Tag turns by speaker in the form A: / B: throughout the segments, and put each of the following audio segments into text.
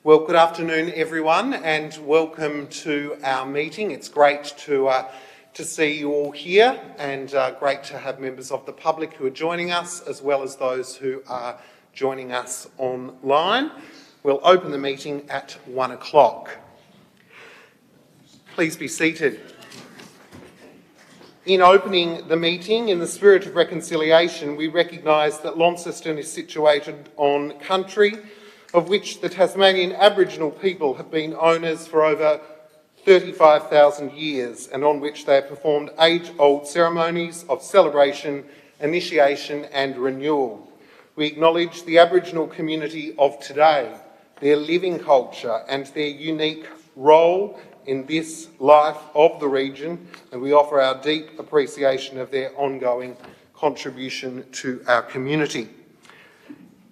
A: Well, good afternoon, everyone, and welcome to our meeting. It's great to see you all here, and great to have members of the public who are joining us, as well as those who are joining us online. We'll open the meeting at 1 o'clock. Please be seated. In opening the meeting, in the spirit of reconciliation, we recognise that Launceston is situated on country of which the Tasmanian Aboriginal people have been owners for over 35,000 years, and on which they have performed age-old ceremonies of celebration, initiation and renewal. We acknowledge the Aboriginal community of today, their living culture and their unique role in this life of the region, and we offer our deep appreciation of their ongoing contribution to our community.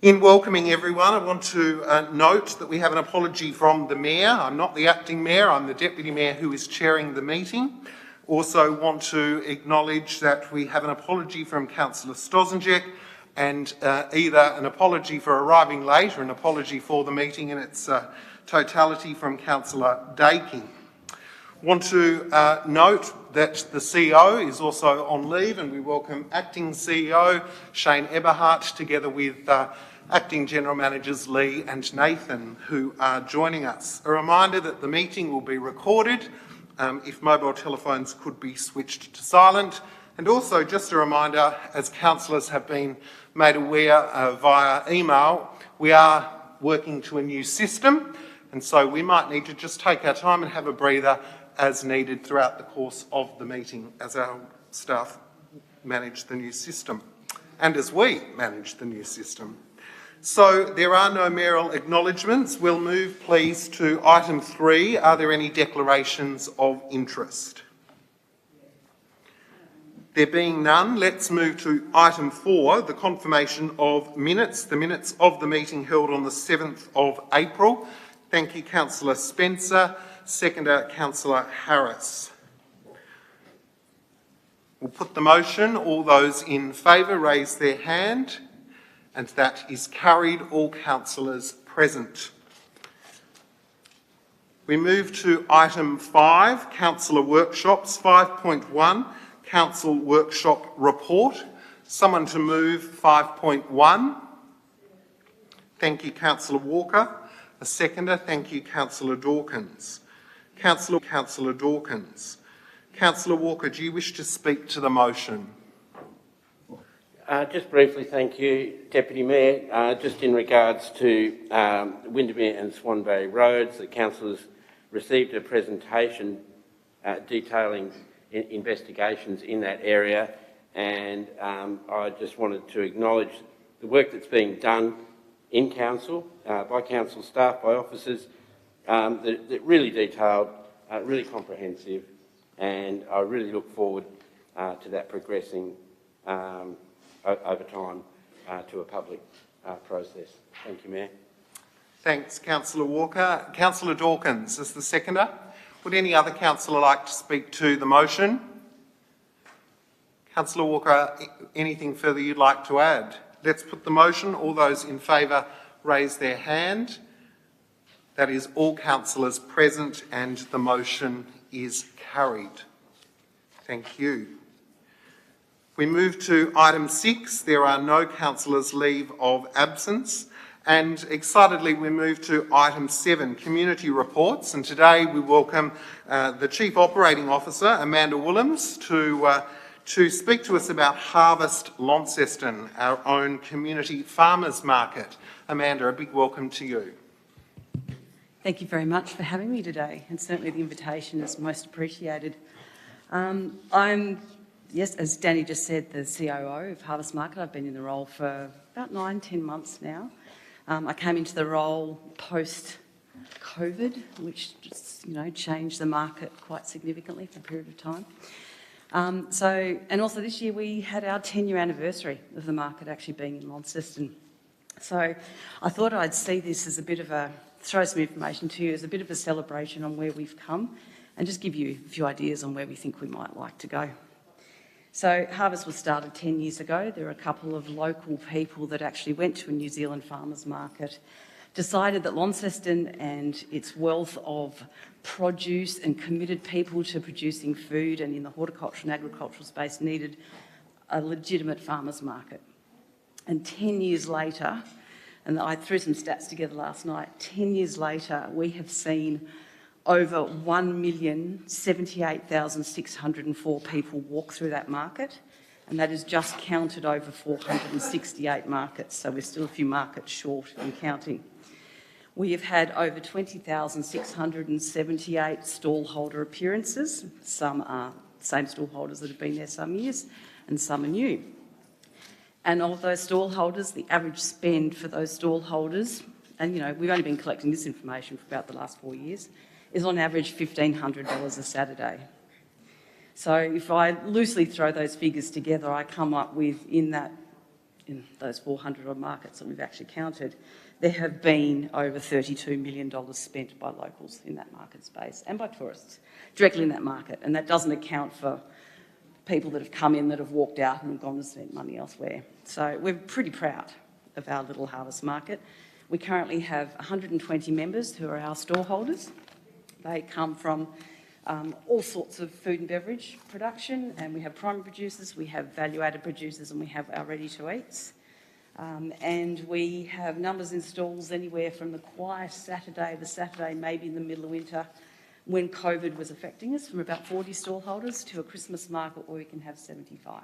A: In welcoming everyone, I want to note that we have an apology from the Mayor. I'm not the acting Mayor, I'm the Deputy Mayor who is chairing the meeting. Also want to acknowledge that we have an apology from Councillor Stosenjek, and either an apology for arriving late or an apology for the meeting in its totality from Councillor Daking. Want to note that the CEO is also on leave, and we welcome Acting CEO Shane Eberhardt together with Acting General Managers Lee and Nathan, who are joining us. A reminder that the meeting will be recorded. If mobile telephones could be switched to silent. And also just a reminder, as councillors have been made aware via email, we are working to a new system, and so we might need to just take our time and have a breather as needed throughout the course of the meeting as our staff manage the new system and as we manage the new system. So there are no mayoral acknowledgements. We'll move please to item 3. Are there any declarations of interest? There being none, let's move to item 4, the confirmation of minutes. The minutes of the meeting held on the 7th of April. Thank you, Councillor Spencer. Seconder, Councillor Harris. We'll put the motion. All those in favour raise their hand, and that is carried. All councillors present. We move to item 5, councillor workshops. 5.1, council workshop report. Someone to move 5.1. Thank you, Councillor Walker. A seconder. Thank you, Councillor Dawkins. Councillor Dawkins. Councillor Walker, do you wish to speak to the motion?
B: Just briefly, thank you, Deputy Mayor. Just in regards to Windermere and Swan Bay roads, the councillors received a presentation detailing investigations in that area, and I just wanted to acknowledge the work that's being done in council, by council staff, by officers, that really detailed, really comprehensive, and I really look forward to that progressing over time to a public process. Thank you, Mayor.
A: Thanks, Councillor Walker. Councillor Dawkins is the seconder. Would any other councillor like to speak to the motion? Councillor Walker, anything further you'd like to add? Let's put the motion. All those in favour raise their hand. That is all councillors present, and the motion is carried. Thank you. We move to item 6. There are no councillors' leave of absence. And excitedly, we move to item 7, community reports. And today we welcome the Chief Operating Officer, Amanda Willems, to speak to us about Harvest Launceston, our own community farmers market. Amanda, a big welcome to you.
C: Thank you very much for having me today, and certainly the invitation is most appreciated. I'm, yes, as Danny just said, the COO of Harvest Market. I've been in the role for about 9-10 months now. I came into the role post-COVID, which just, changed the market quite significantly for a period of time. And also this year we had our 10-year anniversary of the market actually being in Launceston. So I thought I'd see this as a bit of throw some information to you as a bit of a celebration on where we've come and just give you a few ideas on where we think we might like to go. So Harvest was started 10 years ago. There were a couple of local people that actually went to a New Zealand farmers market decided that Launceston and its wealth of produce and committed people to producing food and in the horticulture and agricultural space needed a legitimate farmers market. And 10 years later, and I threw some stats together last night, 10 years later we have seen over 1,078,604 people walk through that market, and that is just counted over 468 markets, so we're still a few markets short in counting. We have had over 20,678 stallholder appearances. Some are the same stallholders that have been there some years, and some are new. And of those stallholders, the average spend for those stallholders, and we've only been collecting this information for about the last 4 years, is on average $1,500 a Saturday. So if I loosely throw those figures together, I come up with, in those 400 odd markets that we've actually counted, there have been over $32 million spent by locals in that market space and by tourists directly in that market. And that doesn't account for people that have come in that have walked out and gone and spent money elsewhere. So we're pretty proud of our little harvest market. We currently have 120 members who are our storeholders. They come from all sorts of food and beverage production, and we have primary producers, we have value-added producers, and we have our ready-to-eats. And we have numbers in stalls anywhere from the quiet Saturday, maybe in the middle of winter, when COVID was affecting us, from about 40 stallholders to a Christmas market where we can have 75.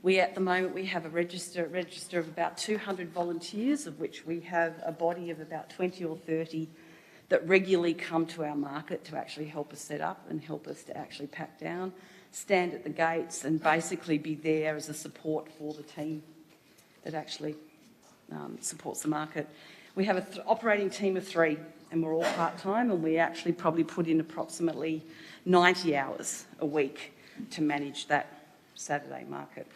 C: At the moment, we have a register of about 200 volunteers, of which we have a body of about 20 or 30 that regularly come to our market to actually help us set up and help us to actually pack down, stand at the gates and basically be there as a support for the team that actually supports the market. We have an operating team of 3 and we're all part-time, and we actually probably put in approximately 90 hours a week to manage that Saturday market.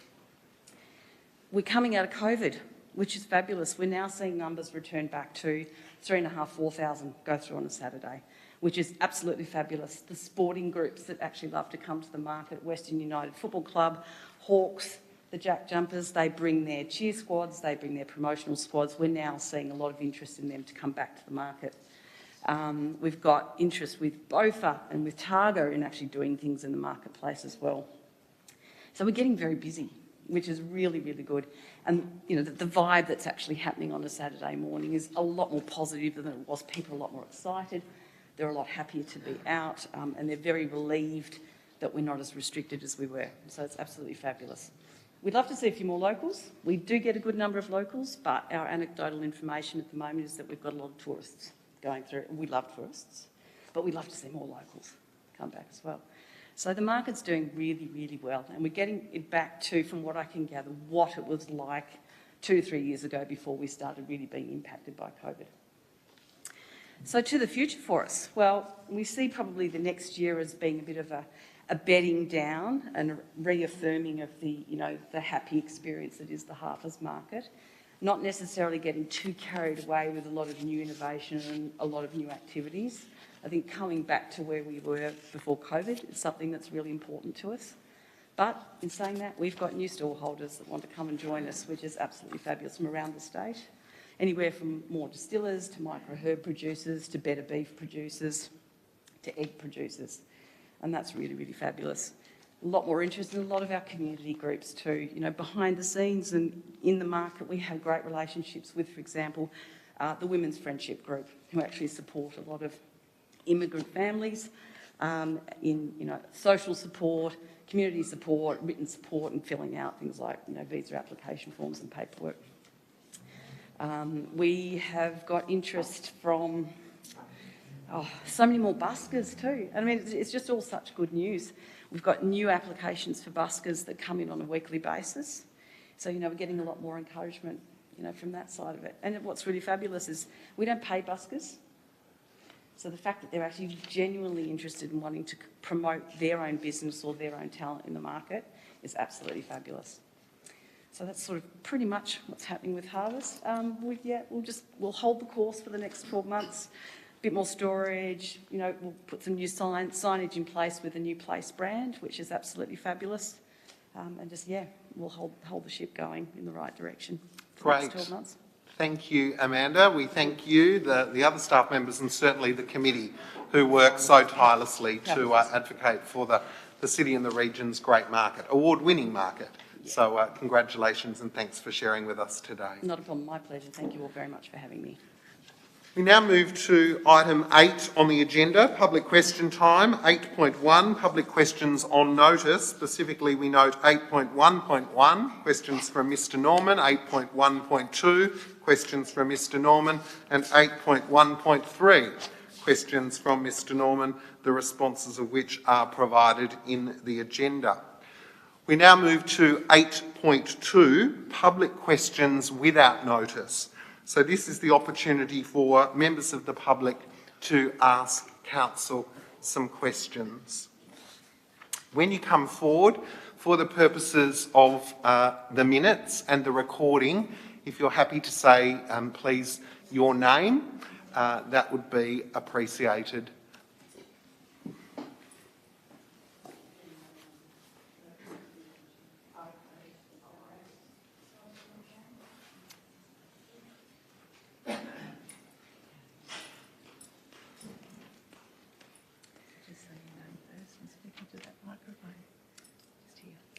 C: We're coming out of COVID, which is fabulous. We're now seeing numbers return back to 3,500, 4,000 go through on a Saturday, which is absolutely fabulous. The sporting groups that actually love to come to the market, Western United Football Club, Hawks, the Jack Jumpers, they bring their cheer squads, they bring their promotional squads. We're now seeing a lot of interest in them to come back to the market. We've got interest with BOFA and with Targa in actually doing things in the marketplace as well. So we're getting very busy, which is really, really good. And, the vibe that's actually happening on a Saturday morning is a lot more positive than it was. People are a lot more excited. They're a lot happier to be out, and they're very relieved that we're not as restricted as we were. So it's absolutely fabulous. We'd love to see a few more locals. We do get a good number of locals, but our anecdotal information at the moment is that we've got a lot of tourists going through. We love tourists, but we'd love to see more locals come back as well. So the market's doing really, really well, and we're getting it back to, from what I can gather, what it was like 2 or 3 years ago before we started really being impacted by COVID. So to the future for us, well, we see probably the next year as being a bit of a bedding down and reaffirming of the happy experience that is the harvest market. Not necessarily getting too carried away with a lot of new innovation and a lot of new activities. I think coming back to where we were before COVID is something that's really important to us. But in saying that, we've got new stallholders that want to come and join us, which is absolutely fabulous, from around the state. Anywhere from more distillers to micro-herb producers to better beef producers to egg producers. And that's really, really fabulous. A lot more interest in a lot of our community groups too. Behind the scenes and in the market, we have great relationships with, for example, the Women's Friendship Group, who actually support a lot of immigrant families in social support, community support, written support, and filling out things like visa application forms and paperwork. We have got interest from so many more buskers too. I mean, it's just all such good news. We've got new applications for buskers that come in on a weekly basis. So, we're getting a lot more encouragement, from that side of it. And what's really fabulous is we don't pay buskers. So the fact that they're actually genuinely interested in wanting to promote their own business or their own talent in the market is absolutely fabulous. So that's sort of pretty much what's happening with harvest. We'll hold the course for the next 12 months. A bit more storage, we'll put some new signage in place with a new place brand, which is absolutely fabulous. And we'll hold the ship going in the right direction for the next 12 months.
A: Thank you, Amanda. We thank you, the other staff members and certainly the committee who work so tirelessly to advocate for the city and the region's great market, award-winning market.
C: Yeah.
A: So congratulations and thanks for sharing with us today.
C: Not a problem, my pleasure. Thank you all very much for having me.
A: We now move to item 8 on the agenda, public question time. 8.1, public questions on notice. Specifically, we note 8.1.1, questions from Mr Norman, 8.1.2, questions from Mr Norman, and 8.1.3, questions from Mr Norman, the responses of which are provided in the agenda. We now move to 8.2, public questions without notice. So this is the opportunity for members of the public to ask Council some questions. When you come forward, for the purposes of the minutes and the recording, if you're happy to say, please, your name, that would be appreciated.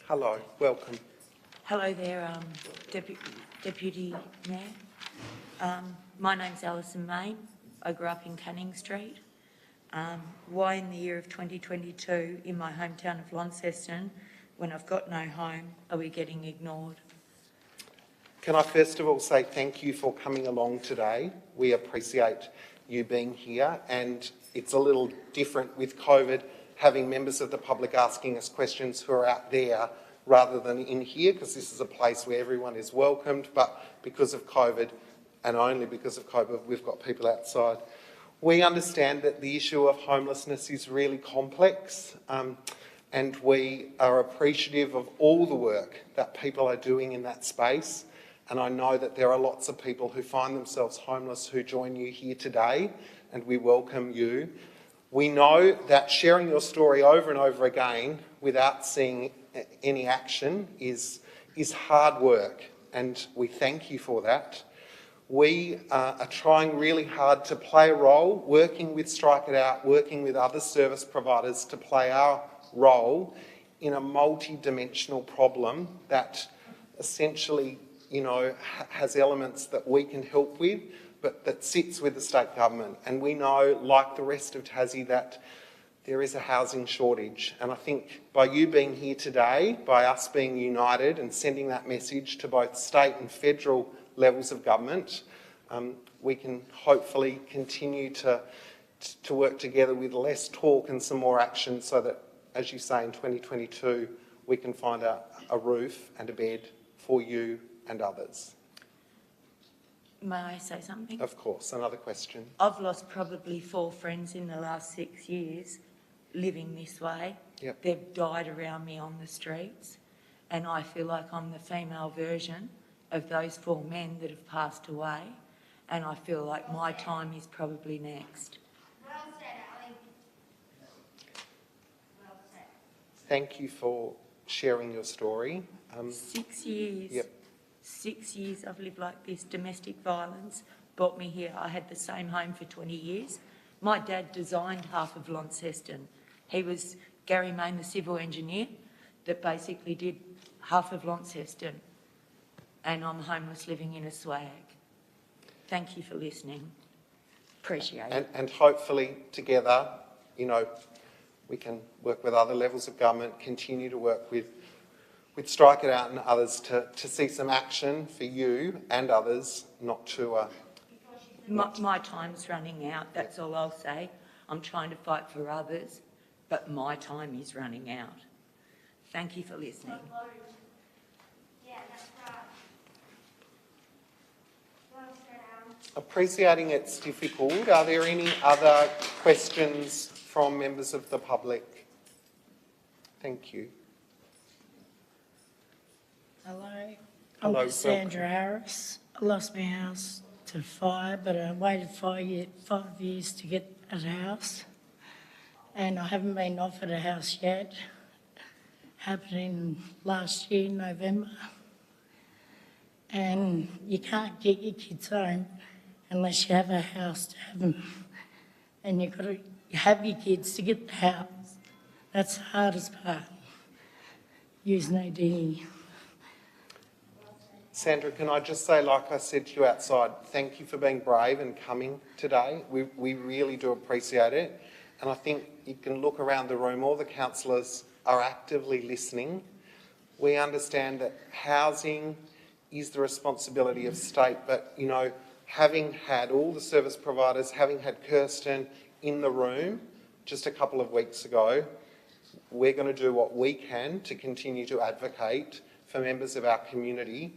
A: Hello, welcome.
D: Hello there, Deputy Mayor. My name's Alison Main. I grew up in Canning Street. Why in the year of 2022 in my hometown of Launceston, when I've got no home, are we getting ignored?
A: Can I first of all say thank you for coming along today. We appreciate you being here, and it's a little different with COVID, having members of the public asking us questions who are out there rather than in here, because this is a place where everyone is welcomed, but because of COVID, and only because of COVID, we've got people outside. We understand that the issue of homelessness is really complex, and we are appreciative of all the work that people are doing in that space. And I know that there are lots of people who find themselves homeless who join you here today, and we welcome you. We know that sharing your story over and over again without seeing any action is hard work, and we thank you for that. We are trying really hard to play a role, working with Strike It Out, working with other service providers to play our role in a multi-dimensional problem that essentially, has elements that we can help with, but that sits with the state government. And we know, like the rest of Tassie, that there is a housing shortage. And I think by you being here today, by us being united and sending that message to both state and federal levels of government, we can hopefully continue to work together with less talk and some more action so that, as you say, in 2022, we can find a roof and a bed for you and others.
D: May I say something?
A: Of course. Another question.
D: I've lost probably 4 friends in the last 6 years living this way.
A: Yep.
D: They've died around me on the streets, and I feel like I'm the female version of those 4 men that have passed away, and I feel like my time is probably next.
E: Well said, Ali. Well said.
A: Thank you for sharing your story.
D: 6 years.
A: Yep.
D: 6 years I've lived like this. Domestic violence brought me here. I had the same home for 20 years. My dad designed half of Launceston. He was Gary Main, the civil engineer, that basically did half of Launceston. And I'm homeless living in a swag. Thank you for listening. Appreciate it.
A: And hopefully together, we can work with other levels of government, continue to work with Strike It Out and others to see some action for you and others, not to...
D: My time's running out, that's all I'll say. I'm trying to fight for others, but my time is running out. Thank you for listening.
E: Yeah, that's right. Well said, Ali.
A: Appreciating it's difficult, are there any other questions from members of the public? Thank you.
F: Hello,
A: Hello,
F: I'm Cassandra Harris. I lost my house to fire, but I waited 5 years to get a house, and I haven't been offered a house yet. It happened in last year, November. and you can't get your kids home unless you have a house to have them. And you've got to have your kids to get the house. That's the hardest part. Use no DE.
A: Sandra, can I just say, like I said to you outside, thank you for being brave and coming today. We really do appreciate it. And I think you can look around the room, all the councillors are actively listening. We understand that housing is the responsibility of state, but, you know, having had all the service providers, having had Kirsten in the room just a couple of weeks ago, we're going to do what we can to continue to advocate for members of our community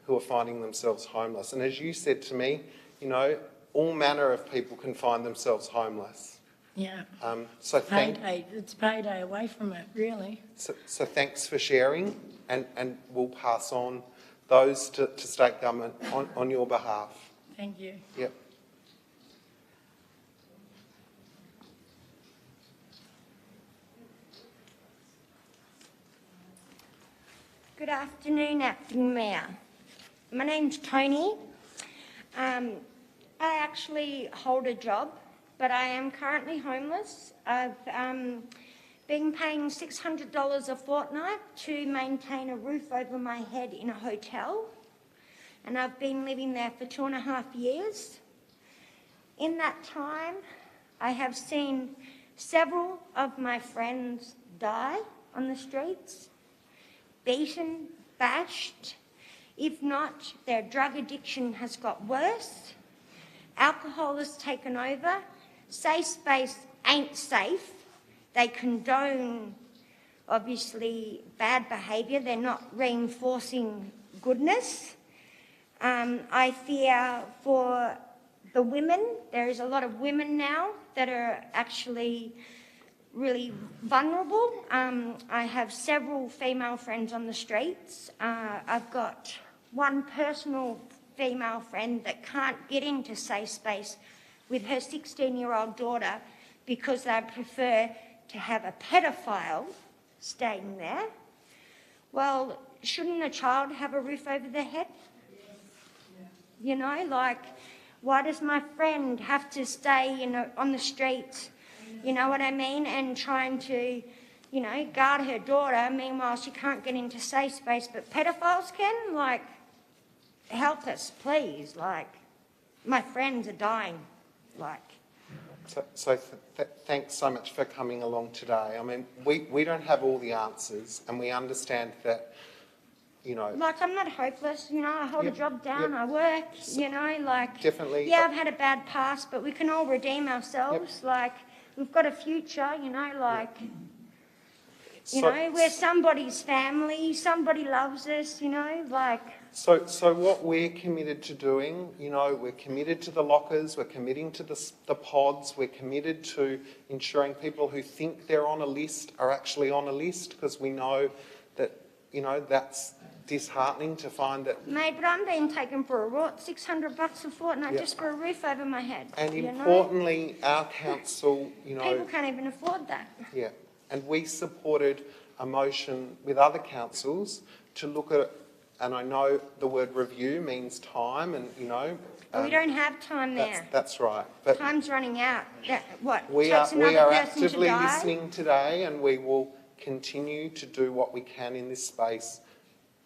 A: who are finding themselves homeless. And as you said to me, you know, all manner of people can find themselves homeless.
F: Yeah.
A: So
F: It's payday away from it, really.
A: So thanks for sharing, and we'll pass on those to state government on your behalf.
F: Thank you.
A: Yep.
E: Good afternoon, Acting Mayor. My name's Tony. I actually hold a job, but I am currently homeless. I've been paying $600 a fortnight to maintain a roof over my head in a hotel, and I've been living there for 2.5 years. In that time, I have seen several of my friends die on the streets, beaten, bashed. If not, their drug addiction has got worse. Alcohol has taken over. Safe space ain't safe. They condone, obviously, bad behaviour. They're not reinforcing goodness. I fear for the women. There is a lot of women now that are actually really vulnerable. I have several female friends on the streets. I've got one personal female friend that can't get into safe space with her 16-year-old daughter because they prefer to have a pedophile staying there. Well, shouldn't a child have a roof over their head? You know, like, why does my friend have to stay on the streets, you know what I mean, and trying to, you know, guard her daughter, meanwhile she can't get into safe space, but pedophiles can? Like, help us, please. Like, my friends are dying, like.
A: So thanks so much for coming along today. I mean, we don't have all the answers, and we understand that, you know...
E: Like, I'm not hopeless, you know, I hold a job down, I work, you know, like...
A: Definitely.
E: Yeah, I've had a bad past, but we can all redeem ourselves, like, we've got a future, you know, like... You know, we're somebody's family, somebody loves us, you know, like...
A: So what we're committed to doing, you know, we're committed to the lockers, we're committing to the pods, we're committed to ensuring people who think they're on a list are actually on a list, because we know that, you know, that's disheartening to find that...
E: Mate, but I'm being taken for a rot, $600 a fortnight just for a roof over my head.
A: And importantly, our council, you know...
E: People can't even afford that.
A: Yeah, and we supported a motion with other councils to look at, and I know the word review means time, and, you know...
E: We don't have time there.
A: That's right. But
E: time's running out. What,
A: we
E: takes
A: are
E: another person
A: actively
E: to die?
A: listening today, and we will continue to do what we can in this space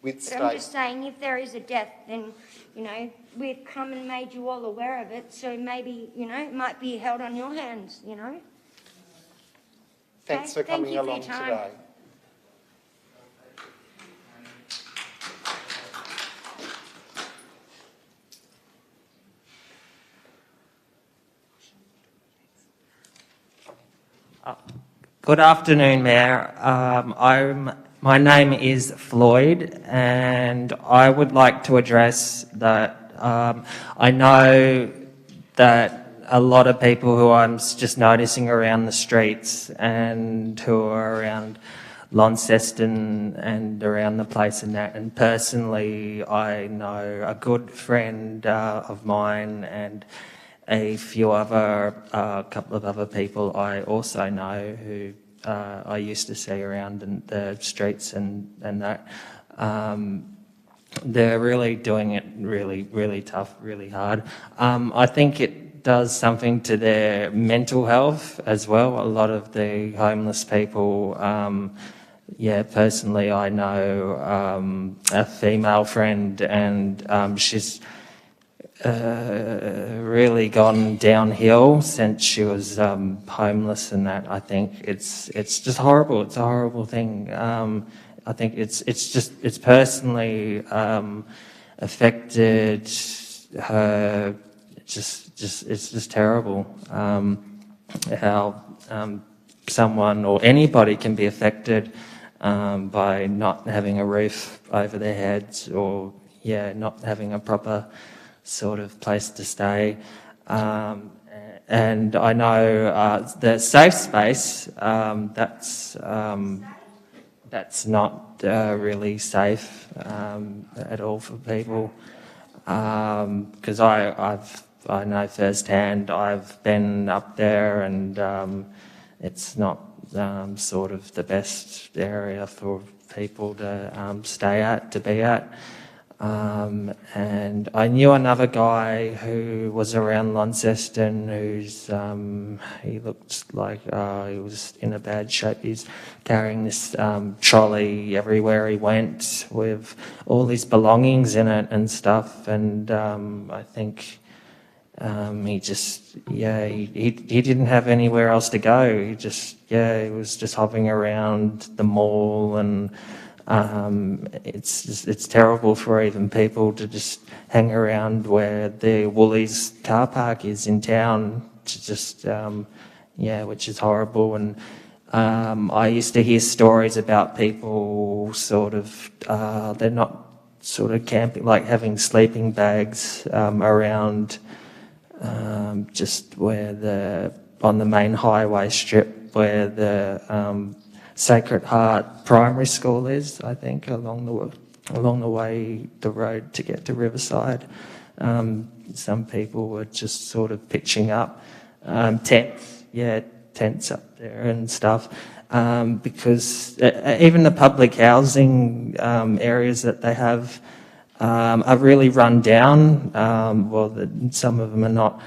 A: with
E: But
A: state.
E: I'm just saying, if there is a death, then, you know, we've come and made you all aware of it, so maybe, you know, it might be held on your hands, you know.
A: Thanks
E: Okay,
A: for coming
E: thank you for
A: along
E: your time.
A: today.
G: Good afternoon, Mayor. My name is Floyd, and I would like to address that I know that a lot of people who I'm just noticing around the streets and who are around Launceston and around the place and that, and personally I know a good friend of mine and a couple of other people I also know who I used to see around in the streets and that. they're really doing it really, really tough, really hard. I think it does something to their mental health as well. A lot of the homeless people, personally I know a female friend, and she's really gone downhill since she was homeless, and that I think it's just horrible. It's a horrible thing. I think it's personally affected her. It's just terrible how someone or anybody can be affected by not having a roof over their heads, or not having a proper sort of place to stay. And I know the safe space, that's not really safe at all for people, because I know firsthand. I've been up there, and it's not sort of the best area for people to be at. And I knew another guy who was around Launceston who's, he looked like he was in a bad shape. He's carrying this trolley everywhere he went with all his belongings in it and stuff. And I think he just, he didn't have anywhere else to go. He just, he was just hopping around the mall, and it's terrible for even people to just hang around where the Woolies car park is in town, to just, which is horrible. And I used to hear stories about people sort of, they're not sort of camping, like having sleeping bags around just where on the main highway strip where the Sacred Heart Primary School is, I think, along the way, the road to get to Riverside. Some people were just sort of pitching up tents up there and stuff, because even the public housing areas that they have are really run down. Some of them are not,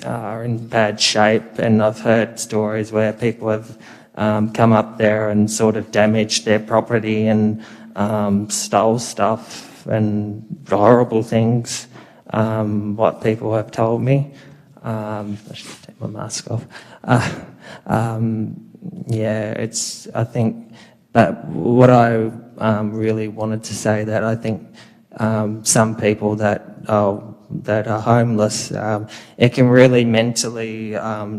G: are in bad shape, and I've heard stories where people have come up there and sort of damaged their property and stole stuff and horrible things, what people have told me. I should take my mask off. I think, but what I really wanted to say, that I think some people that are homeless, it can really mentally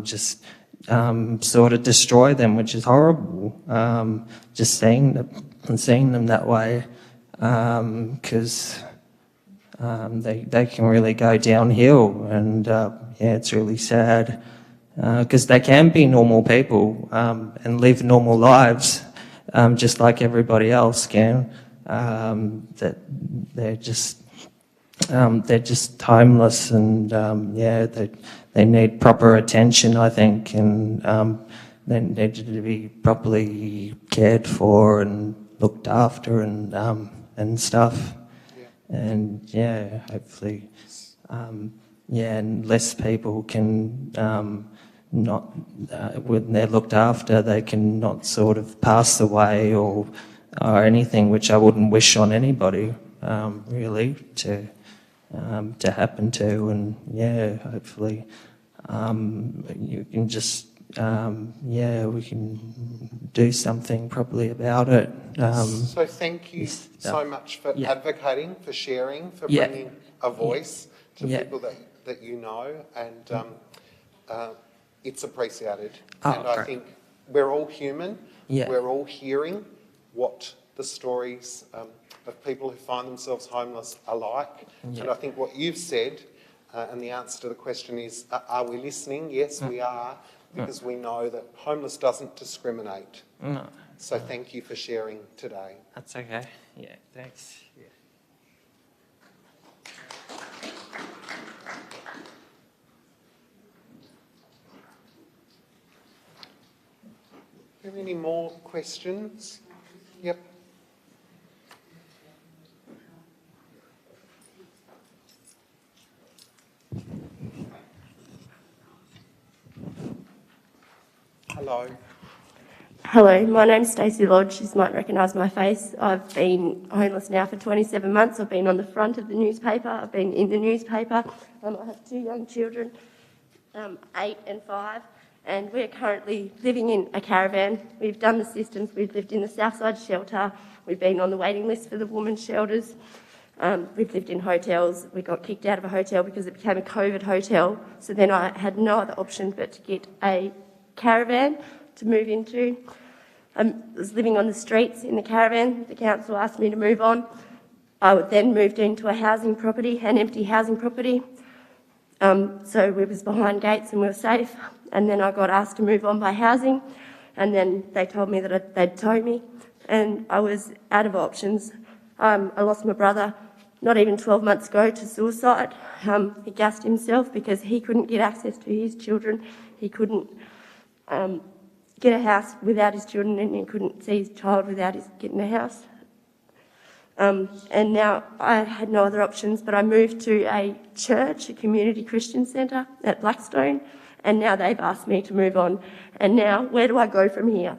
G: just sort of destroy them, which is horrible. Just seeing them that way, because they can really go downhill, and it's really sad, because they can be normal people and live normal lives, just like everybody else can. That they're just homeless, and they need proper attention, I think, and they need to be properly cared for and looked after and stuff. And hopefully, and less people can not, when they're looked after, they can not sort of pass away or anything, which I wouldn't wish on anybody, really, to happen to. And hopefully, you can just, we can do something probably about it.
A: So thank you so much for advocating, for sharing, for bringing a voice to people that you know, and it's appreciated. And I think we're all human. We're all hearing what the stories of people who find themselves homeless are like. And I think what you've said, and the answer to the question is, are we listening? Yes, we are, because we know that homeless doesn't discriminate.
G: No.
A: So thank you for sharing today.
G: That's okay. Yeah, thanks. Yeah.
A: Do you have any more questions? Yep. Hello.
H: Hello, my name's Stacey Lodge. You might recognise my face. I've been homeless now for 27 months. I've been on the front of the newspaper. I've been in the newspaper. I have two young children, 8 and 5, and we're currently living in a caravan. We've done the systems. We've lived in the Southside shelter. We've been on the waiting list for the women's shelters. We've lived in hotels. We got kicked out of a hotel because it became a COVID hotel. So then I had no other option but to get a caravan to move into. I was living on the streets in the caravan. The council asked me to move on. I then moved into a housing property, an empty housing property. So we was behind gates and we were safe. And then I got asked to move on by housing. And then they told me that they'd tow me. And I was out of options. I lost my brother not even 12 months ago to suicide. He gassed himself because he couldn't get access to his children. He couldn't get a house without his children, and he couldn't see his child without his getting a house. And now I had no other options, but I moved to a church, a community Christian centre at Blackstone, and now they've asked me to move on. And now, where do I go from here?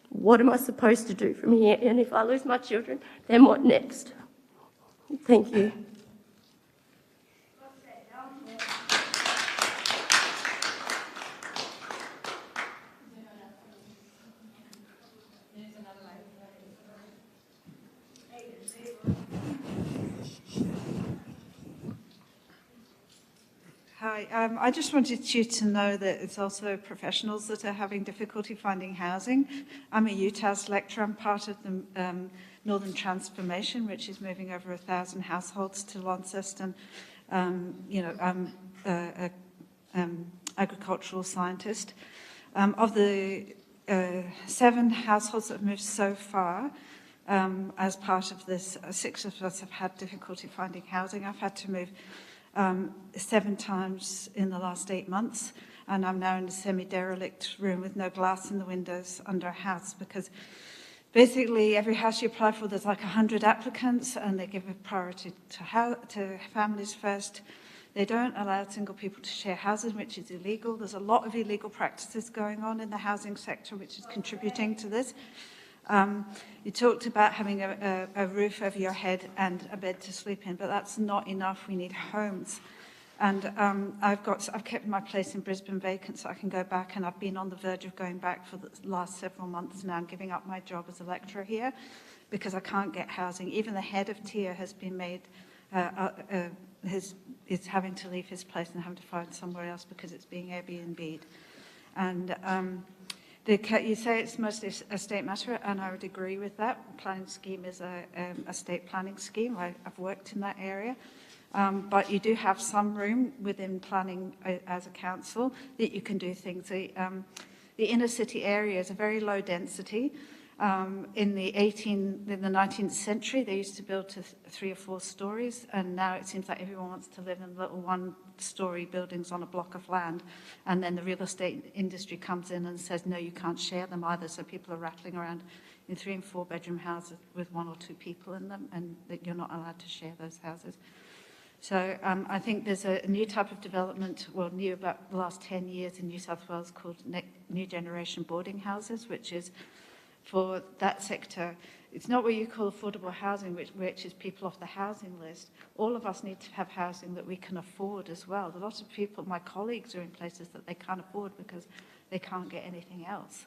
H: What am I supposed to do from here? And if I lose my children, then what next? Thank you.
I: Hi, I just wanted you to know that it's also professionals that are having difficulty finding housing. I'm a UTAS lecturer. I'm part of the Northern Transformation, which is moving over 1,000 households to Launceston. I'm an agricultural scientist. Of the 7 households that have moved so far, as part of this, 6 of us have had difficulty finding housing. I've had to move 7 times in the last 8 months, and I'm now in a semi-derelict room with no glass in the windows under a house, because basically every house you apply for, there's like 100 applicants, and they give a priority to families first. They don't allow single people to share houses, which is illegal. There's a lot of illegal practices going on in the housing sector, which is contributing to this. You talked about having a roof over your head and a bed to sleep in, but that's not enough. We need homes. And I've kept my place in Brisbane vacant so I can go back, and I've been on the verge of going back for the last several months now and giving up my job as a lecturer here because I can't get housing. Even the head of TIA has been made, is having to leave his place and having to find somewhere else because it's being Airbnb'd. And you say it's mostly a state matter, and I would agree with that. Planning scheme is a state planning scheme. I've worked in that area. But you do have some room within planning as a council that you can do things. The inner city area is a very low density. In the 19th century, they used to build to 3 or 4 stories, and now it seems like everyone wants to live in little 1-story buildings on a block of land, and then the real estate industry comes in and says, no, you can't share them either, so people are rattling around in 3 and 4 bedroom houses with 1 or 2 people in them, and that you're not allowed to share those houses. So I think there's a new type of development, new about the last 10 years in New South Wales, called New Generation Boarding Houses, which is for that sector. It's not what you call affordable housing, which is people off the housing list. All of us need to have housing that we can afford as well. A lot of people, my colleagues, are in places that they can't afford because they can't get anything else.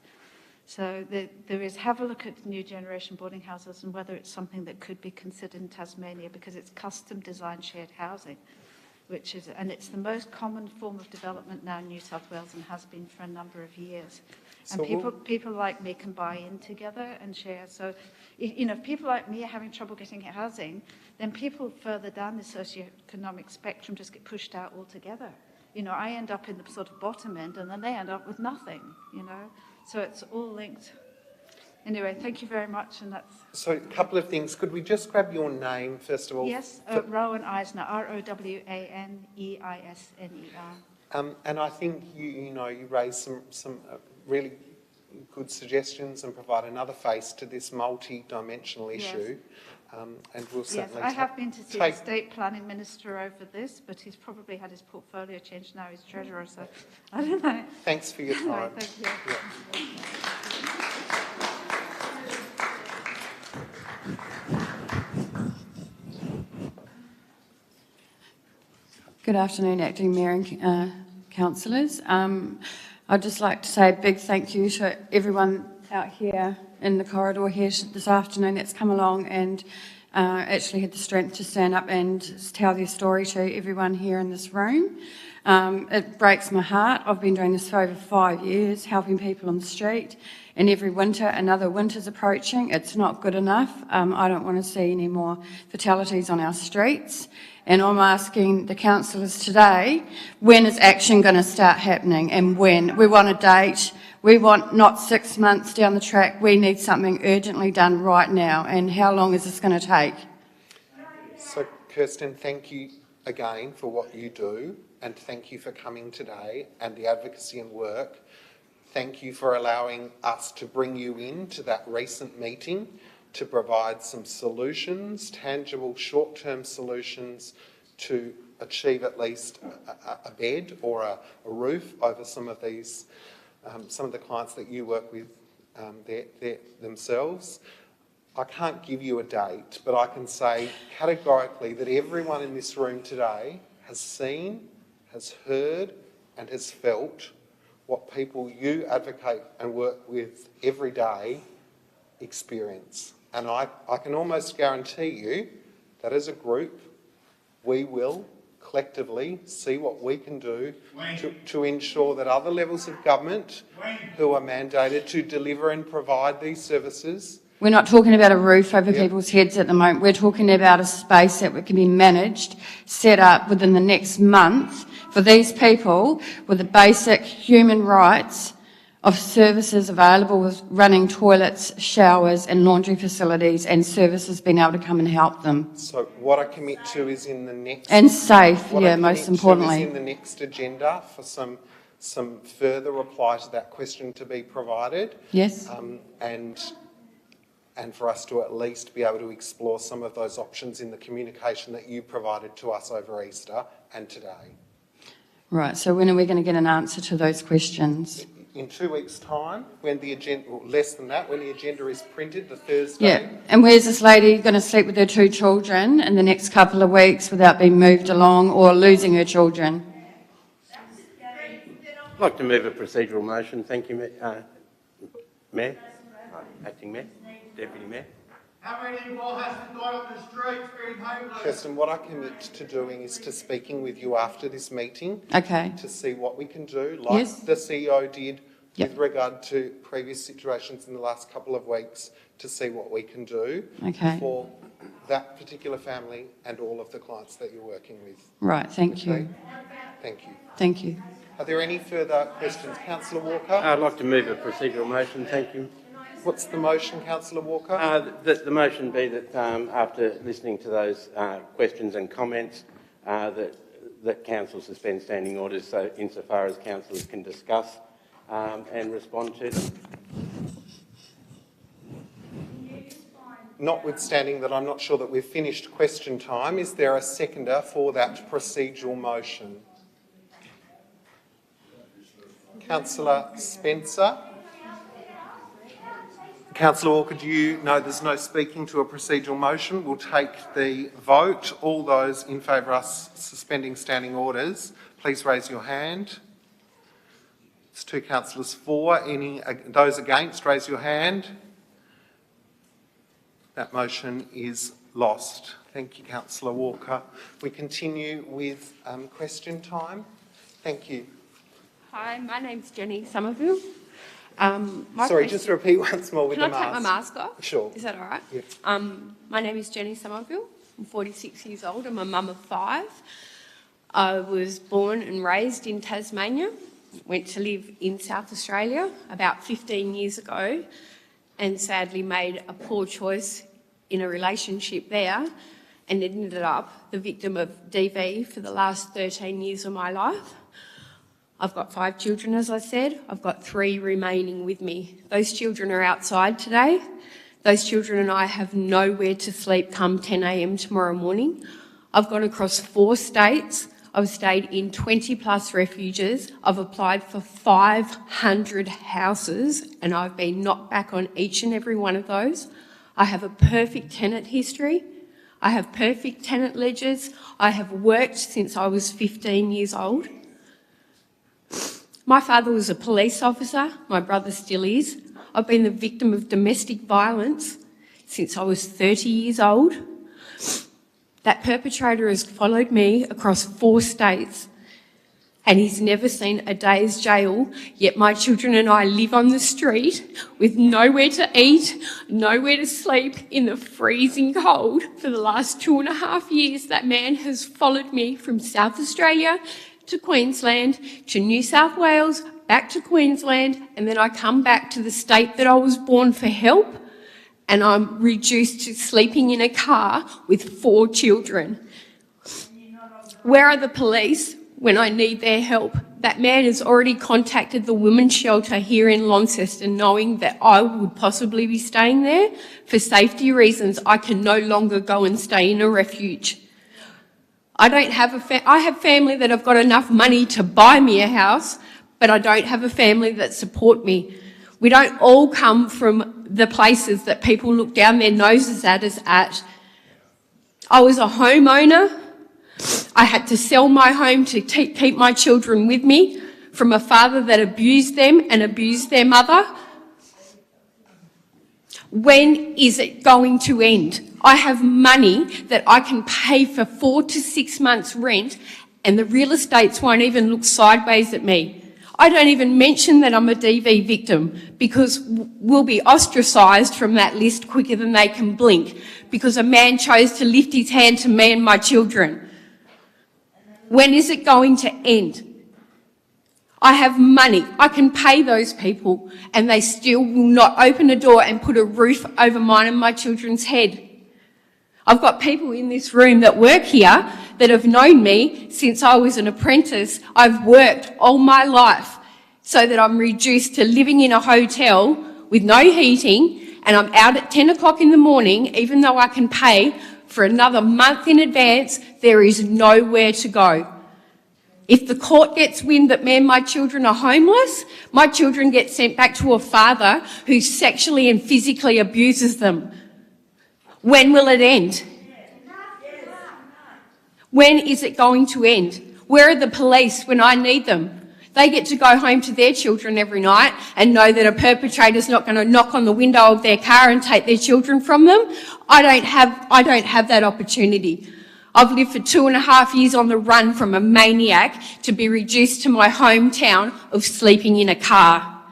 I: So have a look at new generation boarding houses and whether it's something that could be considered in Tasmania, because it's custom designed shared housing, and it's the most common form of development now in New South Wales and has been for a number of years. And people like me can buy in together and share. So, if people like me are having trouble getting housing, then people further down the socioeconomic spectrum just get pushed out altogether. I end up in the sort of bottom end, and then they end up with nothing, So it's all linked. Anyway, thank you very much, and that's...
A: So a couple of things. Could we just grab your name, first of all?
I: Yes, Rowan Eisner, Rowaneisner.
A: And I think you raised some really good suggestions and provide another face to this multi-dimensional issue. And we'll
I: Yes,
A: certainly
I: I have been to see the
A: take.
I: state planning minister over this, but he's probably had his portfolio changed now, he's treasurer, so I don't know.
A: Thanks for your time.
I: Anyway, thank you.
A: Yeah.
J: Good afternoon, Acting Mayor and councillors. I'd just like to say a big thank you to everyone out here in the corridor here this afternoon that's come along and actually had the strength to stand up and tell their story to everyone here in this room. It breaks my heart. I've been doing this for over 5 years, helping people on the street, and every winter another winter's approaching. It's not good enough. I don't want to see any more fatalities on our streets. And I'm asking the councillors today, when is action going to start happening and when? We want a date. We want not 6 months down the track. We need something urgently done right now. And how long is this going to take?
A: So, Kirsten, thank you again for what you do, and thank you for coming today and the advocacy and work. Thank you for allowing us to bring you into that recent meeting to provide some solutions, tangible short-term solutions to achieve at least a bed or a roof over some of these, some of the clients that you work with themselves. I can't give you a date, but I can say categorically that everyone in this room today has seen, has heard and has felt what people you advocate and work with every day experience. And I can almost guarantee you that as a group, we will collectively see what we can do to ensure that other levels of government who are mandated to deliver and provide these services.
J: We're not talking about a roof over people's heads at the moment. We're talking about a space that can be managed, set up within the next month for these people with the basic human rights of services available with running toilets, showers and laundry facilities and services being able to come and help them.
A: So what I commit to is in the next...
J: And safe,
A: what
J: yeah,
A: I
J: most
A: commit to
J: importantly.
A: is in the next agenda for some further reply to that question to be provided.
J: Yes.
A: And for us to at least be able to explore some of those options in the communication that you provided to us over Easter and today.
J: Right, so when are we going to get an answer to those questions?
A: In 2 weeks' time, when the agenda, or less than that, when the agenda is printed, the Thursday.
J: Yeah, and where's this lady going to sleep with her 2 children in the next couple of weeks without being moved along or losing her children?
B: I'd like to move a procedural motion. Thank you, Mayor. Acting Mayor. Deputy Mayor.
K: How many people has to die on the streets being homeless?
A: Kirsten, what I commit to doing is to speaking with you after this meeting.
J: Okay.
A: To see what we can do, like the CEO did with regard to previous situations in the last couple of weeks, to see what we can do for that particular family and all of the clients that you're working with.
J: Right, thank you.
A: Thank you.
J: Thank you.
A: Are there any further questions? Councillor Walker?
B: I'd like to move a procedural motion. Thank you.
A: What's the motion, Councillor Walker?
B: The motion be that after listening to those questions and comments, that Council suspend standing orders so insofar as councillors can discuss and respond to them.
A: Notwithstanding that I'm not sure that we've finished question time, is there a seconder for that procedural motion? Councillor Spencer? Councillor Walker, do you know there's no speaking to a procedural motion? We'll take the vote. All those in favour of us suspending standing orders, please raise your hand. It's 2 councillors for. Those against, raise your hand. That motion is lost. Thank you, Councillor Walker. We continue with question time. Thank you.
H: Hi, my name's Jenny Somerville.
A: Sorry, just repeat once more with the mask.
H: Can I take my mask off?
A: Sure.
H: Is that all right?
A: Yeah.
H: My name is Jenny Somerville. I'm 46 years old. I'm a mum of 5. I was born and raised in Tasmania. Went to live in South Australia about 15 years ago and sadly made a poor choice in a relationship there and ended up the victim of DV for the last 13 years of my life. I've got 5 children, as I said. I've got 3 remaining with me. Those children are outside today. Those children and I have nowhere to sleep come 10 a.m. tomorrow morning. I've gone across 4 states. I've stayed in 20 plus refuges. I've applied for 500 houses and I've been knocked back on each and every one of those. I have a perfect tenant history. I have perfect tenant ledgers. I have worked since I was 15 years old. My father was a police officer. My brother still is. I've been the victim of domestic violence since I was 30 years old. That perpetrator has followed me across 4 states and he's never seen a day's jail, yet my children and I live on the street with nowhere to eat, nowhere to sleep in the freezing cold for the last 2.5 years. That man has followed me from South Australia to Queensland, to New South Wales, back to Queensland, and then I come back to the state that I was born for help, and I'm reduced to sleeping in a car with 4 children. Where are the police when I need their help? That man has already contacted the women's shelter here in Launceston, knowing that I would possibly be staying there. For safety reasons, I can no longer go and stay in a refuge. I have family that have got enough money to buy me a house, but I don't have a family that support me. We don't all come from the places that people look down their noses at us at. I was a homeowner. I had to sell my home to keep my children with me from a father that abused them and abused their mother. When is it going to end? I have money that I can pay for 4 to 6 months rent and the real estates won't even look sideways at me. I don't even mention that I'm a DV victim because we'll be ostracised from that list quicker than they can blink because a man chose to lift his hand to me and my children. When is it going to end? I have money. I can pay those people and they still will not open a door and put a roof over mine and my children's head. I've got people in this room that work here that have known me since I was an apprentice. I've worked all my life so that I'm reduced to living in a hotel with no heating and I'm out at 10 o'clock in the morning, even though I can pay for another month in advance, there is nowhere to go. If the court gets wind that me and my children are homeless, my children get sent back to a father who sexually and physically abuses them. When will it end? When is it going to end? Where are the police when I need them? They get to go home to their children every night and know that a perpetrator's not going to knock on the window of their car and take their children from them. I don't have that opportunity. I've lived for 2.5 years on the run from a maniac to be reduced to my hometown of sleeping in a car.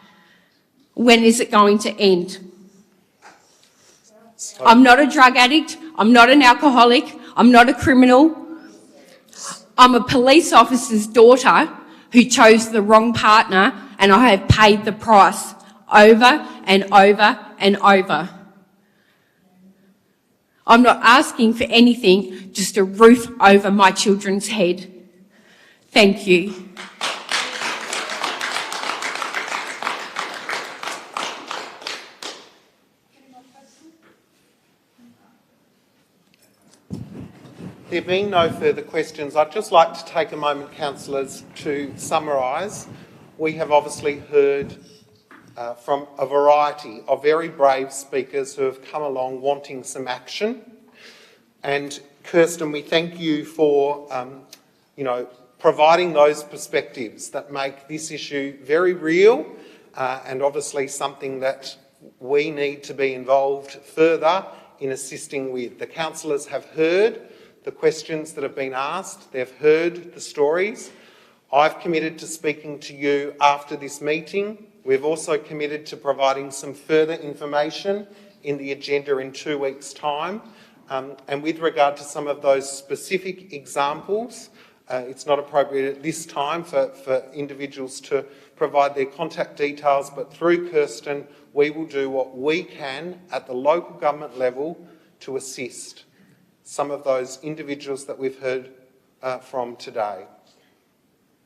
H: When is it going to end? I'm not a drug addict. I'm not an alcoholic. I'm not a criminal. I'm a police officer's daughter who chose the wrong partner, and I have paid the price over and over and over. I'm not asking for anything, just a roof over my children's head. Thank you.
A: There being no further questions, I'd just like to take a moment, councillors, to summarise. We have obviously heard from a variety of very brave speakers who have come along wanting some action. And Kirsten, we thank you for, providing those perspectives that make this issue very real and obviously something that we need to be involved further in assisting with. The councillors have heard the questions that have been asked. They've heard the stories. I've committed to speaking to you after this meeting. We've also committed to providing some further information in the agenda in 2 weeks' time. And with regard to some of those specific examples, it's not appropriate at this time for individuals to provide their contact details, but through Kirsten, we will do what we can at the local government level to assist some of those individuals that we've heard from today.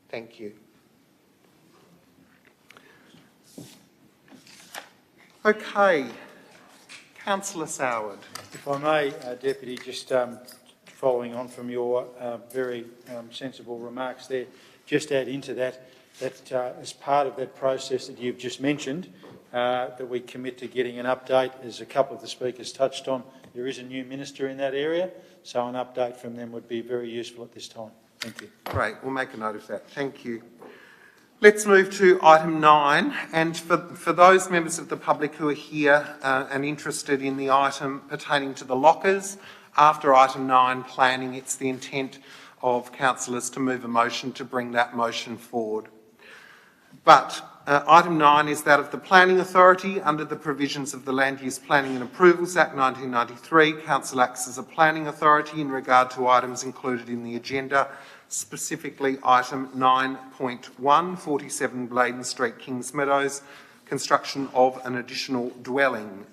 A: Thank you. Okay, Councillor Soward.
L: If I may, Deputy, just following on from your very sensible remarks there, just add into that as part of that process that you've just mentioned, that we commit to getting an update, as a couple of the speakers touched on. There is a new minister in that area, so an update from them would be very useful at this time. Thank you.
A: Great, we'll make a note of that. Thank you. Let's move to item 9, and for those members of the public who are here and interested in the item pertaining to the lockers, after item 9, planning, it's the intent of councillors to move a motion to bring that motion forward. But item 9 is that of the Planning Authority. Under the provisions of the Land Use Planning and Approvals Act 1993, Council acts as a planning authority in regard to items included in the agenda, specifically item 9.1, 47 Bladen Street, Kings Meadows, construction of an additional dwelling.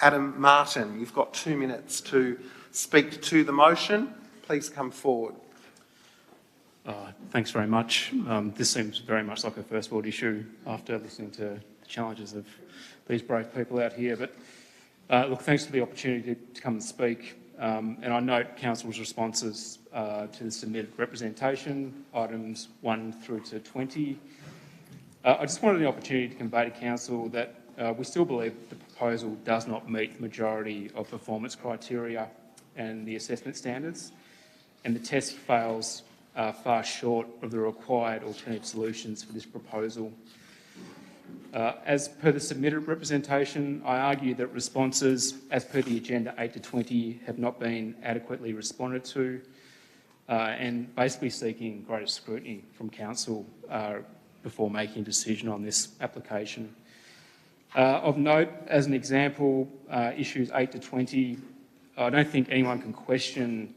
A: Adam Martin, you've got 2 minutes to speak to the motion. Please come forward.
M: Thanks very much. This seems very much like a first world issue after listening to the challenges of these brave people out here. But look, thanks for the opportunity to come and speak. And I note Council's responses to the submitted representation, items 1 through to 20. I just wanted the opportunity to convey to Council that we still believe the proposal does not meet the majority of performance criteria and the assessment standards, and the test fails far short of the required alternative solutions for this proposal. As per the submitted representation, I argue that responses, as per the agenda 8 to 20, have not been adequately responded to, and basically seeking greater scrutiny from Council before making a decision on this application. Of note, as an example, issues 8 to 20, I don't think anyone can question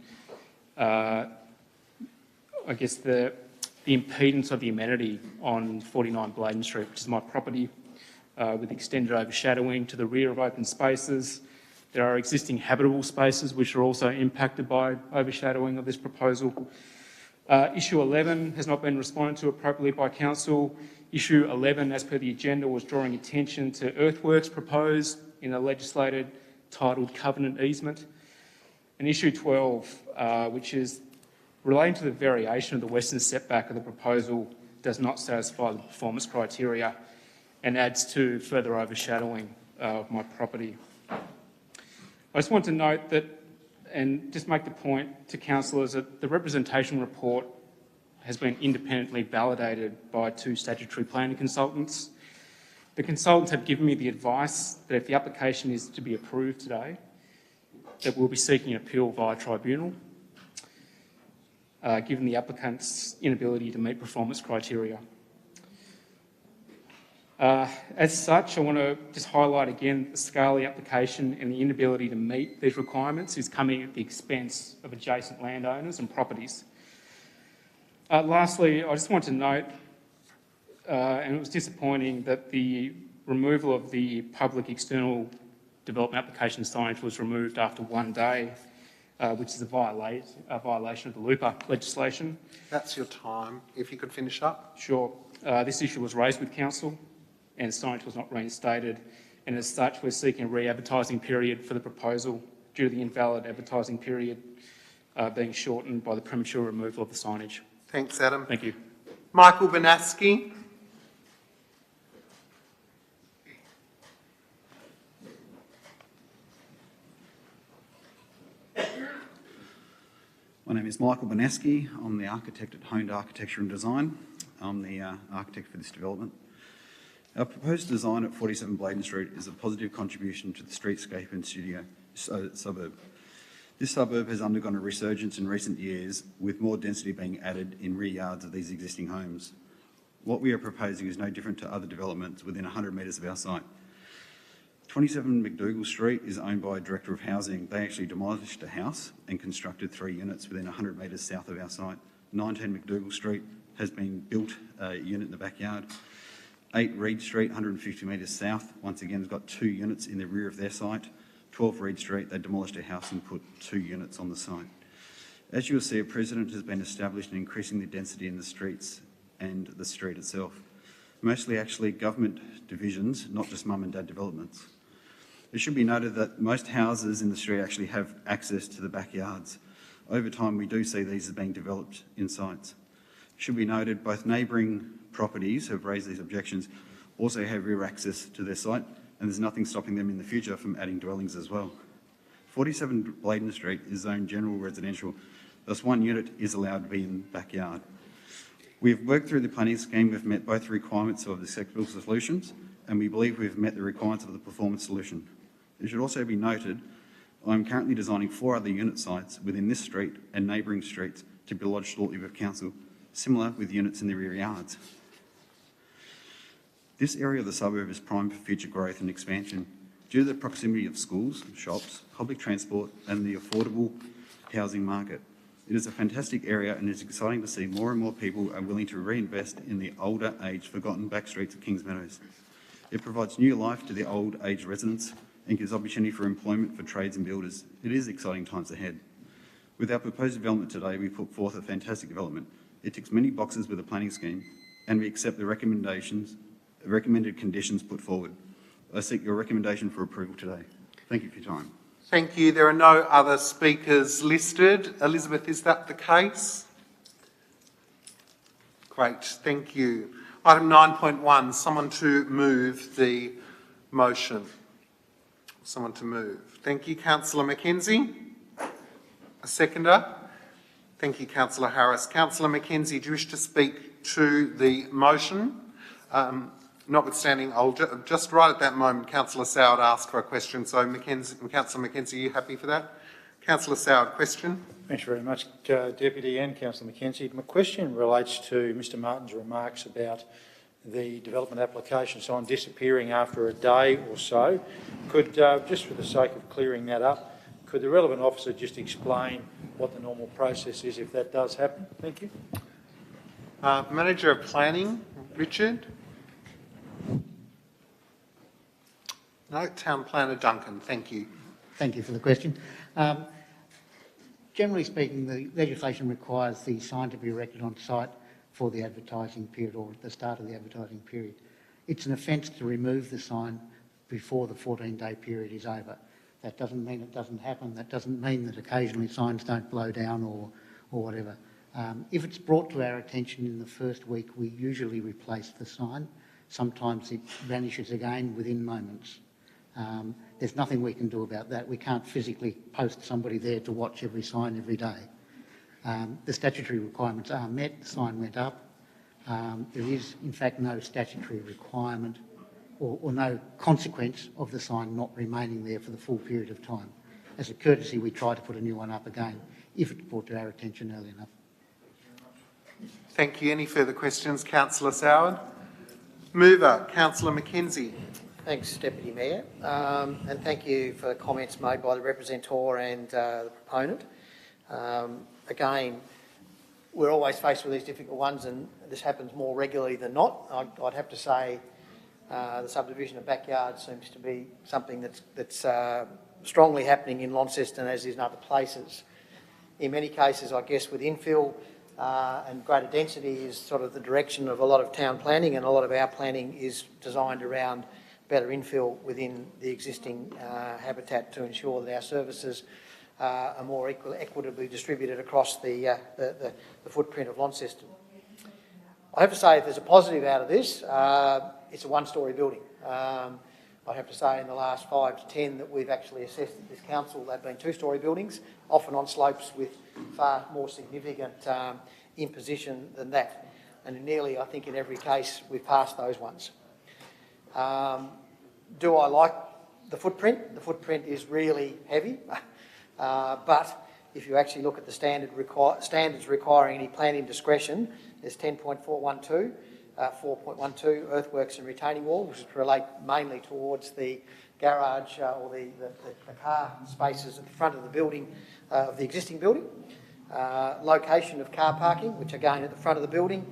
M: I guess the impedance of the amenity on 49 Bladen Street, which is my property, with extended overshadowing to the rear of open spaces. There are existing habitable spaces which are also impacted by overshadowing of this proposal. Issue 11 has not been responded to appropriately by Council. Issue 11, as per the agenda, was drawing attention to earthworks proposed in a legislated titled covenant easement. And issue 12, which is relating to the variation of the western setback of the proposal, does not satisfy the performance criteria and adds to further overshadowing of my property. I just want to note that, and just make the point to councillors, that the representation report has been independently validated by 2 statutory planning consultants. The consultants have given me the advice that if the application is to be approved today, that we'll be seeking an appeal via tribunal, given the applicant's inability to meet performance criteria. As such, I want to just highlight again the scale of the application and the inability to meet these requirements is coming at the expense of adjacent landowners and properties. Lastly, I just want to note, and it was disappointing that the removal of the public external development application signage was removed after 1 day, which is a violation of the Looper legislation.
A: That's your time. If you could finish up.
M: Sure. This issue was raised with Council and signage was not reinstated, and as such we're seeking a re-advertising period for the proposal due to the invalid advertising period being shortened by the premature removal of the signage.
A: Thanks, Adam.
M: Thank you.
A: Michael Banaski.
N: My name is Michael Banaski. I'm the architect at Honed Architecture and Design. I'm the architect for this development. Our proposed design at 47 Bladen Street is a positive contribution to the streetscape and studio suburb. This suburb has undergone a resurgence in recent years, with more density being added in rear yards of these existing homes. What we are proposing is no different to other developments within 100 metres of our site. 27 McDougall Street is owned by a Director of Housing. They actually demolished a house and constructed 3 units within 100 metres south of our site. 19 McDougall Street has been built a unit in the backyard. 8 Reed Street, 150 metres south, once again has got 2 units in the rear of their site. 12 Reed Street, they demolished a house and put 2 units on the site. As you will see, a precedent has been established in increasing the density in the streets and the street itself. Mostly actually government divisions, not just mum and dad developments. It should be noted that most houses in the street actually have access to the backyards. Over time, we do see these as being developed in sites. It should be noted both neighbouring properties who have raised these objections also have rear access to their site, and there's nothing stopping them in the future from adding dwellings as well. 47 Bladen Street is zoned general residential, thus one unit is allowed to be in the backyard. We have worked through the planning scheme, we've met both requirements of the acceptable solutions, and we believe we've met the requirements of the performance solution. It should also be noted, I'm currently designing 4 other unit sites within this street and neighbouring streets to be lodged shortly with Council, similar with units in the rear yards. This area of the suburb is primed for future growth and expansion due to the proximity of schools, shops, public transport and the affordable housing market. It is a fantastic area and it's exciting to see more and more people are willing to reinvest in the older age forgotten back streets of Kings Meadows. It provides new life to the old age residents and gives opportunity for employment for trades and builders. It is exciting times ahead. With our proposed development today, we put forth a fantastic development. It ticks many boxes with the planning scheme and we accept the recommended conditions put forward. I seek your recommendation for approval today. Thank you for your time.
A: Thank you. There are no other speakers listed. Elizabeth, is that the case? Great, thank you. Item 9.1, someone to move the motion. Someone to move. Thank you, Councillor Mackenzie. A seconder. Thank you, Councillor Harris. Councillor Mackenzie, do you wish to speak to the motion? Notwithstanding, I'll just right at that moment, Councillor Soward asked for a question. So, Councillor Mackenzie, are you happy for that? Councillor Soward, question.
L: Thanks very much, Deputy and Councillor Mackenzie. My question relates to Mr Martin's remarks about the development application sign disappearing after a day or so. Could, just for the sake of clearing that up, could the relevant officer just explain what the normal process is if that does happen? Thank you.
A: Manager of Planning, Richard. No, Town Planner Duncan, thank you.
O: Thank you for the question. Generally speaking, the legislation requires the sign to be erected on site for the advertising period or at the start of the advertising period. It's an offence to remove the sign before the 14-day period is over. That doesn't mean it doesn't happen. That doesn't mean that occasionally signs don't blow down or whatever. If it's brought to our attention in the first week, we usually replace the sign. Sometimes it vanishes again within moments. There's nothing we can do about that. We can't physically post somebody there to watch every sign every day. The statutory requirements are met, the sign went up. There is, in fact, no statutory requirement or no consequence of the sign not remaining there for the full period of time. As a courtesy, we try to put a new one up again if it's brought to our attention early enough.
A: Thank you. Any further questions, Councillor Soward? Mover, Councillor Mackenzie.
P: Thanks, Deputy Mayor, and thank you for the comments made by the representative and the proponent. Again, we're always faced with these difficult ones, and this happens more regularly than not. I'd have to say the subdivision of backyards seems to be something that's strongly happening in Launceston, as is in other places. In many cases, I guess, with infill and greater density is sort of the direction of a lot of town planning, and a lot of our planning is designed around better infill within the existing habitat to ensure that our services are more equitably distributed across the footprint of Launceston. I have to say, if there's a positive out of this, it's a one-storey building. I have to say, in the last 5 to 10 that we've actually assessed at this council, they've been two-storey buildings, often on slopes with far more significant imposition than that. And nearly, I think, in every case, we've passed those ones. Do I like the footprint? The footprint is really heavy, but if you actually look at the standards requiring any planning discretion, there's 10.412, 4.12 earthworks and retaining wall, which relate mainly towards the garage or the car spaces at the front of the building, of the existing building. Location of car parking, which again at the front of the building.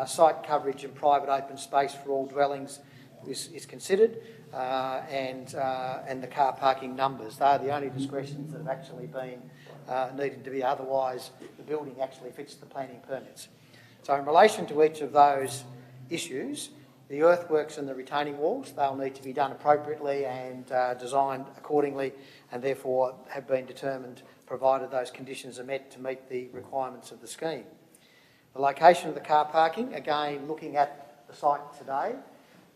P: Site coverage and private open space for all dwellings is considered, and the car parking numbers. They are the only discretions that have actually been needed to be, otherwise the building actually fits the planning permits. So in relation to each of those issues, The earthworks and the retaining walls, they'll need to be done appropriately and designed accordingly, and therefore have been determined, provided those conditions are met, to meet the requirements of the scheme. The location of the car parking, again, looking at the site today,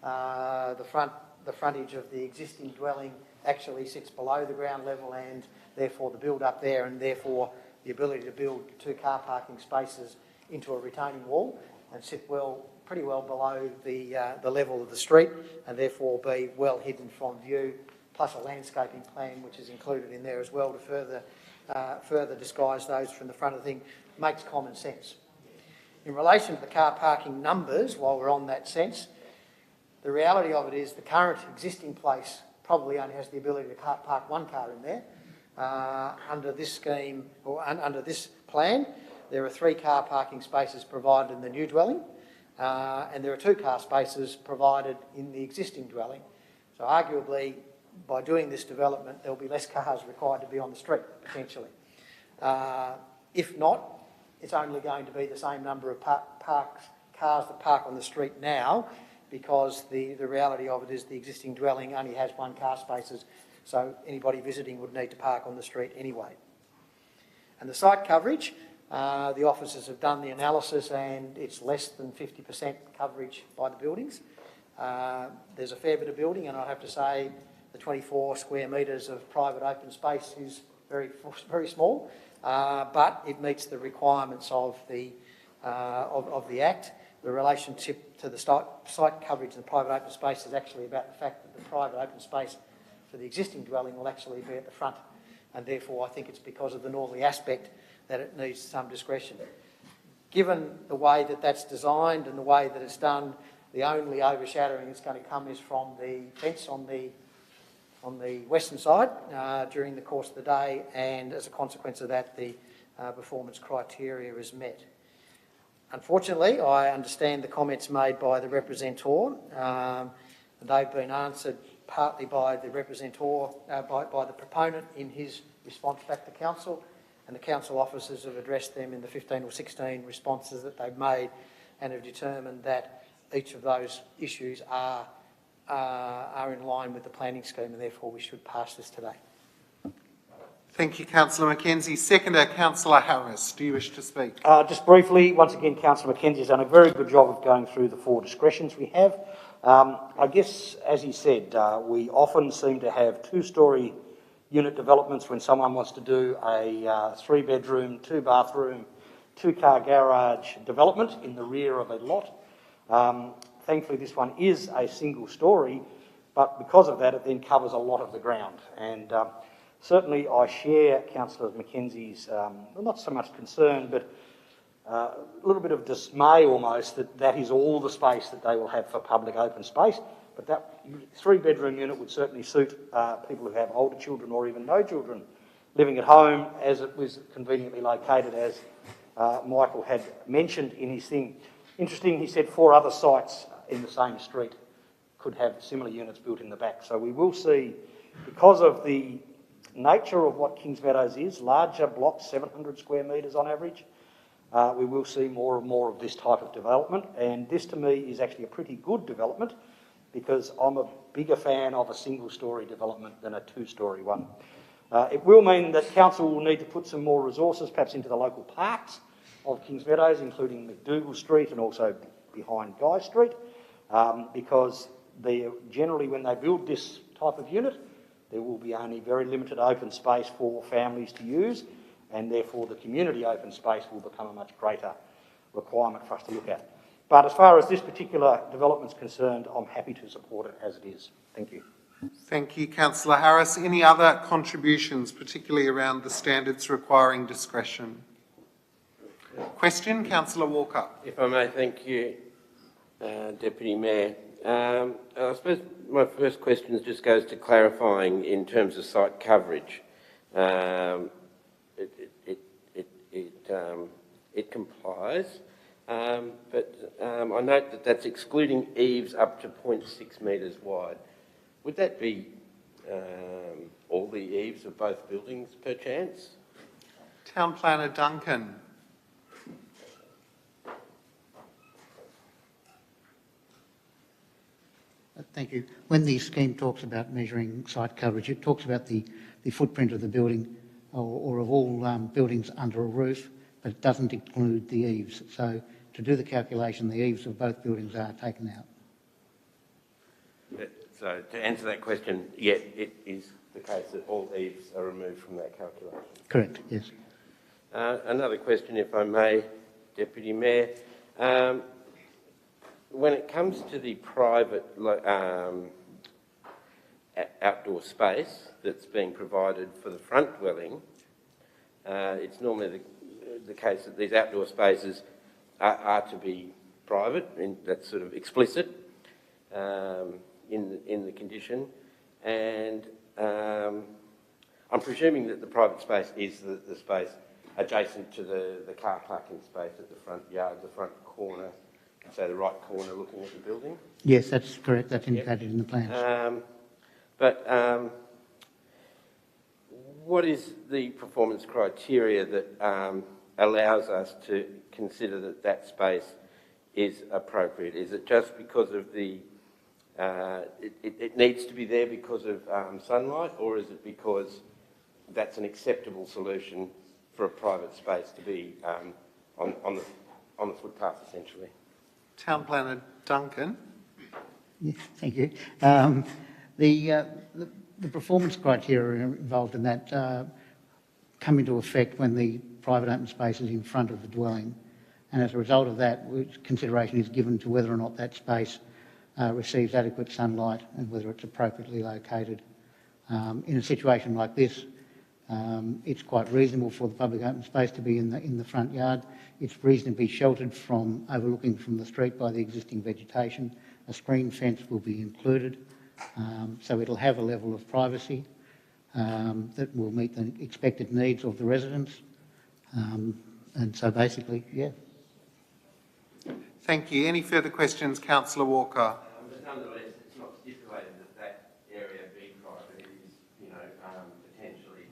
P: the frontage of the existing dwelling actually sits below the ground level, and therefore the build up there, and therefore the ability to build 2 car parking spaces into a retaining wall and sit pretty well below the level of the street, and therefore be well hidden from view, plus a landscaping plan which is included in there as well to further disguise those from the front of the thing, makes common sense. In relation to the car parking numbers, while we're on that sense, the reality of it is the current existing place probably only has the ability to park 1 car in there. Under this scheme, or under this plan, there are 3 car parking spaces provided in the new dwelling, and there are 2 car spaces provided in the existing dwelling. So arguably, by doing this development, there'll be less cars required to be on the street, potentially. If not, it's only going to be the same number of cars that park on the street now, because the reality of it is the existing dwelling only has 1 car spaces, so anybody visiting would need to park on the street anyway. And the site coverage, the officers have done the analysis, and it's less than 50% coverage by the buildings. There's a fair bit of building, and I have to say the 24 square metres of private open space is very, very small, but it meets the requirements of the Act. The relationship to the site coverage and the private open space is actually about the fact that the private open space for the existing dwelling will actually be at the front, and therefore I think it's because of the northerly aspect that it needs some discretion. Given the way that that's designed and the way that it's done, the only overshadowing that's going to come is from the fence on the western side during the course of the day, and as a consequence of that, the performance criteria is met. Unfortunately, I understand the comments made by the representor. They've been answered partly by the representor, by the proponent in his response back to council, and the council officers have addressed them in the 15 or 16 responses that they've made, and have determined that each of those issues are in line with the planning scheme, and therefore we should pass this today.
A: Thank you, Councillor Mackenzie. Seconder, Councillor Harris, do you wish to speak?
Q: Just briefly, once again, Councillor Mackenzie has done a very good job of going through the 4 discretions we have. I guess, as he said, we often seem to have 2-storey unit developments when someone wants to do a 3-bedroom, 2-bathroom, 2-car garage development in the rear of a lot. Thankfully, this one is a single story, but because of that, it then covers a lot of the ground. And certainly I share Councillor Mackenzie's, not so much concern, but a little bit of dismay almost that is all the space that they will have for public open space. But that 3-bedroom unit would certainly suit people who have older children or even no children living at home, as it was conveniently located, as Michael had mentioned in his thing. Interesting, he said 4 other sites in the same street could have similar units built in the back. So we will see, because of the nature of what Kings Meadows is, larger blocks, 700 square metres on average, we will see more and more of this type of development. And this to me is actually a pretty good development, because I'm a bigger fan of a single-storey development than a 2-storey one. It will mean that council will need to put some more resources perhaps into the local parks of Kings Meadows, including McDougall Street and also behind Guy Street, because generally when they build this type of unit, there will be only very limited open space for families to use, and therefore the community open space will become a much greater requirement for us to look at. But as far as this particular development is concerned, I'm happy to support it as it is. Thank you.
A: Thank you, Councillor Harris. Any other contributions, particularly around the standards requiring discretion? Question, Councillor Walker.
B: If I may, thank you, Deputy Mayor. I suppose my first question just goes to clarifying in terms of site coverage. It complies, but I note that that's excluding eaves up to 0.6 metres wide. Would that be all the eaves of both buildings per chance?
A: Town Planner Duncan.
O: Thank you. When the scheme talks about measuring site coverage, it talks about the footprint of the building or of all buildings under a roof, but it doesn't include the eaves. So to do the calculation, the eaves of both buildings are taken out.
B: So to answer that question, yeah, it is the case that all eaves are removed from that calculation.
O: Correct, yes.
B: Another question, if I may, Deputy Mayor. When it comes to the private outdoor space that's being provided for the front dwelling, it's normally the case that these outdoor spaces are to be private, and that's sort of explicit in the condition. And I'm presuming that the private space is the space adjacent to the car parking space at the front yard, the front corner, so the right corner looking at the building?
O: Yes, that's correct. That's indicated in the plans.
B: What is the performance criteria that allows us to consider that that space is appropriate? Is it just because of the it needs to be there because of sunlight, or is it because that's an acceptable solution for a private space to be on the footpath, essentially?
A: Town Planner Duncan.
O: Yes, thank you. The performance criteria involved in that come into effect when the private open space is in front of the dwelling, and as a result of that, consideration is given to whether or not that space receives adequate sunlight and whether it's appropriately located. In a situation like this, it's quite reasonable for the public open space to be in the front yard. It's reasonably sheltered from overlooking from the street by the existing vegetation. A screen fence will be included, so it'll have a level of privacy that will meet the expected needs of the residents. And so basically, yeah.
A: Thank you. Any further questions, Councillor Walker?
B: But nonetheless, it's not stipulated that that area be private. It is, potentially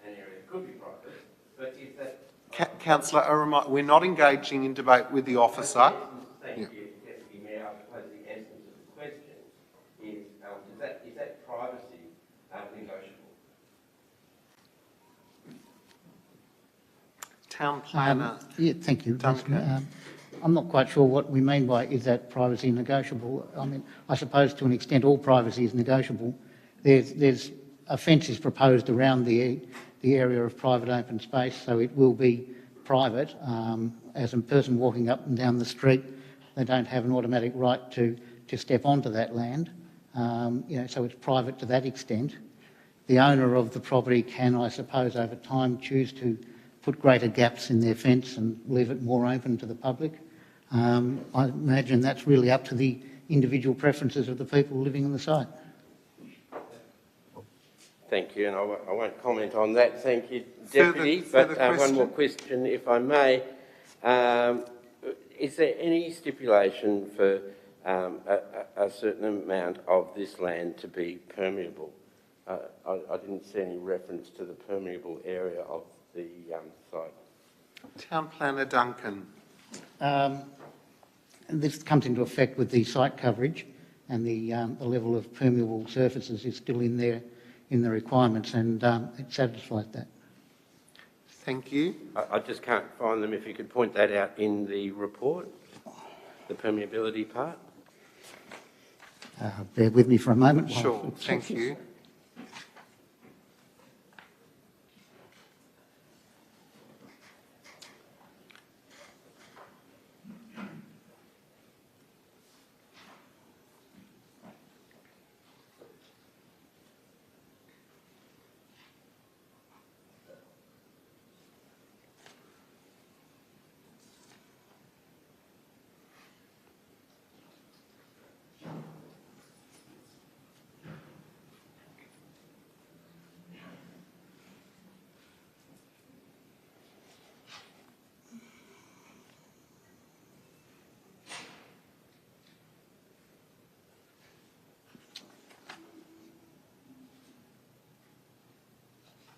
B: an area that could be private. But is that...
A: Councillor, we're not engaging in debate with the officer.
B: Thank you, Deputy Mayor. I suppose the essence of the question is that privacy negotiable?
A: Town Planner.
O: Yeah, thank you. I'm not quite sure what we mean by is that privacy negotiable. I mean, I suppose to an extent all privacy is negotiable. There's a fence is proposed around the area of private open space, so it will be private. As a person walking up and down the street, they don't have an automatic right to step onto that land. So it's private to that extent. The owner of the property can, I suppose, over time choose to put greater gaps in their fence and leave it more open to the public. I imagine that's really up to the individual preferences of the people living on the site.
B: Thank you, and I won't comment on that. Thank you, Deputy.
A: Further
B: One more question, if I may. Is there any stipulation for a certain amount of this land to be permeable? I didn't see any reference to the permeable area of the site.
A: Town Planner Duncan.
O: This comes into effect with the site coverage, and the level of permeable surfaces is still in there in the requirements, and it satisfies that.
A: Thank you.
B: I just can't find them. If you could point that out in the report, the permeability part.
O: Bear with me for a moment.
A: Sure, thank you.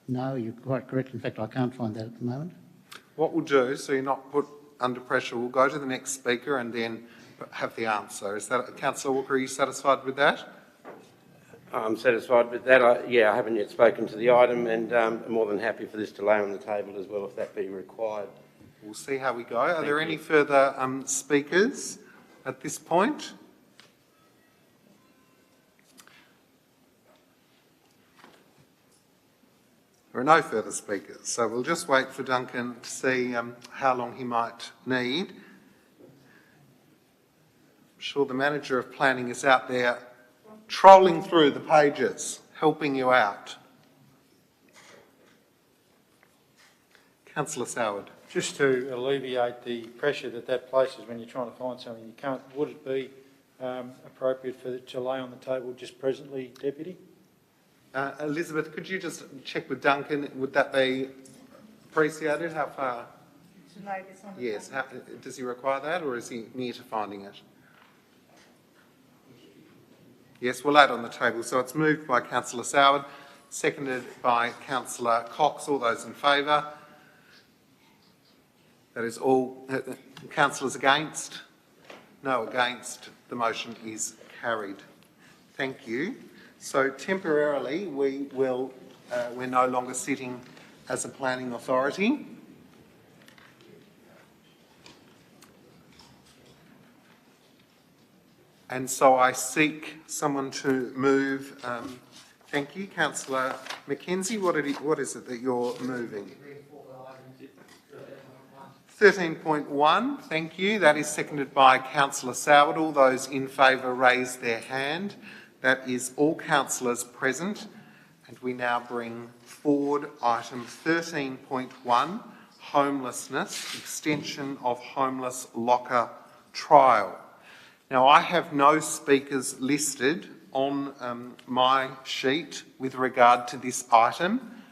O: No, you're quite correct. In fact, I can't find that at the moment.
A: What we'll do, so you're not put under pressure, we'll go to the next speaker and then have the answer. Is that, Councillor Walker, are you satisfied with that?
B: I'm satisfied with that. I haven't yet spoken to the item, and I'm more than happy for this to lay on the table as well if that be required.
A: We'll see how we go. Are there any further speakers at this point? There are no further speakers, so we'll just wait for Duncan to see how long he might need. I'm sure the Manager of Planning is out there trolling through the pages, helping you out. Councillor Soward.
L: Just to alleviate the pressure that places when you're trying to find something you can't, would it be appropriate for it to lay on the table just presently, Deputy?
A: Elizabeth, could you just check with Duncan? Would that be appreciated? How far?
I: To lay this on the
A: Yes.
I: table.
A: Does he require that, or is he near to finding it? Yes, we'll lay it on the table. So it's moved by Councillor Soward, seconded by Councillor Cox. All those in favour? That is all. Councillors against? No against. The motion is carried. Thank you. So temporarily we're no longer sitting as a planning authority. And so I seek someone to move. Thank you, Councillor Mackenzie. What is it that you're moving? 13.1, thank you. That is seconded by Councillor Soward. All those in favour raise their hand. That is all councillors present. And we now bring forward item 13.1, homelessness, extension of homeless locker trial. Now, I have no speakers listed on my sheet with regard to this item.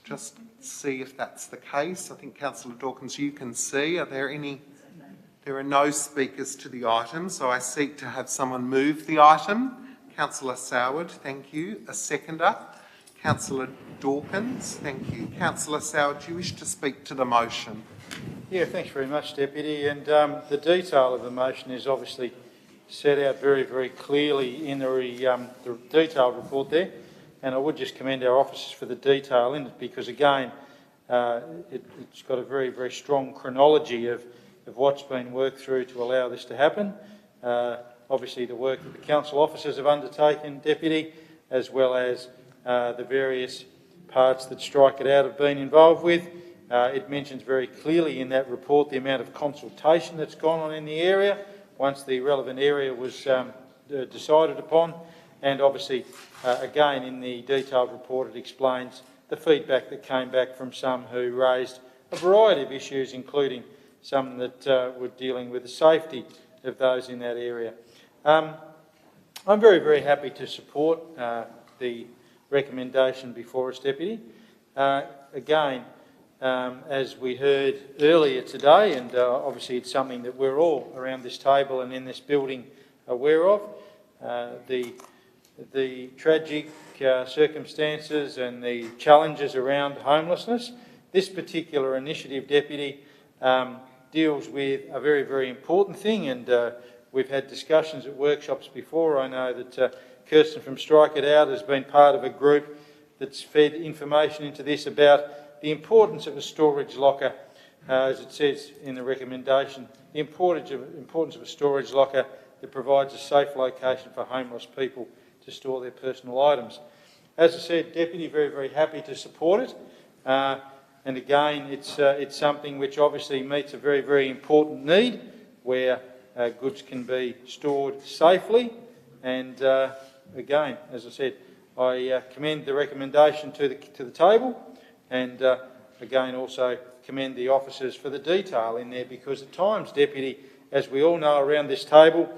A: Just see if that's the case. I think, Councillor Dawkins, you can see. Are there any? There are no speakers to the item, so I seek to have someone move the item. Councillor Soward, thank you. A seconder. Councillor Dawkins, thank you. Councillor Soward, do you wish to speak to the motion?
L: Yeah, thanks very much, Deputy. And the detail of the motion is obviously set out very, very clearly in the detailed report there. And I would just commend our officers for the detail in it because, again, it's got a very, very strong chronology of what's been worked through to allow this to happen. Obviously, the work that the council officers have undertaken, Deputy, as well as the various parts that Strike It Out have been involved with. It mentions very clearly in that report the amount of consultation that's gone on in the area once the relevant area was decided upon. And obviously, again, in the detailed report, it explains the feedback that came back from some who raised a variety of issues, including some that were dealing with the safety of those in that area. I'm very, very happy to support the recommendation before us, Deputy. Again, as we heard earlier today, and obviously it's something that we're all around this table and in this building aware of, the tragic circumstances and the challenges around homelessness. This particular initiative, Deputy, deals with a very, very important thing, and we've had discussions at workshops before. I know that Kirsten from Strike It Out has been part of a group that's fed information into this about the importance of a storage locker, as it says in the recommendation, the importance of a storage locker that provides a safe location for homeless people to store their personal items. As I said, Deputy, very, very happy to support it. And again, it's something which obviously meets a very, very important need where goods can be stored safely. And again, as I said, I commend the recommendation to the table, and again also commend the officers for the detail in there, because at times, Deputy, as we all know around this table,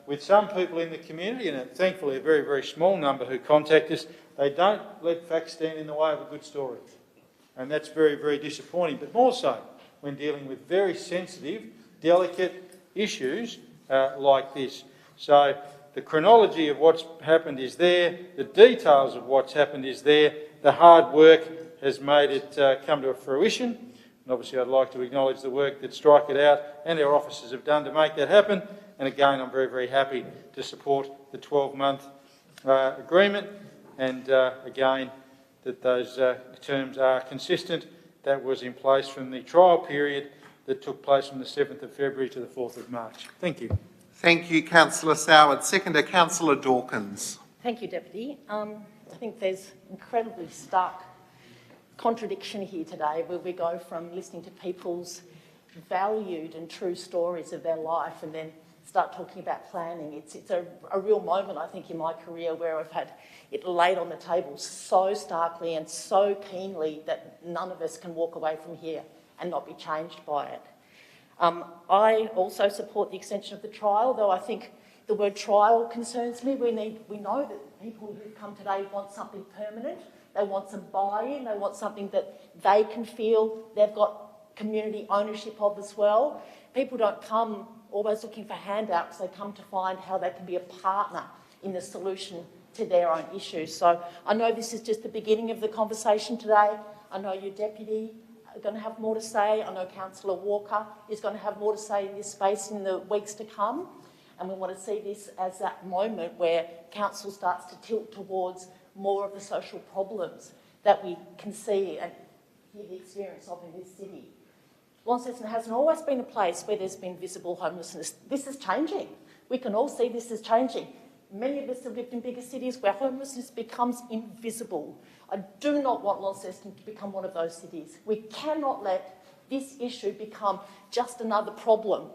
L: with some people in the community, and thankfully a very, very small number who contact us, they don't let facts stand in the way of a good story. And that's very, very disappointing, but more so when dealing with very sensitive, delicate issues like this. So the chronology of what's happened is there, the details of what's happened is there, the hard work has made it come to fruition, And obviously I'd like to acknowledge the work that Strike It Out and our officers have done to make that happen. And again, I'm very, very happy to support the 12-month agreement, and again, that those terms are consistent. That was in place from the trial period that took place from the 7th of February to the 4th of March. Thank you.
A: Thank you, Councillor Soward. Seconder, Councillor Dawkins.
R: Thank you, Deputy. I think there's incredibly stark contradiction here today, where we go from listening to people's valued and true stories of their life and then start talking about planning. It's a real moment, I think, in my career where I've had it laid on the table so starkly and so keenly that none of us can walk away from here and not be changed by it. I also support the extension of the trial, though I think the word trial concerns me. We know that people who've come today want something permanent. They want some buy-in. They want something that they can feel they've got community ownership of as well. People don't come always looking for handouts. They come to find how they can be a partner in the solution to their own issues. So I know this is just the beginning of the conversation today. I know your deputy are going to have more to say. I know Councillor Walker is going to have more to say in this space in the weeks to come. And we want to see this as that moment where council starts to tilt towards more of the social problems that we can see and hear the experience of in this city. Launceston hasn't always been a place where there's been visible homelessness. This is changing. We can all see this is changing. Many of us have lived in bigger cities where homelessness becomes invisible. I do not want Launceston to become one of those cities. We cannot let this issue become just another problem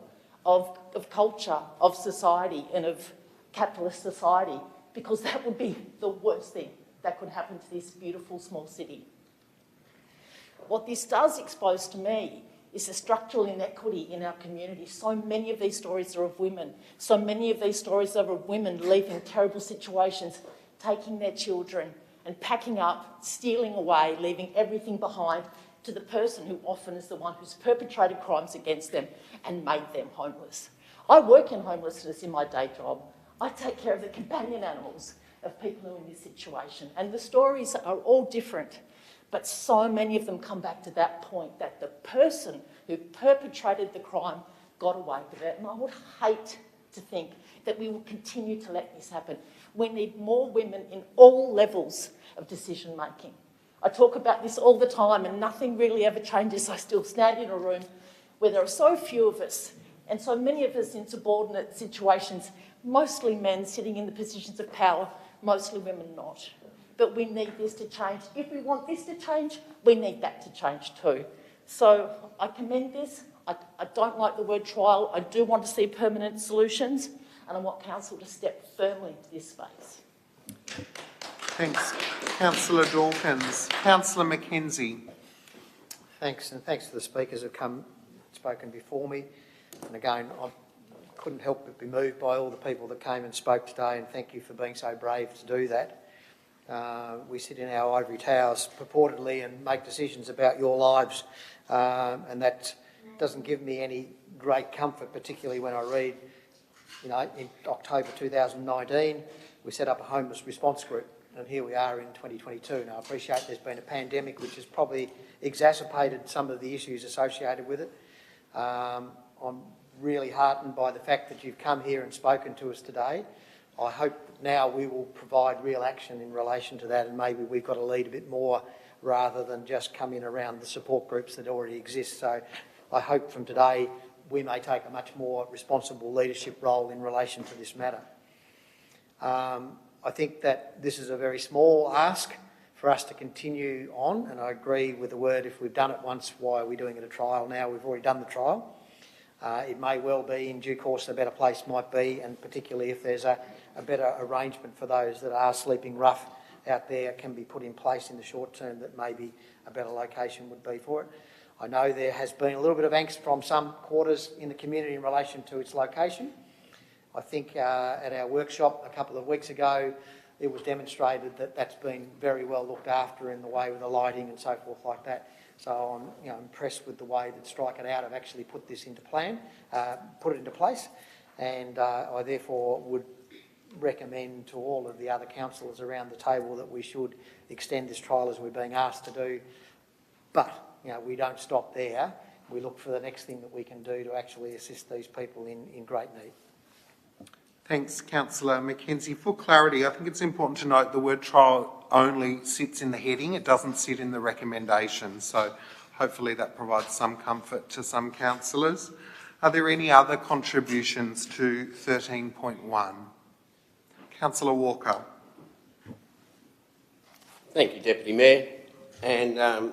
R: of culture, of society, and of capitalist society, because that would be the worst thing that could happen to this beautiful small city. What this does expose to me is the structural inequity in our community. So many of these stories are of women. So many of these stories are of women leaving terrible situations, taking their children and packing up, stealing away, leaving everything behind to the person who often is the one who's perpetrated crimes against them and made them homeless. I work in homelessness in my day job. I take care of the companion animals of people who are in this situation. And the stories are all different, but so many of them come back to that point that the person who perpetrated the crime got away with it. And I would hate to think that we will continue to let this happen. We need more women in all levels of decision making. I talk about this all the time and nothing really ever changes. I still stand in a room where there are so few of us and so many of us in subordinate situations, mostly men sitting in the positions of power, mostly women not. But we need this to change. If we want this to change, we need that to change too. So I commend this. I don't like the word trial. I do want to see permanent solutions, and I want council to step firmly into this space.
A: Thanks, Councillor Dawkins. Councillor Mackenzie.
P: Thanks, and thanks to the speakers who have spoken before me. And again, I couldn't help but be moved by all the people that came and spoke today, and thank you for being so brave to do that. We sit in our ivory towers purportedly and make decisions about your lives, and that doesn't give me any great comfort, particularly when I read, in October 2019, we set up a homeless response group, and here we are in 2022. Now, I appreciate there's been a pandemic which has probably exacerbated some of the issues associated with it. I'm really heartened by the fact that you've come here and spoken to us today. I hope now we will provide real action in relation to that, and maybe we've got to lead a bit more rather than just come in around the support groups that already exist. So I hope from today we may take a much more responsible leadership role in relation to this matter. I think that this is a very small ask for us to continue on, and I agree with the word, if we've done it once, why are we doing it a trial now? We've already done the trial. It may well be in due course a better place might be, and particularly if there's a better arrangement for those that are sleeping rough out there can be put in place in the short term, that maybe a better location would be for it. I know there has been a little bit of angst from some quarters in the community in relation to its location. I think at our workshop a couple of weeks ago, it was demonstrated that that's been very well looked after in the way with the lighting and so forth like that. So I'm impressed with the way that Strike It Out have actually put this into put it into place, and I therefore would recommend to all of the other councillors around the table that we should extend this trial as we're being asked to do. But we don't stop there. We look for the next thing that we can do to actually assist these people in great need.
A: Thanks, Councillor Mackenzie. For clarity, I think it's important to note the word trial only sits in the heading. It doesn't sit in the recommendation. So hopefully that provides some comfort to some councillors. Are there any other contributions to 13.1? Councillor Walker.
B: Thank you, Deputy Mayor. And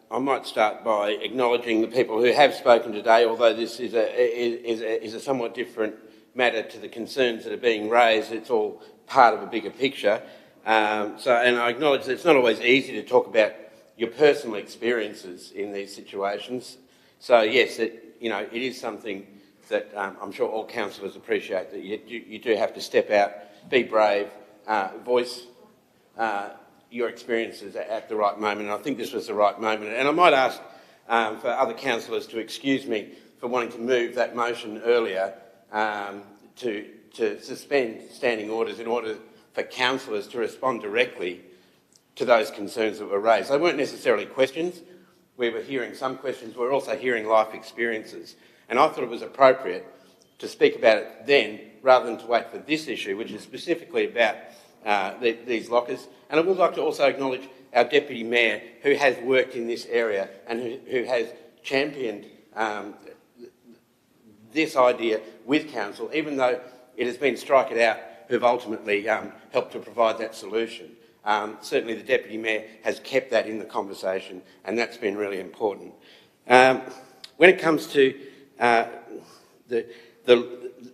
B: I might start by acknowledging the people who have spoken today, although this is a somewhat different matter to the concerns that are being raised. It's all part of a bigger picture. And I acknowledge that it's not always easy to talk about your personal experiences in these situations. So yes, it is something that I'm sure all councillors appreciate, that you do have to step out, be brave, voice your experiences at the right moment, and I think this was the right moment. And I might ask for other councillors to excuse me for wanting to move that motion earlier to suspend standing orders in order for councillors to respond directly to those concerns that were raised. They weren't necessarily questions. We were hearing some questions. We were also hearing life experiences. And I thought it was appropriate to speak about it then rather than to wait for this issue, which is specifically about these lockers. And I would like to also acknowledge our Deputy Mayor, who has worked in this area and who has championed this idea with Council, even though it has been strike it out, who've ultimately helped to provide that solution. Certainly the Deputy Mayor has kept that in the conversation, and that's been really important. When it comes to the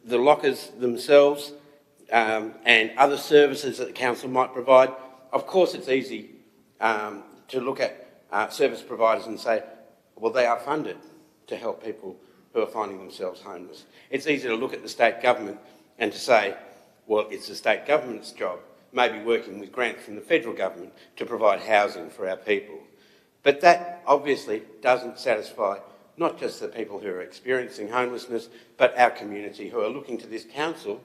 B: lockers themselves, and other services that the council might provide, of course it's easy to look at service providers and say, well, they are funded to help people who are finding themselves homeless. It's easy to look at the state government and to say, well, it's the state government's job, maybe working with grants from the federal government to provide housing for our people. But that obviously doesn't satisfy not just the people who are experiencing homelessness, but our community who are looking to this council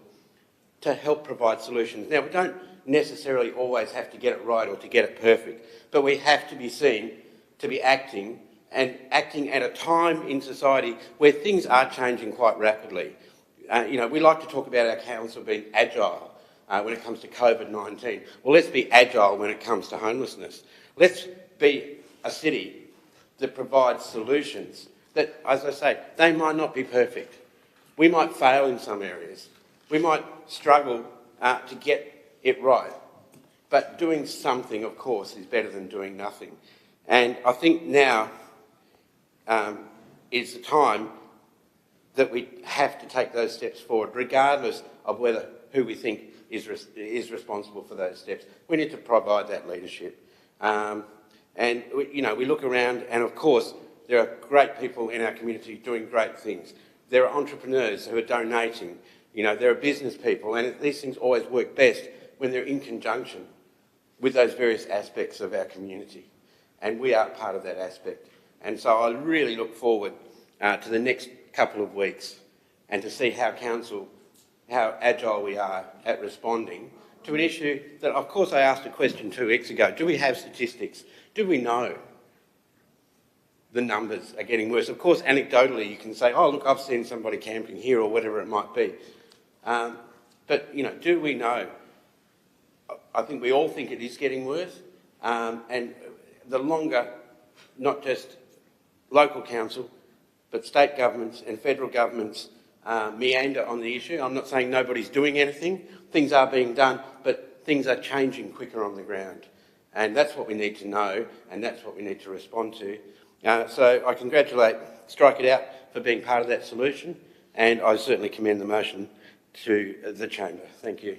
B: to help provide solutions. Now, we don't necessarily always have to get it right or to get it perfect, but we have to be seen to be acting at a time in society where things are changing quite rapidly. We like to talk about our council being agile when it comes to COVID-19. Well, let's be agile when it comes to homelessness. Let's be a city that provides solutions that, as I say, they might not be perfect. We might fail in some areas. We might struggle to get it right. But doing something, of course, is better than doing nothing. And I think now is the time that we have to take those steps forward, regardless of who we think is responsible for those steps. We need to provide that leadership. We look around, and of course, there are great people in our community doing great things. There are entrepreneurs who are donating. There are business people, and these things always work best when they're in conjunction with those various aspects of our community. And we are part of that aspect. And so I really look forward to the next couple of weeks and to see how agile we are at responding to an issue that, of course, I asked a question 2 weeks ago. Do we have statistics? Do we know the numbers are getting worse? Of course, anecdotally, you can say, oh, look, I've seen somebody camping here or whatever it might be. But do we know? I think we all think it is getting worse. And the longer, not just local council, but state governments and federal governments meander on the issue. I'm not saying nobody's doing anything. Things are being done, but things are changing quicker on the ground. And that's what we need to know, and that's what we need to respond to. So I congratulate Strike It Out for being part of that solution, and I certainly commend the motion to the chamber. Thank you.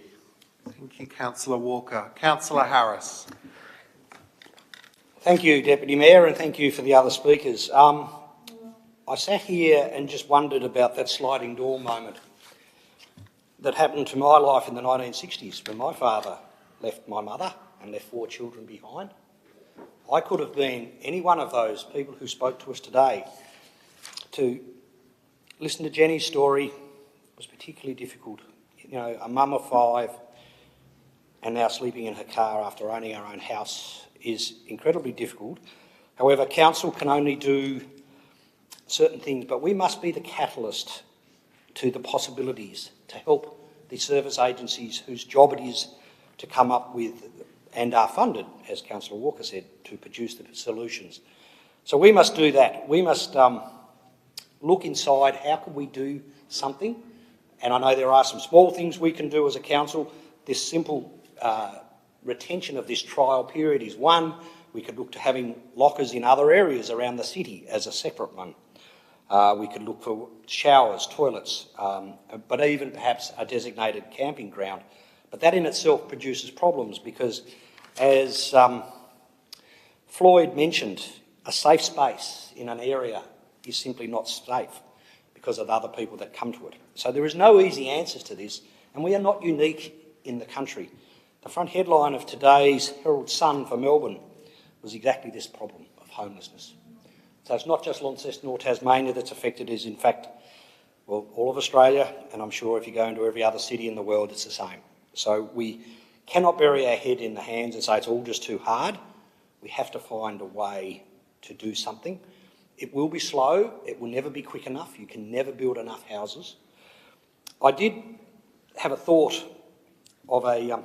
A: Thank you, Councillor Walker. Councillor Harris.
Q: Thank you, Deputy Mayor, and thank you for the other speakers. I sat here and just wondered about that sliding door moment that happened to my life in the 1960s when my father left my mother and left 4 children behind. I could have been any one of those people who spoke to us today. To listen to Jenny's story was particularly difficult. A mum of 5 and now sleeping in her car after owning her own house is incredibly difficult. However, council can only do certain things, but we must be the catalyst to the possibilities to help the service agencies whose job it is to come up with and are funded, as Councillor Walker said, to produce the solutions. So we must do that. We must look inside, how can we do something? And I know there are some small things we can do as a council. This simple retention of this trial period is one. We could look to having lockers in other areas around the city as a separate one. We could look for showers, toilets, but even perhaps a designated camping ground. But that in itself produces problems because, as Floyd mentioned, a safe space in an area is simply not safe because of other people that come to it. So there is no easy answers to this, and we are not unique in the country. The front headline of today's Herald Sun for Melbourne was exactly this problem of homelessness. So it's not just Launceston or Tasmania that's affected, it is in fact, well, all of Australia, and I'm sure if you go into every other city in the world, it's the same. So we cannot bury our head in the hands and say it's all just too hard. We have to find a way to do something. It will be slow, it will never be quick enough, you can never build enough houses. I did have a thought of a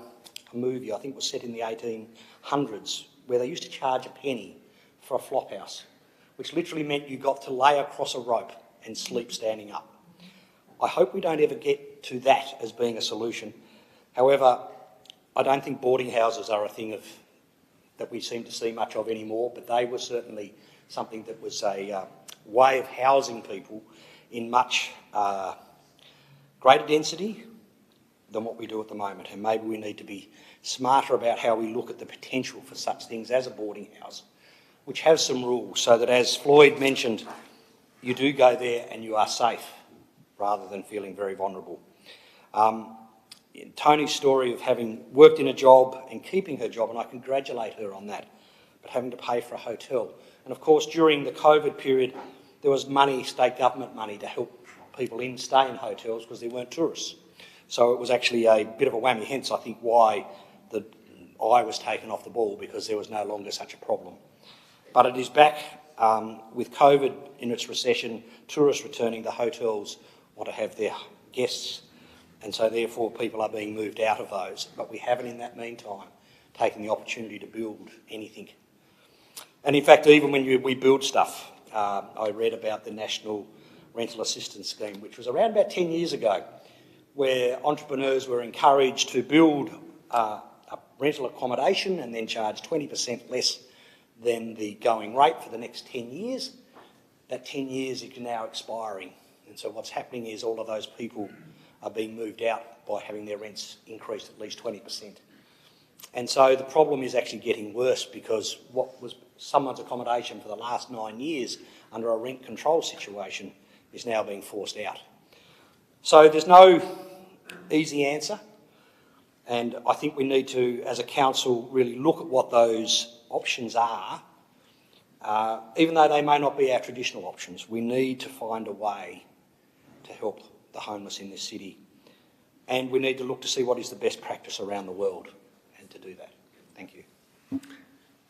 Q: movie, I think it was set in the 1800s, where they used to charge a penny for a flop house, which literally meant you got to lay across a rope and sleep standing up. I hope we don't ever get to that as being a solution. However, I don't think boarding houses are a thing that we seem to see much of anymore, but they were certainly something that was a way of housing people in much greater density than what we do at the moment. And maybe we need to be smarter about how we look at the potential for such things as a boarding house, which has some rules so that, as Floyd mentioned, you do go there and you are safe rather than feeling very vulnerable. Tony's story of having worked in a job and keeping her job, and I congratulate her on that, but having to pay for a hotel. And of course, during the COVID period, there was money, state government money, to help people stay in hotels because there weren't tourists. So it was actually a bit of a whammy, hence I think why the eye was taken off the ball, because there was no longer such a problem. But it is back with COVID in its recession, tourists returning, the hotels want to have their guests, and so therefore people are being moved out of those. But we haven't in that meantime taken the opportunity to build anything. And in fact, even when we build stuff, I read about the National Rental Assistance Scheme, which was around about 10 years ago, where entrepreneurs were encouraged to build a rental accommodation and then charge 20% less than the going rate for the next 10 years. That 10 years is now expiring. And so what's happening is all of those people are being moved out by having their rents increased at least 20%. And so the problem is actually getting worse, because what was someone's accommodation for the last 9 years under a rent control situation is now being forced out. So there's no easy answer, and I think we need to, as a council, really look at what those options are. Even though they may not be our traditional options, we need to find a way to help the homeless in this city, and we need to look to see what is the best practice around the world and to do that. Thank you.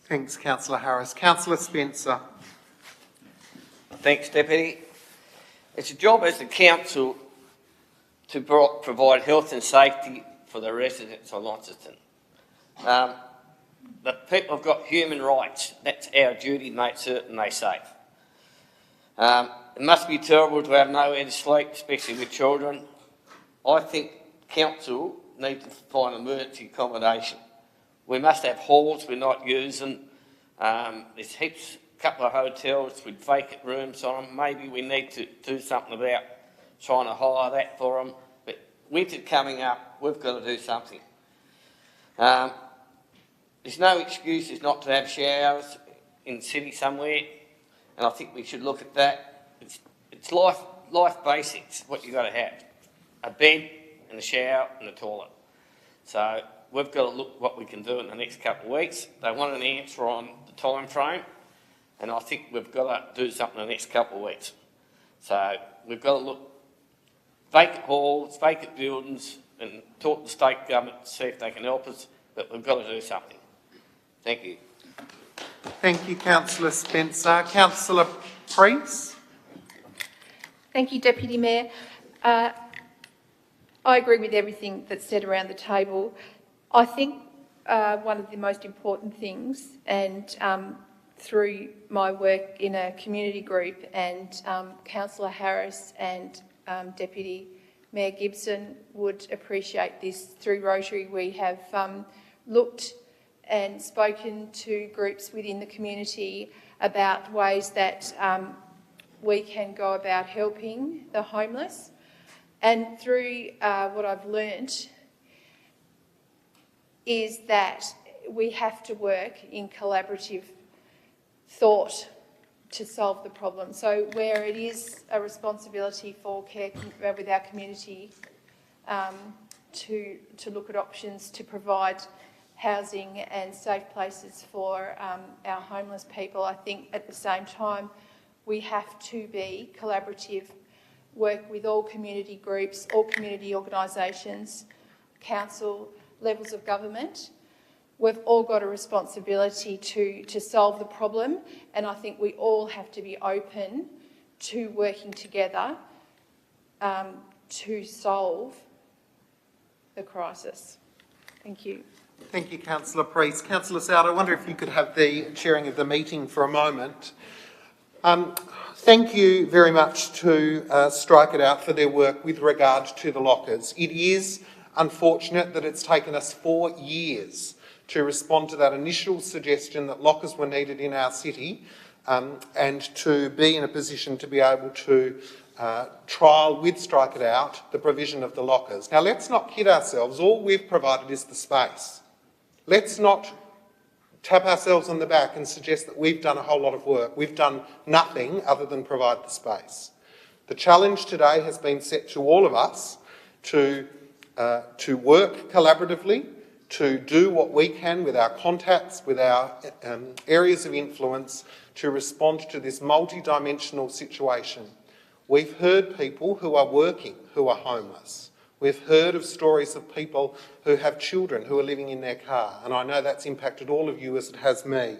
A: Thanks, Councillor Harris. Councillor Spencer.
S: Thanks, Deputy. It's a job as a council to provide health and safety for the residents of Launceston. The people have got human rights. That's our duty to make certain they're safe. It must be terrible to have nowhere to sleep, especially with children. I think council need to find emergency accommodation. We must have halls we're not using. There's heaps, a couple of hotels with vacant rooms on them. Maybe we need to do something about trying to hire that for them. But winter coming up, we've got to do something. There's no excuses not to have showers in the city somewhere, and I think we should look at that. It's life basics, what you've got to have. A bed and a shower and a toilet. So we've got to look what we can do in the next couple of weeks. They want an answer on the time frame, and I think we've got to do something in the next couple of weeks. So we've got to look vacant halls, vacant buildings, and talk to the state government to see if they can help us, but we've got to do something. Thank you.
A: Thank you, Councillor Spencer. Councillor Preece?
T: Thank you, Deputy Mayor. I agree with everything that's said around the table. I think one of the most important things, and through my work in a community group, and Councillor Harris and Deputy Mayor Gibson would appreciate this, through Rotary we have looked and spoken to groups within the community about ways that we can go about helping the homeless. And through what I've learnt is that we have to work in collaborative thought to solve the problem. So where it is a responsibility for care with our community to look at options to provide housing and safe places for our homeless people, I think at the same time we have to be collaborative, work with all community groups, all community organisations, council, levels of government. We've all got a responsibility to solve the problem, and I think we all have to be open to working together to solve the crisis. Thank you.
A: Thank you, Councillor Preece. Councillor Sowd, I wonder if you could have the chairing of the meeting for a moment. Thank you very much to Strike It Out for their work with regard to the lockers. It is unfortunate that it's taken us 4 years to respond to that initial suggestion that lockers were needed in our city and to be in a position to be able to trial with Strike It Out the provision of the lockers. Now, let's not kid ourselves. All we've provided is the space. Let's not tap ourselves on the back and suggest that we've done a whole lot of work. We've done nothing other than provide the space. The challenge today has been set to all of us to work collaboratively, to do what we can with our contacts, with our areas of influence, to respond to this multi-dimensional situation. We've heard people who are working, who are homeless. We've heard of stories of people who have children who are living in their car, and I know that's impacted all of you as it has me.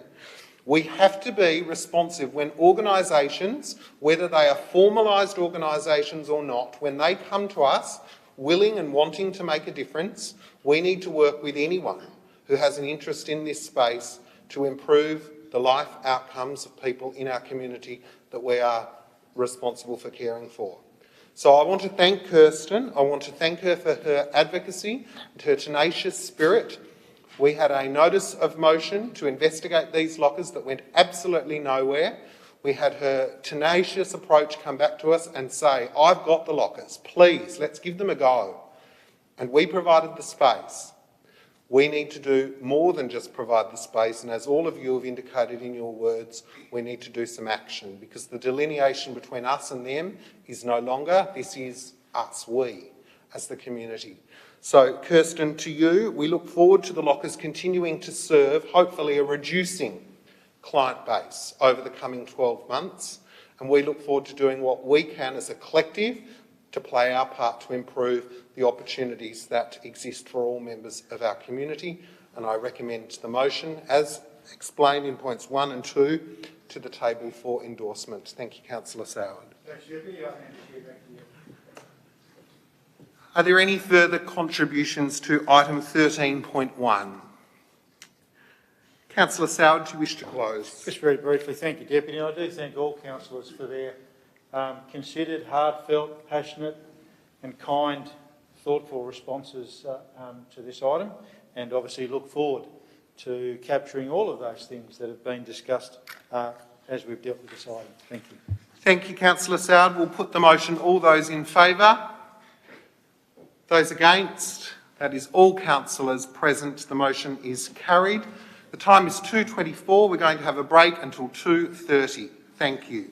A: We have to be responsive when organisations, whether they are formalised organisations or not, when they come to us willing and wanting to make a difference, we need to work with anyone who has an interest in this space to improve the life outcomes of people in our community that we are responsible for caring for. So I want to thank Kirsten. I want to thank her for her advocacy and her tenacious spirit. We had a notice of motion to investigate these lockers that went absolutely nowhere. We had her tenacious approach come back to us and say, I've got the lockers, please, let's give them a go. And we provided the space. We need to do more than just provide the space, and as all of you have indicated in your words, we need to do some action, because the delineation between us and them is no longer, this is us, we, as the community. So, Kirsten, to you, we look forward to the lockers continuing to serve, hopefully a reducing client base over the coming 12 months, and we look forward to doing what we can as a collective to play our part to improve the opportunities that exist for all members of our community. And I recommend the motion, as explained in points 1 and 2, to the table for endorsement. Thank you, Councillor Soward. Are there any further contributions to item 13.1? Councillor Soward, do you wish to close?
L: Just very briefly, thank you, Deputy. I do thank all councillors for their considered, heartfelt, passionate and kind, thoughtful responses to this item, and obviously look forward to capturing all of those things that have been discussed as we've dealt with this item. Thank you.
A: Thank you, Councillor Soward. We'll put the motion. All those in favour? Those against? That is all councillors present. The motion is carried. The time is 2:24. We're going to have a break until 2:30. Thank you.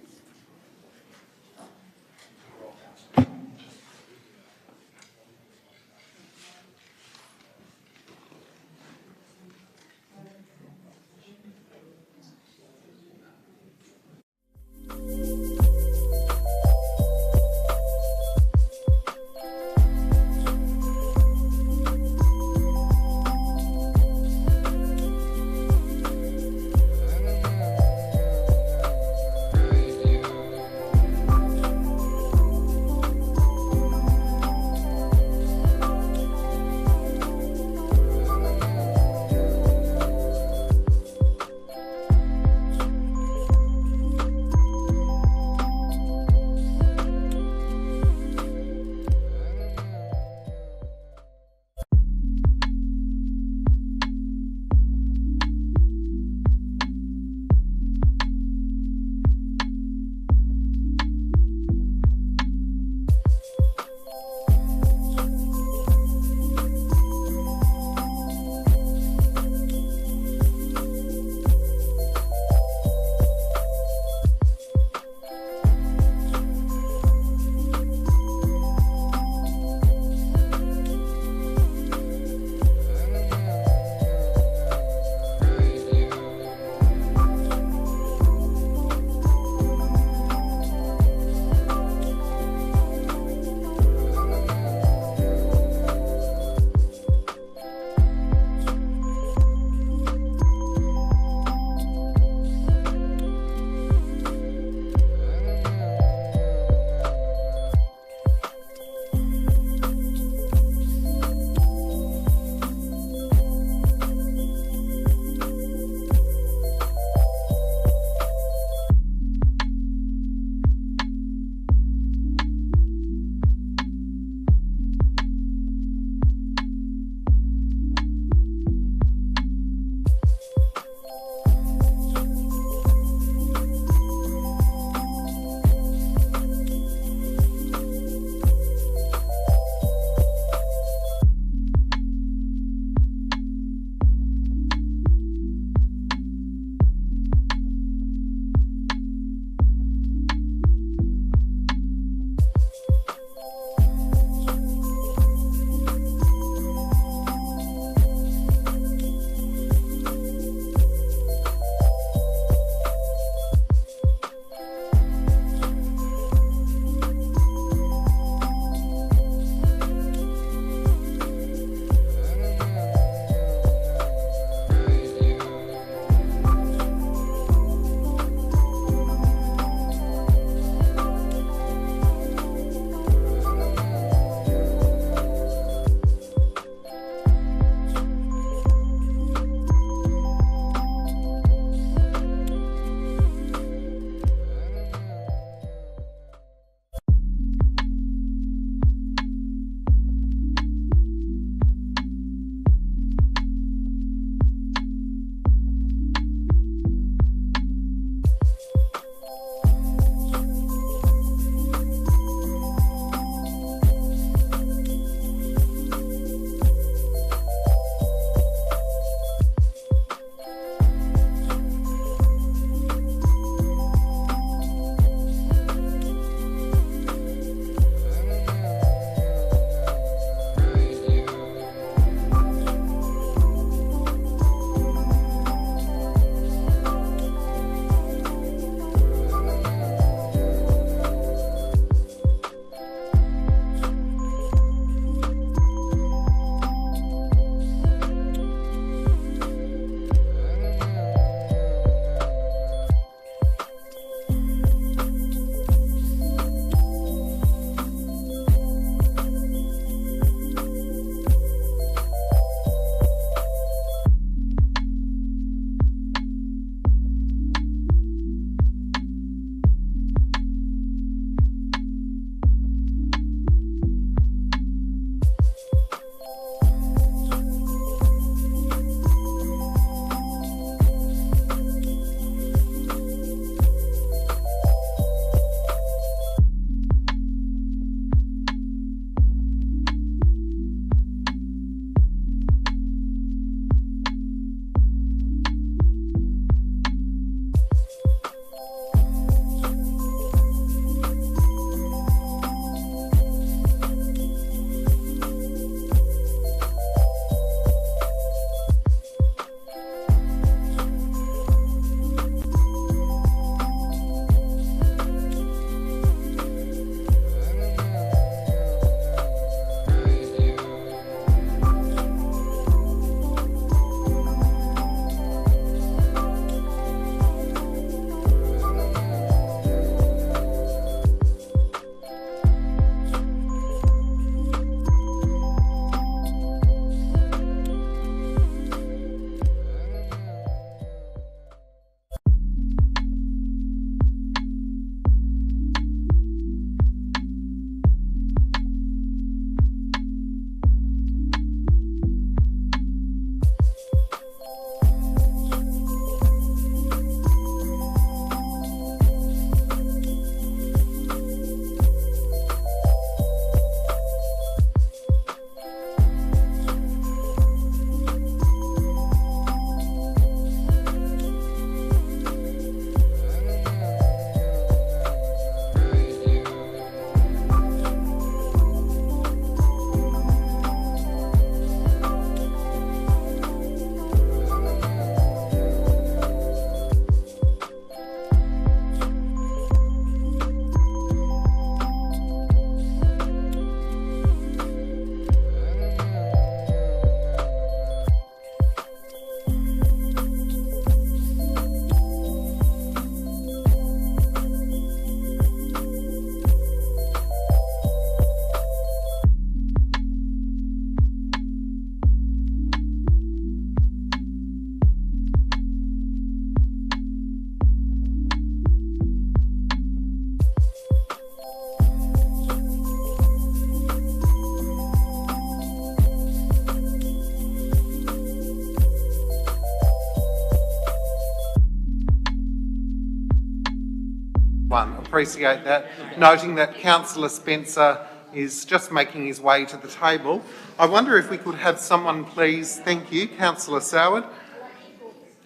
A: appreciate that. Noting that Councillor Spencer is just making his way to the table, I wonder if we could have someone please, thank you, Councillor Soward.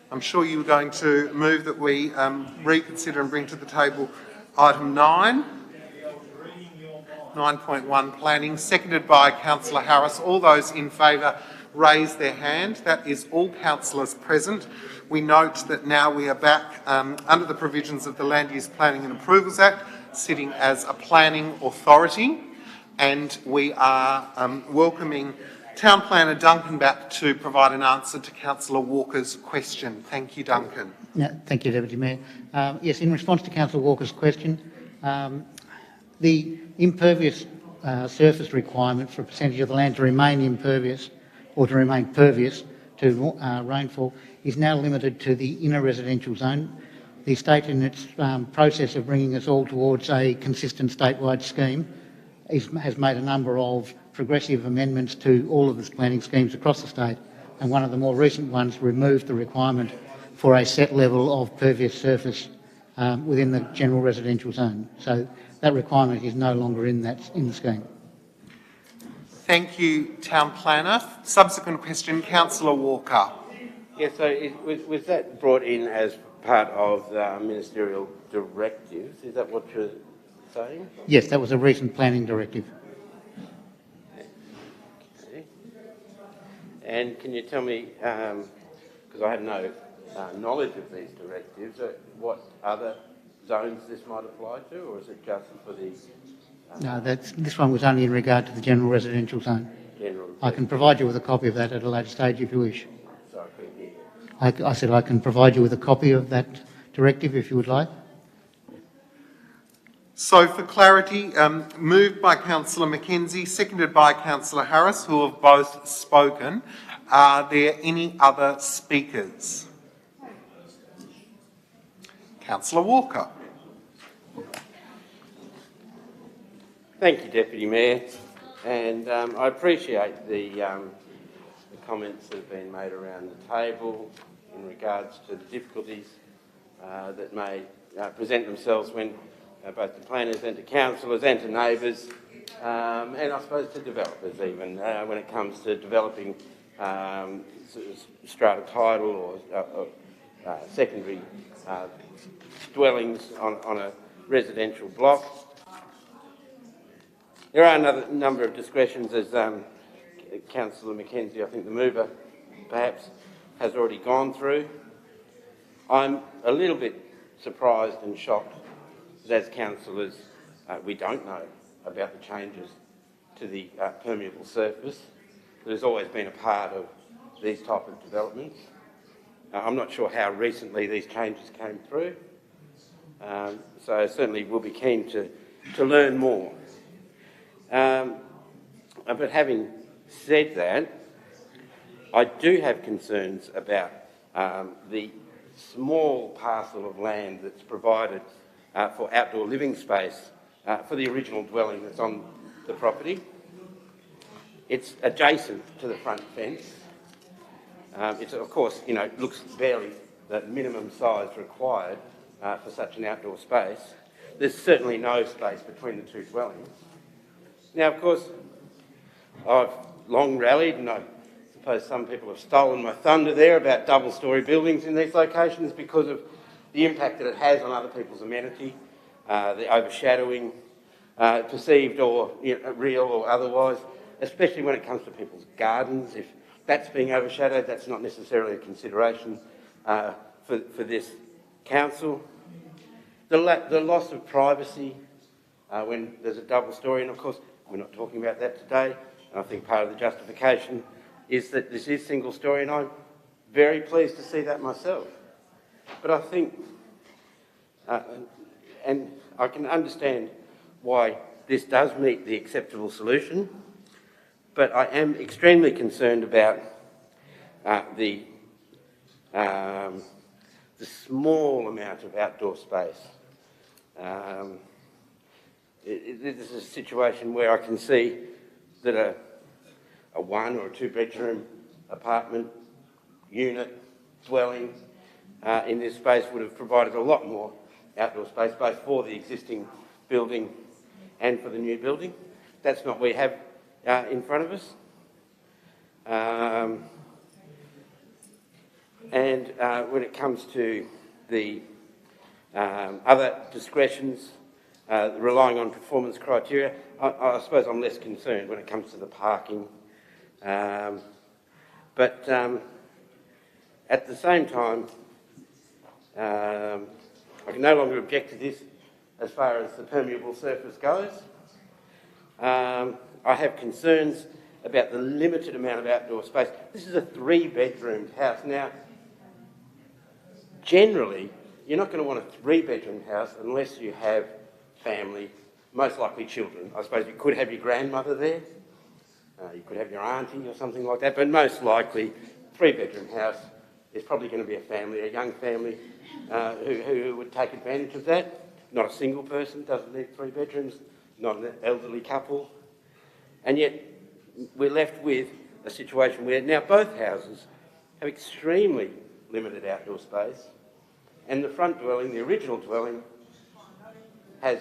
A: I'm sure you were going to move that we reconsider and bring to the table item 9.1 planning, seconded by Councillor Harris. All those in favour raise their hand. That is all councillors present. We note that now we are back under the provisions of the Land Use Planning and Approvals Act, sitting as a planning authority, and we are welcoming Town Planner Duncan back to provide an answer to Councillor Walker's question. Thank you, Duncan.
O: Thank you, Deputy Mayor. Yes, in response to Councillor Walker's question, the impervious surface requirement for a percentage of the land to remain impervious or to remain pervious to rainfall is now limited to the inner residential zone. The state, in its process of bringing us all towards a consistent statewide scheme, has made a number of progressive amendments to all of its planning schemes across the state, and one of the more recent ones removed the requirement for a set level of pervious surface within the general residential zone. So that requirement is no longer in the scheme.
A: Thank you, Town Planner. Subsequent question, Councillor Walker.
B: Yeah, so was that brought in as part of the ministerial directives? Is that what you're saying?
O: Yes, that was a recent planning directive.
B: Okay. And can you tell me, because I have no knowledge of these directives, what other zones this might apply to, or is it just for the...
O: No, this one was only in regard to the general residential zone. I can provide you with a copy of that at a later stage if you wish.
B: Sorry, I couldn't hear you.
O: I said I can provide you with a copy of that directive if you would like.
A: So for clarity, moved by Councillor Mackenzie, seconded by Councillor Harris, who have both spoken. Are there any other speakers? Councillor Walker.
B: Thank you, Deputy Mayor, and I appreciate the comments that have been made around the table in regards to the difficulties that may present themselves when both to planners and to councillors and to neighbours, and I suppose to developers even, when it comes to developing strata title or secondary dwellings on a residential block. There are another number of discretions, as Councillor Mackenzie, I think the mover, perhaps, has already gone through. I'm a little bit surprised and shocked that as councillors we don't know about the changes to the permeable surface that has always been a part of these type of developments. I'm not sure how recently these changes came through, so certainly we'll be keen to learn more. But having said that, I do have concerns about the small parcel of land that's provided for outdoor living space for the original dwelling that's on the property. It's adjacent to the front fence. It's, of course, looks barely the minimum size required for such an outdoor space. There's certainly no space between the two dwellings. Now, of course, I've long rallied, and I suppose some people have stolen my thunder there about double-storey buildings in these locations because of the impact that it has on other people's amenity, the overshadowing, perceived or real or otherwise, especially when it comes to people's gardens. If that's being overshadowed, that's not necessarily a consideration for this council. The loss of privacy when there's a double-storey, and of course we're not talking about that today. And I think part of the justification is that this is single-storey, and I'm very pleased to see that myself. But I think, and I can understand why this does meet the acceptable solution, but I am extremely concerned about the small amount of outdoor space. This is a situation where I can see that a one or a two-bedroom apartment, unit, dwelling in this space would have provided a lot more outdoor space, both for the existing building and for the new building. That's not what we have in front of us. And when it comes to the other discretions, relying on performance criteria, I suppose I'm less concerned when it comes to the parking. But at the same time, I can no longer object to this as far as the permeable surface goes. I have concerns about the limited amount of outdoor space. This is a 3-bedroomed house. Now, generally, you're not going to want a 3-bedroom house unless you have family, most likely children. I suppose you could have your grandmother there, you could have your auntie or something like that, but most likely, 3-bedroom house is probably going to be a family, a young family who would take advantage of that. Not a single person doesn't need 3 bedrooms, not an elderly couple. And yet, we're left with a situation where now both houses have extremely limited outdoor space, and the front dwelling, the original dwelling, has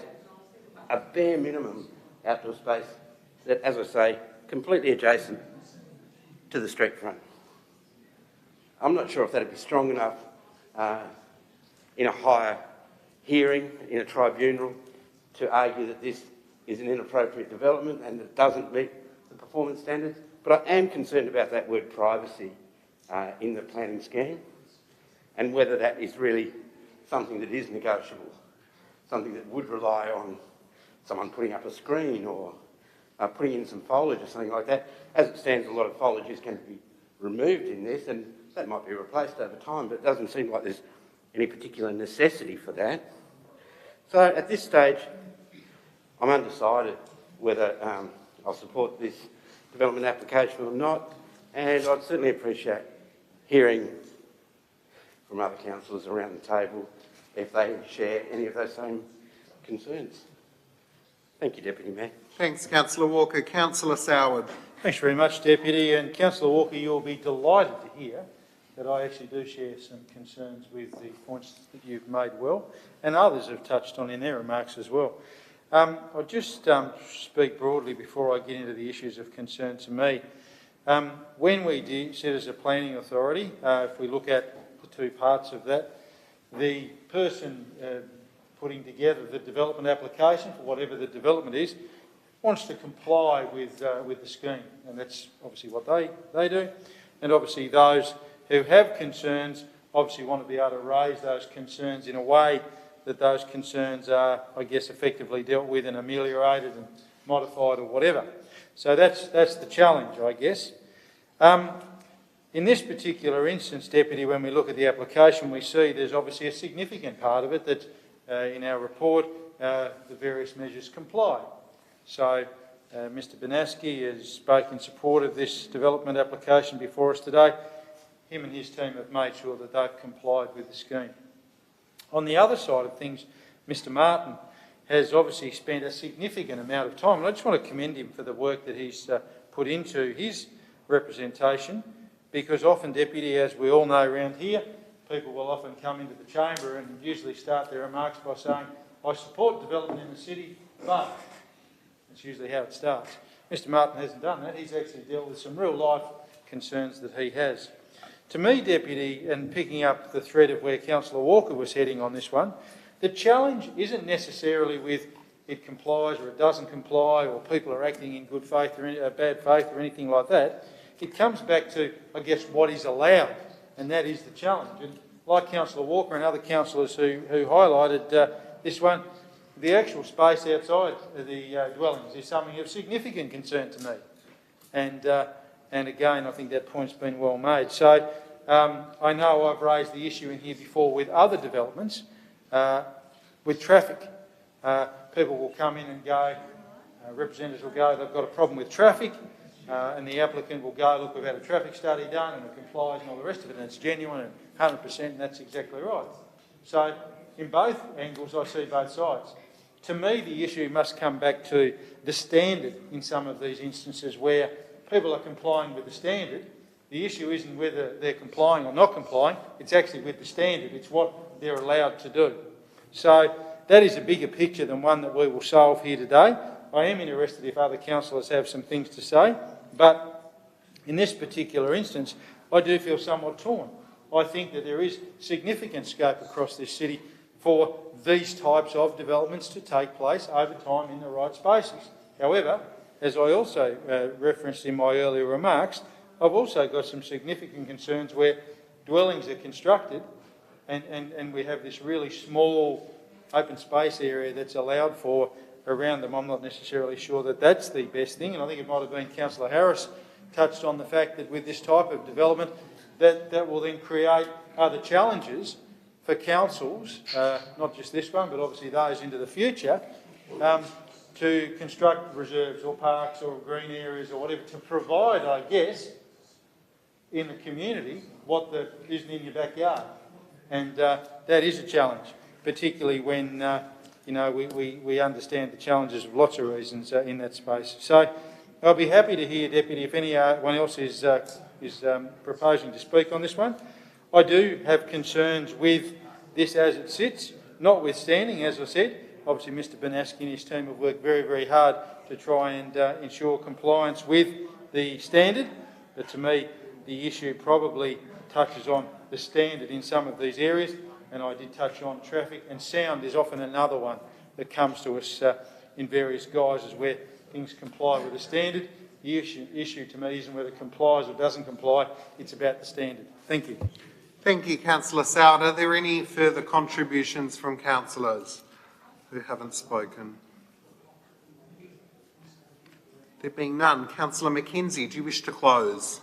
B: a bare minimum outdoor space that, as I say, completely adjacent to the street front. I'm not sure if that'd be strong enough in a higher hearing, in a tribunal, to argue that this is an inappropriate development and that doesn't meet the performance standards, but I am concerned about that word privacy in the planning scheme, and whether that is really something that is negotiable, something that would rely on someone putting up a screen or putting in some foliage or something like that. As it stands, a lot of foliage is going to be removed in this, and that might be replaced over time, but it doesn't seem like there's any particular necessity for that. So at this stage, I'm undecided whether I'll support this development application or not, and I'd certainly appreciate hearing from other councillors around the table if they share any of those same concerns. Thank you, Deputy Mayor.
A: Thanks, Councillor Walker. Councillor Soward.
L: Thanks very much, Deputy. And Councillor Walker, you'll be delighted to hear that I actually do share some concerns with the points that you've made well, and others have touched on in their remarks as well. I'll just speak broadly before I get into the issues of concern to me. When we sit as a planning authority, if we look at the two parts of that, the person putting together the development application for whatever the development is wants to comply with the scheme, and that's obviously what they do. And obviously those who have concerns obviously want to be able to raise those concerns in a way that those concerns are, I guess, effectively dealt with and ameliorated and modified or whatever. So that's the challenge, I guess. In this particular instance, Deputy, when we look at the application, we see there's obviously a significant part of it that in our report the various measures comply. So Mr Banaski has spoken in support of this development application before us today. Him and his team have made sure that they've complied with the scheme. On the other side of things, Mr Martin has obviously spent a significant amount of time, and I just want to commend him for the work that he's put into his representation, because often, Deputy, as we all know around here, people will often come into the chamber and usually start their remarks by saying, I support development in the city, but that's usually how it starts. Mr Martin hasn't done that. He's actually dealt with some real life concerns that he has. To me, Deputy, and picking up the thread of where Councillor Walker was heading on this one, the challenge isn't necessarily with it complies or it doesn't comply or people are acting in good faith or bad faith or anything like that. It comes back to, I guess, what is allowed, and that is the challenge. And like Councillor Walker and other councillors who highlighted this one, the actual space outside the dwellings is something of significant concern to me. And again, I think that point's been well made. So I know I've raised the issue in here before with other developments, with traffic. People will come in and go, representatives will go, they've got a problem with traffic, and the applicant will go, look, we've had a traffic study done and it complies and all the rest of it, and it's genuine and 100%, and that's exactly right. So in both angles, I see both sides. To me, the issue must come back to the standard in some of these instances where people are complying with the standard. The issue isn't whether they're complying or not complying, it's actually with the standard, it's what they're allowed to do. So that is a bigger picture than one that we will solve here today. I am interested if other councillors have some things to say, but in this particular instance, I do feel somewhat torn. I think that there is significant scope across this city for these types of developments to take place over time in the right spaces. However, as I also referenced in my earlier remarks, I've also got some significant concerns where dwellings are constructed and we have this really small open space area that's allowed for around them. I'm not necessarily sure that that's the best thing, and I think it might have been Councillor Harris touched on the fact that with this type of development that will then create other challenges for councils, not just this one but obviously those into the future, to construct reserves or parks or green areas or whatever to provide, I guess, in the community what isn't in your backyard. And that is a challenge, particularly when we understand the challenges of lots of reasons in that space. So I'll be happy to hear, Deputy, if anyone else is proposing to speak on this one. I do have concerns with this as it sits, notwithstanding, as I said, obviously Mr Banaski and his team have worked very, very hard to try and ensure compliance with the standard. But to me, the issue probably touches on the standard in some of these areas, and I did touch on traffic, and sound is often another one that comes to us in various guises where things comply with the standard. The issue to me isn't whether it complies or doesn't comply, it's about the standard. Thank you.
A: Thank you, Councillor Soward. Are there any further contributions from councillors who haven't spoken? There being none, Councillor Mackenzie, do you wish to close?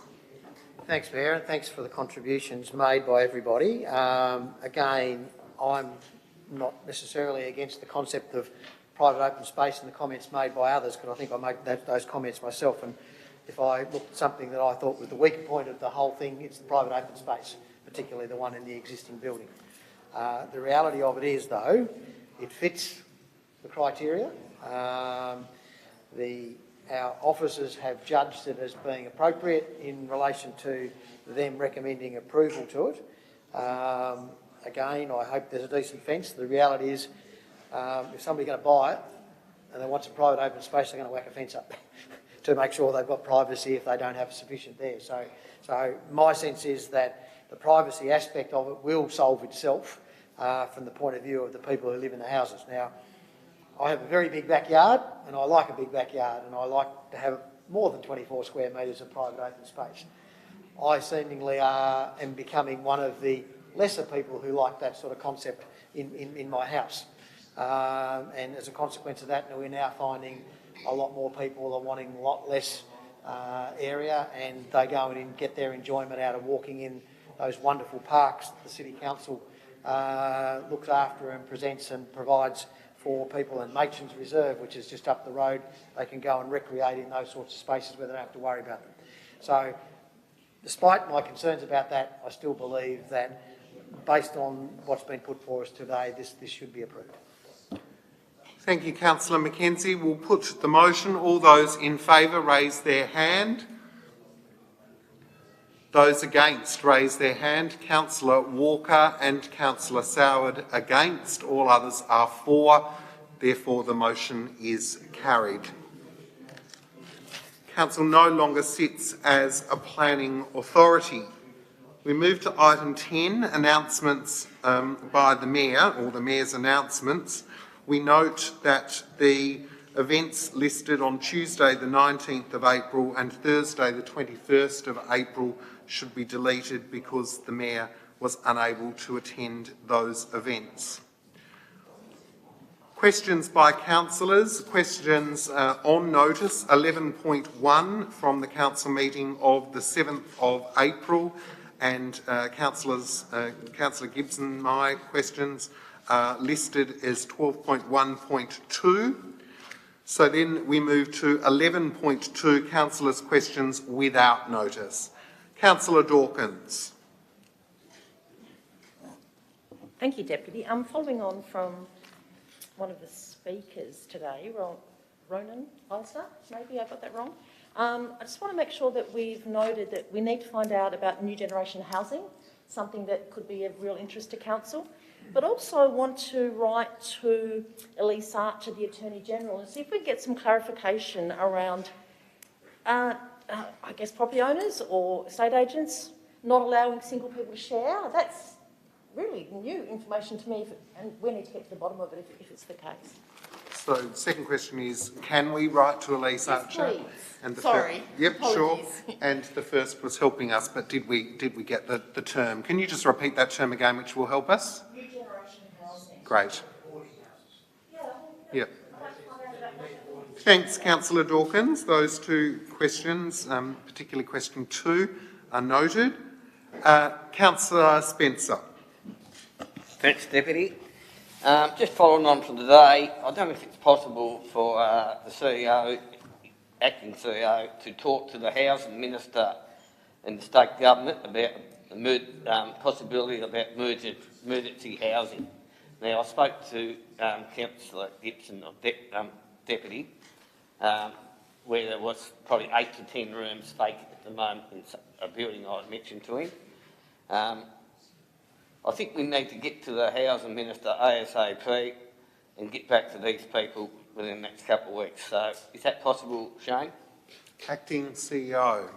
P: Thanks, Mayor, and thanks for the contributions made by everybody. Again, I'm not necessarily against the concept of private open space and the comments made by others, because I think I made those comments myself, and if I looked at something that I thought was the weaker point of the whole thing, it's the private open space, particularly the one in the existing building. The reality of it is, though, it fits the criteria. Our officers have judged it as being appropriate in relation to them recommending approval to it. Again, I hope there's a decent fence. The reality is, if somebody's going to buy it and they want some private open space, they're going to whack a fence up to make sure they've got privacy if they don't have sufficient there. So my sense is that the privacy aspect of it will solve itself from the point of view of the people who live in the houses. Now, I have a very big backyard, and I like a big backyard, and I like to have more than 24 square metres of private open space. I seemingly am becoming one of the lesser people who like that sort of concept in my house. And as a consequence of that, we're now finding a lot more people are wanting a lot less area, and they go in and get their enjoyment out of walking in those wonderful parks that the City Council looks after and presents and provides for people, and Machen's Reserve, which is just up the road. They can go and recreate in those sorts of spaces where they don't have to worry about them. So despite my concerns about that, I still believe that based on what's been put for us today, this should be approved.
A: Thank you, Councillor Mackenzie. We'll put the motion. All those in favour raise their hand. Those against raise their hand. Councillor Walker and Councillor Soward against. All others are for. Therefore, the motion is carried. Council no longer sits as a planning authority. We move to item 10, announcements by the Mayor, or the Mayor's announcements. We note that the events listed on Tuesday the 19th of April and Thursday the 21st of April should be deleted because the Mayor was unable to attend those events. Questions by councillors. Questions on notice 11.1 from the council meeting of the 7th of April, and Councillor Gibson, my questions are listed as 12.1.2. So then we move to 11.2, councillors' questions without notice. Councillor Dawkins.
R: Thank you, Deputy. Following on from one of the speakers today, Ronan Eisner, maybe I got that wrong. I just want to make sure that we've noted that we need to find out about new generation housing, something that could be of real interest to council. but also I want to write to Elise Archer, the Attorney-General, and see if we can get some clarification around, I guess, property owners or estate agents not allowing single people to share. That's really new information to me, and we need to get to the bottom of it if it's the case.
A: So the second question is, can we write to Elise Archer?
R: Please.
A: And the
R: Sorry.
A: Yep,
R: Apologies.
A: sure. And the first was helping us, but did we get the term? Can you just repeat that term again, which will help us?
R: New generation housing.
A: Great. Yep. Thanks, Councillor Dawkins. Those two questions, particularly question 2, are noted. Councillor Spencer.
S: Thanks, Deputy. Just following on from today, I don't know if it's possible for the CEO, acting CEO, to talk to the Housing Minister and the State Government about the possibility about emergency housing. Now, I spoke to Councillor Gibson, Deputy, where there was probably 8 to 10 rooms vacant at the moment in a building I mentioned to him. I think we need to get to the Housing Minister ASAP and get back to these people within the next couple of weeks. So is that possible, Shane?
A: Acting CEO.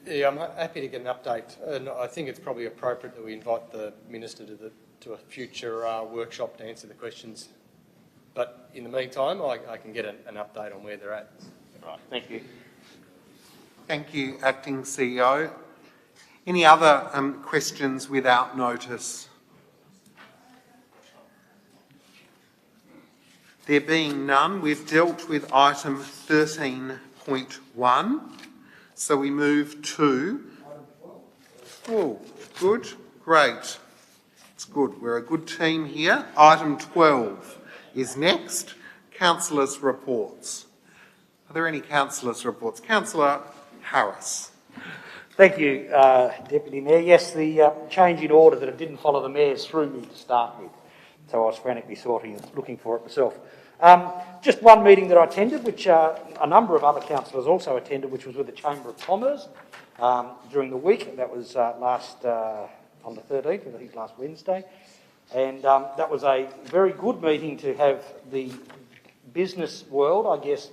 U: Yeah, I'm happy to get an update, and I think it's probably appropriate that we invite the Minister to a future workshop to answer the questions. But in the meantime, I can get an update on where they're at.
S: Right, thank you.
A: Thank you, Acting CEO. Any other questions without notice? There being none, we've dealt with item 13.1. So we move to... Oh, good, great. It's good. We're a good team here. Item 12 is next. Councillors' reports. Are there any councillors' reports? Councillor Harris.
Q: Thank you, Deputy Mayor. Yes, the change in order that it didn't follow the Mayor's threw me to start with, so I was frantically looking for it myself. Just one meeting that I attended, which a number of other councillors also attended, which was with the Chamber of Commerce during the week. That was on the 13th, I think last Wednesday. And that was a very good meeting to have the business world, I guess,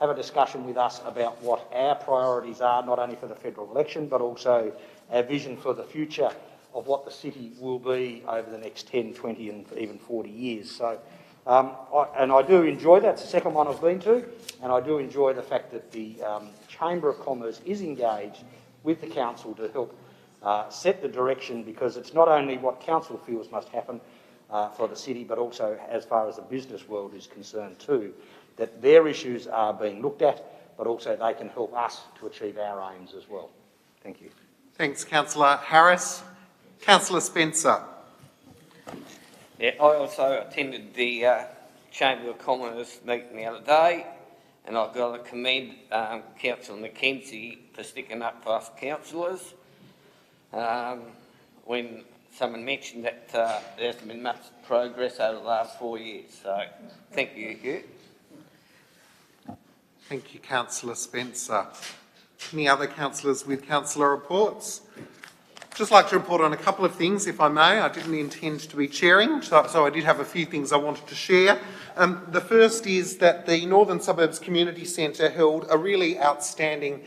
Q: have a discussion with us about what our priorities are, not only for the federal election, but also our vision for the future of what the city will be over the next 10, 20 and even 40 years. So, I do enjoy that. It's the second one I've been to, and I do enjoy the fact that the Chamber of Commerce is engaged with the council to help set the direction, because it's not only what council feels must happen for the city, but also as far as the business world is concerned too, that their issues are being looked at, but also they can help us to achieve our aims as well. Thank you.
A: Thanks, Councillor Harris. Councillor Spencer.
S: Yeah, I also attended the Chamber of Commerce meeting the other day, and I've got to commend Councillor Mackenzie for sticking up for us councillors. When someone mentioned that there hasn't been much progress over the last 4 years, so thank you, Hugh.
A: Thank you, Councillor Spencer. Any other councillors with councillor reports? Just like to report on a couple of things, if I may. I didn't intend to be chairing, so I did have a few things I wanted to share. The first is that the Northern Suburbs Community Centre held a really outstanding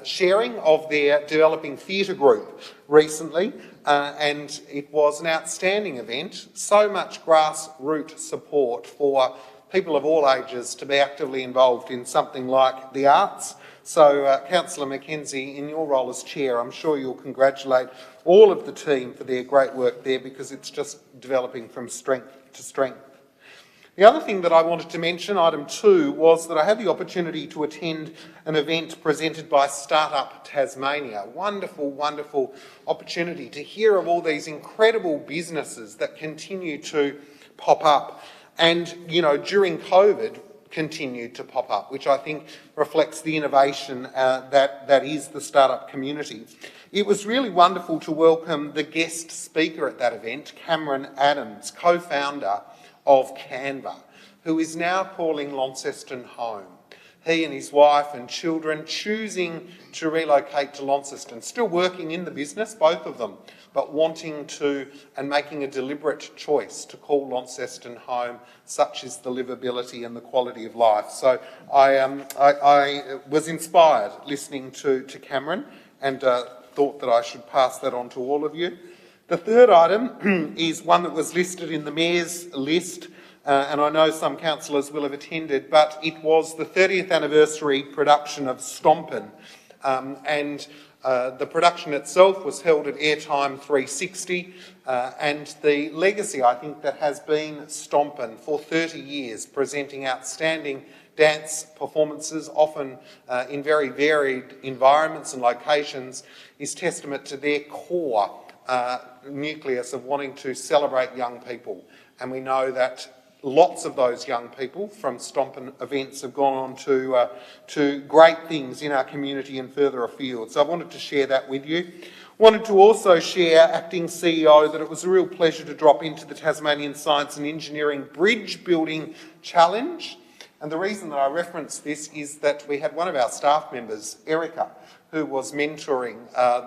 A: sharing of their developing theatre group recently, and it was an outstanding event. So much grassroots support for people of all ages to be actively involved in something like the arts. So, Councillor Mackenzie, in your role as chair, I'm sure you'll congratulate all of the team for their great work there, because it's just developing from strength to strength. The other thing that I wanted to mention, item 2, was that I had the opportunity to attend an event presented by Startup Tasmania. Wonderful, wonderful opportunity to hear of all these incredible businesses that continue to pop up. And, you know, during COVID, continued to pop up, which I think reflects the innovation that is the startup community. It was really wonderful to welcome the guest speaker at that event, Cameron Adams, co-founder of Canva, who is now calling Launceston home. he and his wife and children choosing to relocate to Launceston, still working in the business, both of them, but wanting to and making a deliberate choice to call Launceston home. Such is the livability and the quality of life. So I was inspired listening to Cameron and thought that I should pass that on to all of you. The third item is one that was listed in the Mayor's list, and I know some councillors will have attended, but it was the 30th anniversary production of Stompin', and the production itself was held at Airtime 360, and the legacy, I think, that has been Stompin' for 30 years, presenting outstanding dance performances, often in very varied environments and locations, is testament to their core nucleus of wanting to celebrate young people. And we know that lots of those young people from Stompin' events have gone on to great things in our community and further afield. So I wanted to share that with you. Wanted to also share, Acting CEO, that it was a real pleasure to drop into the Tasmanian Science and Engineering Bridge Building Challenge. And the reason that I reference this is that we had one of our staff members, Erica, who was mentoring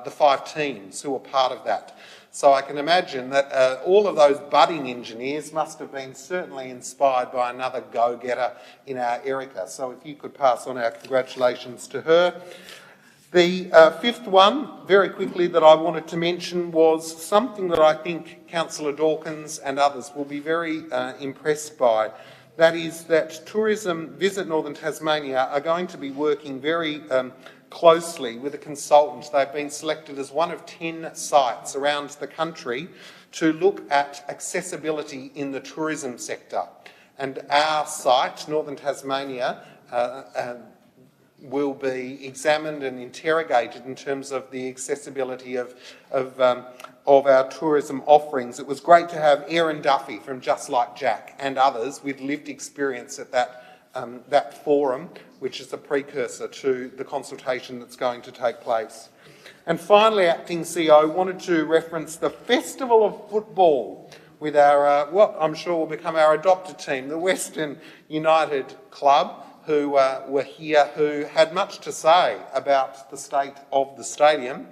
A: the 5 teams who were part of that. So I can imagine that all of those budding engineers must have been certainly inspired by another go-getter in our Erica. So if you could pass on our congratulations to her. The fifth one, very quickly, that I wanted to mention was something that I think Councillor Dawkins and others will be very impressed by. That is that Tourism Visit Northern Tasmania are going to be working very closely with a consultant. They've been selected as one of 10 sites around the country to look at accessibility in the tourism sector. And our site, Northern Tasmania, will be examined and interrogated in terms of the accessibility of our tourism offerings. It was great to have Erin Duffy from Just Like Jack and others with lived experience at that forum, which is a precursor to the consultation that's going to take place. And finally, Acting CEO wanted to reference the Festival of Football with our, what I'm sure will become our adopted team, the Western United Club, who were here, who had much to say about the state of the stadium.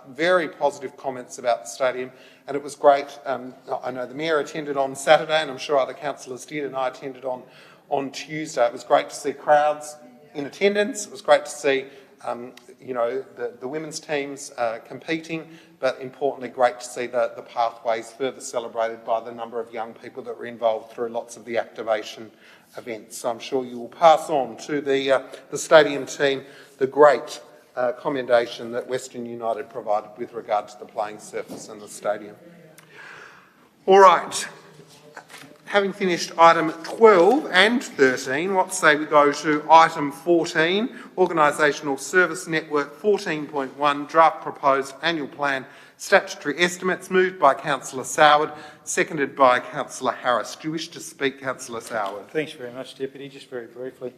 A: Very positive comments about the stadium, and it was great. I know the Mayor attended on Saturday, and I'm sure other councillors did, and I attended on Tuesday. It was great to see crowds in attendance. It was great to see the women's teams competing, but importantly, great to see the pathways further celebrated by the number of young people that were involved through lots of the activation events. So I'm sure you will pass on to the stadium team the great commendation that Western United provided with regard to the playing surface and the stadium. All right. Having finished item 12 and 13, what say we go to item 14, Organisational Service Network 14.1, Draft Proposed Annual Plan Statutory Estimates, moved by Councillor Soward, seconded by Councillor Harris. Do you wish to speak, Councillor Soward?
L: Thanks very much, Deputy. Just very briefly.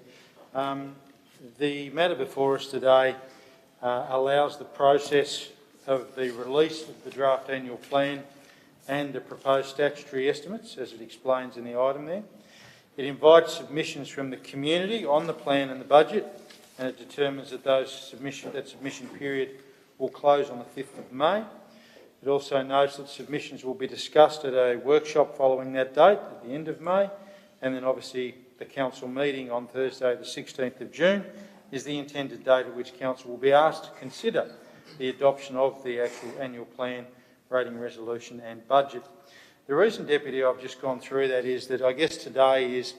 L: The matter before us today allows the process of the release of the draft annual plan and the proposed statutory estimates, as it explains in the item there. It invites submissions from the community on the plan and the budget, and it determines that that submission period will close on the 5th of May. It also notes that submissions will be discussed at a workshop following that date, at the end of May, and then obviously the council meeting on Thursday the 16th of June is the intended date at which council will be asked to consider the adoption of the actual annual plan, rating resolution and budget. The reason, Deputy, I've just gone through that is that I guess today is,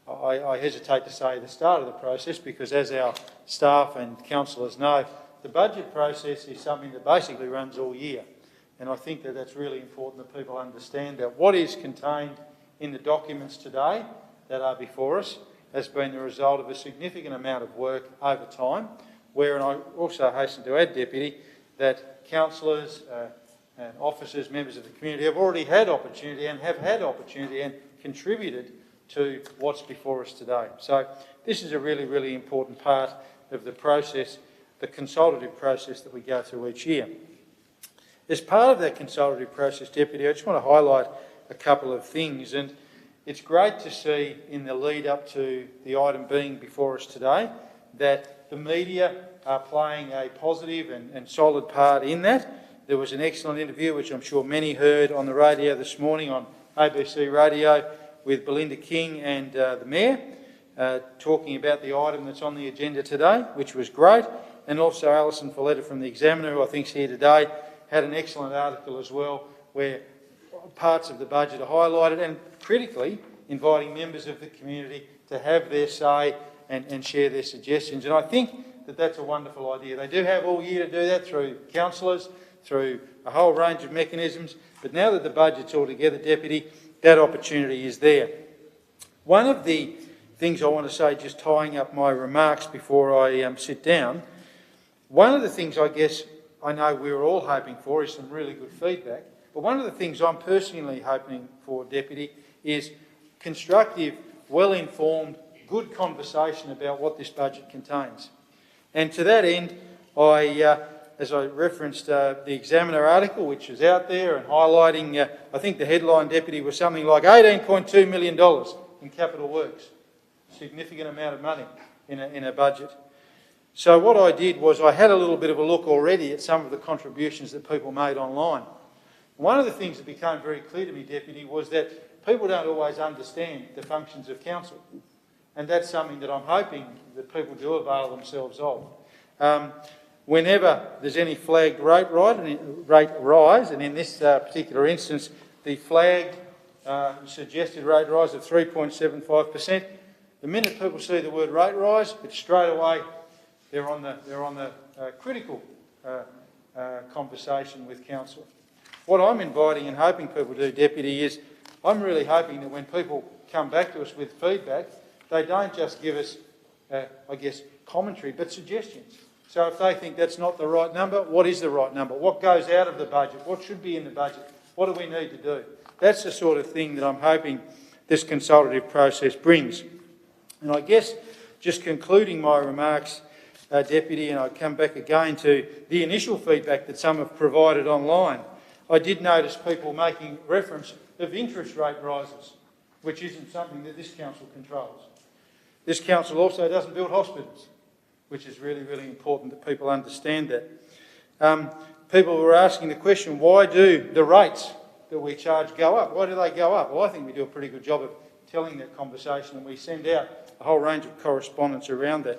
L: I hesitate to say the start of the process, because as our staff and councillors know, the budget process is something that basically runs all year. And I think that that's really important that people understand that what is contained in the documents today that are before us has been the result of a significant amount of work over time, where, and I also hasten to add, Deputy, that councillors and officers, members of the community have already had opportunity and have had opportunity and contributed to what's before us today. So this is a really, really important part of the process, the consultative process that we go through each year. As part of that consultative process, Deputy, I just want to highlight a couple of things, and it's great to see in the lead up to the item being before us today that the media are playing a positive and solid part in that. There was an excellent interview, which I'm sure many heard on the radio this morning on ABC Radio with Belinda King and the Mayor, talking about the item that's on the agenda today, which was great. And also Alison Folletta from the Examiner, who I think is here today, had an excellent article as well, where parts of the budget are highlighted and critically inviting members of the community to have their say and share their suggestions. And I think that that's a wonderful idea. They do have all year to do that through councillors, through a whole range of mechanisms, but now that the budget's all together, Deputy, that opportunity is there. One of the things I want to say, just tying up my remarks before I sit down, one of the things I guess I know we were all hoping for is some really good feedback, but one of the things I'm personally hoping for, Deputy, is constructive, well-informed, good conversation about what this budget contains. And to that end, as I referenced the Examiner article, which is out there and highlighting, I think the headline, Deputy, was something like $18.2 million in capital works. Significant amount of money in a budget. So what I did was I had a little bit of a look already at some of the contributions that people made online. One of the things that became very clear to me, Deputy, was that people don't always understand the functions of council. And that's something that I'm hoping that people do avail themselves of. Whenever there's any flagged rate rise, and in this particular instance, the flagged suggested rate rise of 3.75%, the minute people see the word rate rise, it's straight away they're on the critical conversation with council. What I'm inviting and hoping people do, Deputy, is I'm really hoping that when people come back to us with feedback, they don't just give us, I guess, commentary, but suggestions. So if they think that's not the right number, what is the right number? What goes out of the budget? What should be in the budget? What do we need to do? That's the sort of thing that I'm hoping this consultative process brings. And I guess just concluding my remarks, Deputy, and I come back again to the initial feedback that some have provided online, I did notice people making reference of interest rate rises, which isn't something that this council controls. This council also doesn't build hospitals, which is really, really important that people understand that. People were asking the question, why do the rates that we charge go up? Why do they go up? Well, I think we do a pretty good job of telling that conversation, and we send out a whole range of correspondence around that.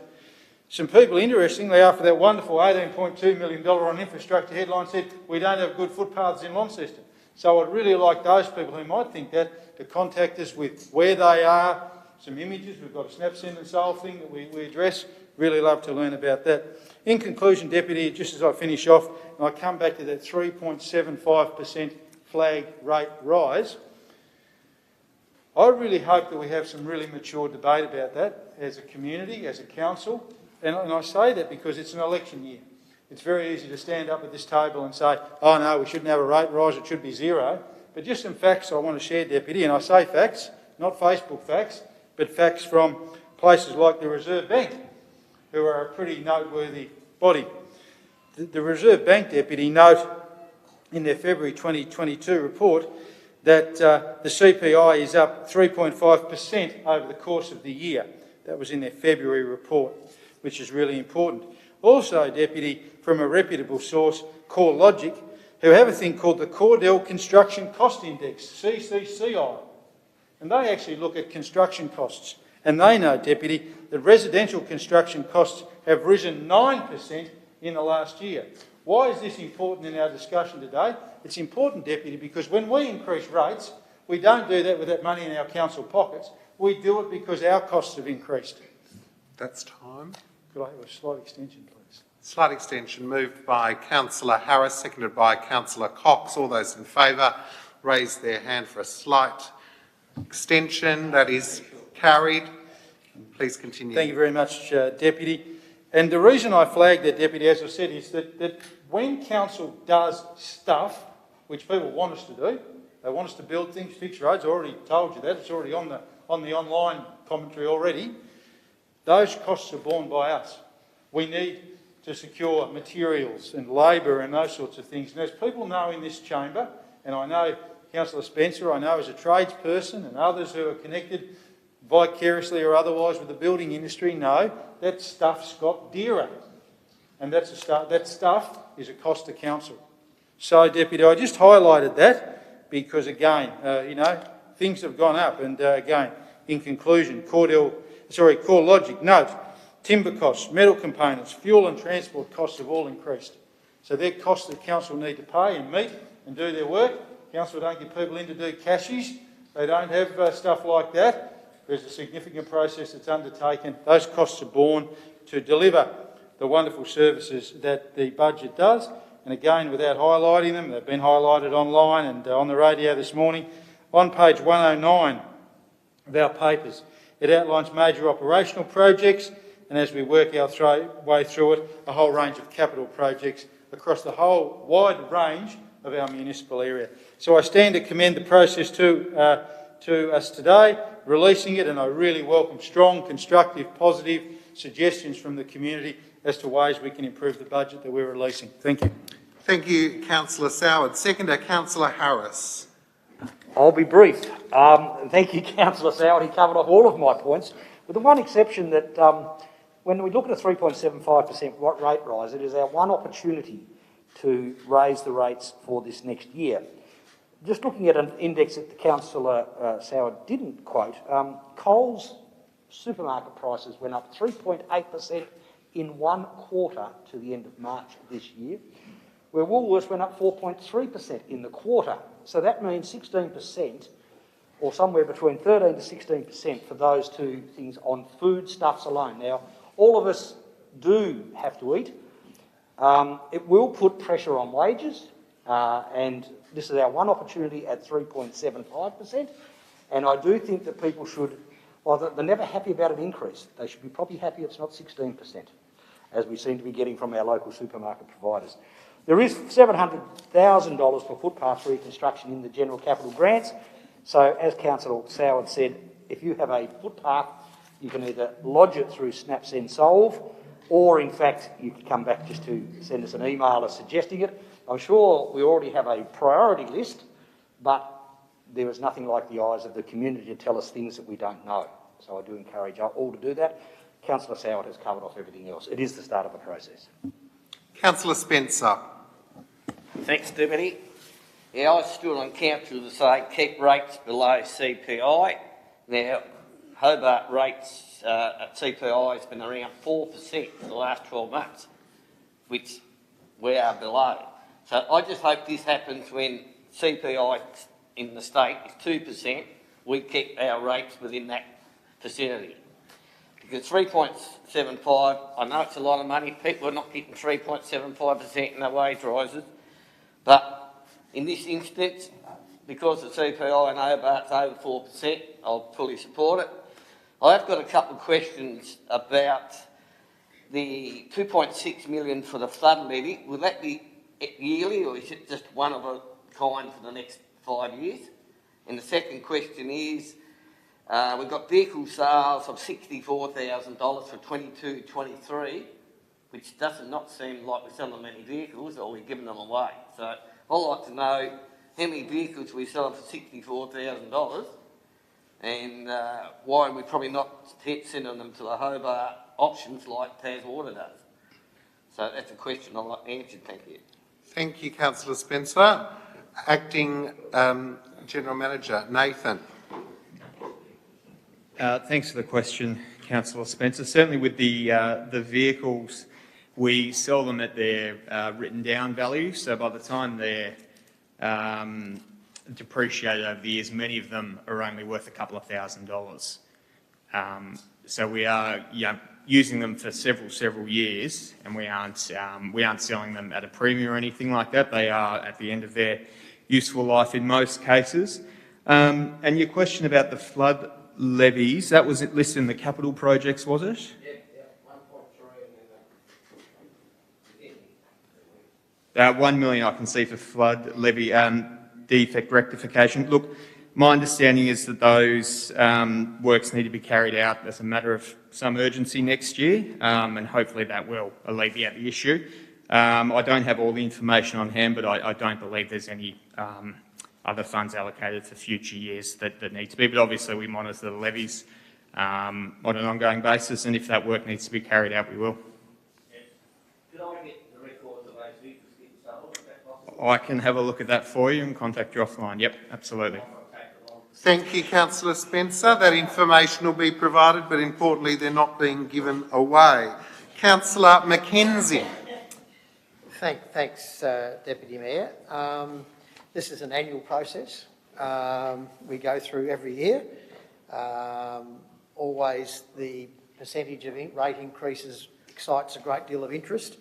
L: Some people, interestingly, after that wonderful $18.2 million on infrastructure headline, said we don't have good footpaths in Launceston. So I'd really like those people who might think that to contact us with where they are, some images. We've got a snap, send and soul thing that we address. Really love to learn about that. In conclusion, Deputy, just as I finish off, and I come back to that 3.75% flag rate rise, I really hope that we have some really mature debate about that as a community, as a council. And I say that because it's an election year. It's very easy to stand up at this table and say, oh no, we shouldn't have a rate rise, it should be zero. But just some facts I want to share, Deputy, and I say facts, not Facebook facts, but facts from places like the Reserve Bank, who are a pretty noteworthy body. The Reserve Bank, Deputy, note in their February 2022 report that the CPI is up 3.5% over the course of the year. That was in their February report, which is really important. Also, Deputy, from a reputable source, CoreLogic, who have a thing called the Cordell Construction Cost Index, CCCI. And they actually look at construction costs. And they know, Deputy, that residential construction costs have risen 9% in the last year. Why is this important in our discussion today? It's important, Deputy, because when we increase rates, we don't do that with that money in our council pockets. We do it because our costs have increased.
A: That's time.
L: Could I have a slight extension, please?
A: Slight extension moved by Councillor Harris, seconded by Councillor Cox. All those in favour raise their hand for a slight extension. That is carried. Please continue.
L: Thank you very much, Deputy. And the reason I flagged that, Deputy, as I said, is that when council does stuff which people want us to do, they want us to build things, fix roads. I already told you that. It's already on the online commentary already. Those costs are borne by us. We need to secure materials and labour and those sorts of things. And as people know in this chamber, and I know Councillor Spencer, I know as a tradesperson and others who are connected vicariously or otherwise with the building industry know that stuff's got dearer. And that stuff is a cost to council. So, Deputy, I just highlighted that because, again, things have gone up. And, again, in conclusion, CoreLogic note, timber costs, metal components, fuel and transport costs have all increased. So they're costs that council need to pay and meet and do their work. Council don't get people in to do cashies. They don't have stuff like that. There's a significant process that's undertaken. Those costs are borne to deliver the wonderful services that the budget does. And again, without highlighting them, they've been highlighted online and on the radio this morning. On page 109 of our papers, it outlines major operational projects, and as we work our way through it, a whole range of capital projects across the whole wide range of our municipal area. So I stand to commend the process to us today, releasing it, and I really welcome strong, constructive, positive suggestions from the community as to ways we can improve the budget that we're releasing. Thank you.
A: Thank you, Councillor Soward. Seconder, Councillor Harris.
Q: I'll be brief. Thank you, Councillor Soward. He covered off all of my points, with the one exception that when we look at a 3.75% rate rise, it is our one opportunity to raise the rates for this next year. Just looking at an index that the Councillor Soward didn't quote, Coles supermarket prices went up 3.8% in 1 quarter to the end of March this year, where Woolworths went up 4.3% in the quarter. So that means 16%, or somewhere between 13 to 16% for those two things on foodstuffs alone. Now, all of us do have to eat. It will put pressure on wages, and this is our one opportunity at 3.75%. And I do think that people should, well, they're never happy about an increase. They should be probably happy it's not 16%, as we seem to be getting from our local supermarket providers. There is $700,000 for footpath reconstruction in the general capital grants. So, as Councillor Soward said, if you have a footpath, you can either lodge it through Snap Send Solve, or in fact, you can come back just to send us an email suggesting it. I'm sure we already have a priority list, but there is nothing like the eyes of the community to tell us things that we don't know. So I do encourage all to do that. Councillor Soward has covered off everything else. It is the start of a process.
A: Councillor Spencer.
S: Thanks, Deputy. Yeah, I stood on council to say keep rates below CPI. Now, Hobart rates at CPI has been around 4% for the last 12 months, which we are below. So I just hope this happens when CPI in the state is 2%, we keep our rates within that vicinity. Because 3.75, I know it's a lot of money, people are not getting 3.75% in their wage rises, but in this instance, because the CPI in Hobart's over 4%, I'll fully support it. I've got a couple of questions about the 2.6 million for the flood levy. Will that be yearly, or is it just one of a kind for the next 5 years? And the second question is, we've got vehicle sales of $64,000 for 22-23, which does not seem like we're selling many vehicles, or we're giving them away. So I'd like to know how many vehicles we're selling for $64,000, and why we're probably not sending them to the Hobart options like Taswater does. So that's a question I'd like answered. Thank you.
A: Thank you, Councillor Spencer. Acting General Manager, Nathan.
C: Thanks for the question, Councillor Spencer. Certainly with the vehicles, we sell them at their written down value. So by the time they're depreciated over the years, many of them are only worth a couple of $1,000s. So we are using them for several years, and we aren't selling them at a premium or anything like that. They are at the end of their useful life in most cases. And your question about the flood levies, that was listed in the capital projects, was it?
S: Yeah, 1.3
C: $1 million I can see for flood levy defect rectification. Look, my understanding is that those works need to be carried out as a matter of some urgency next year, and hopefully that will alleviate the issue. I don't have all the information on hand, but I don't believe there's any other funds allocated for future years that need to be. But obviously we monitor the levies on an ongoing basis, and if that work needs to be carried out, we will.
S: Could I get the records of those vehicles getting sold? Is that possible?
C: I can have a look at that for you and contact you offline. Yep, absolutely.
A: Thank you, Councillor Spencer. That information will be provided, but importantly, they're not being given away. Councillor Mackenzie.
P: Thanks, Deputy Mayor. This is an annual process we go through every year. Always the percentage of rate increases excites a great deal of interest,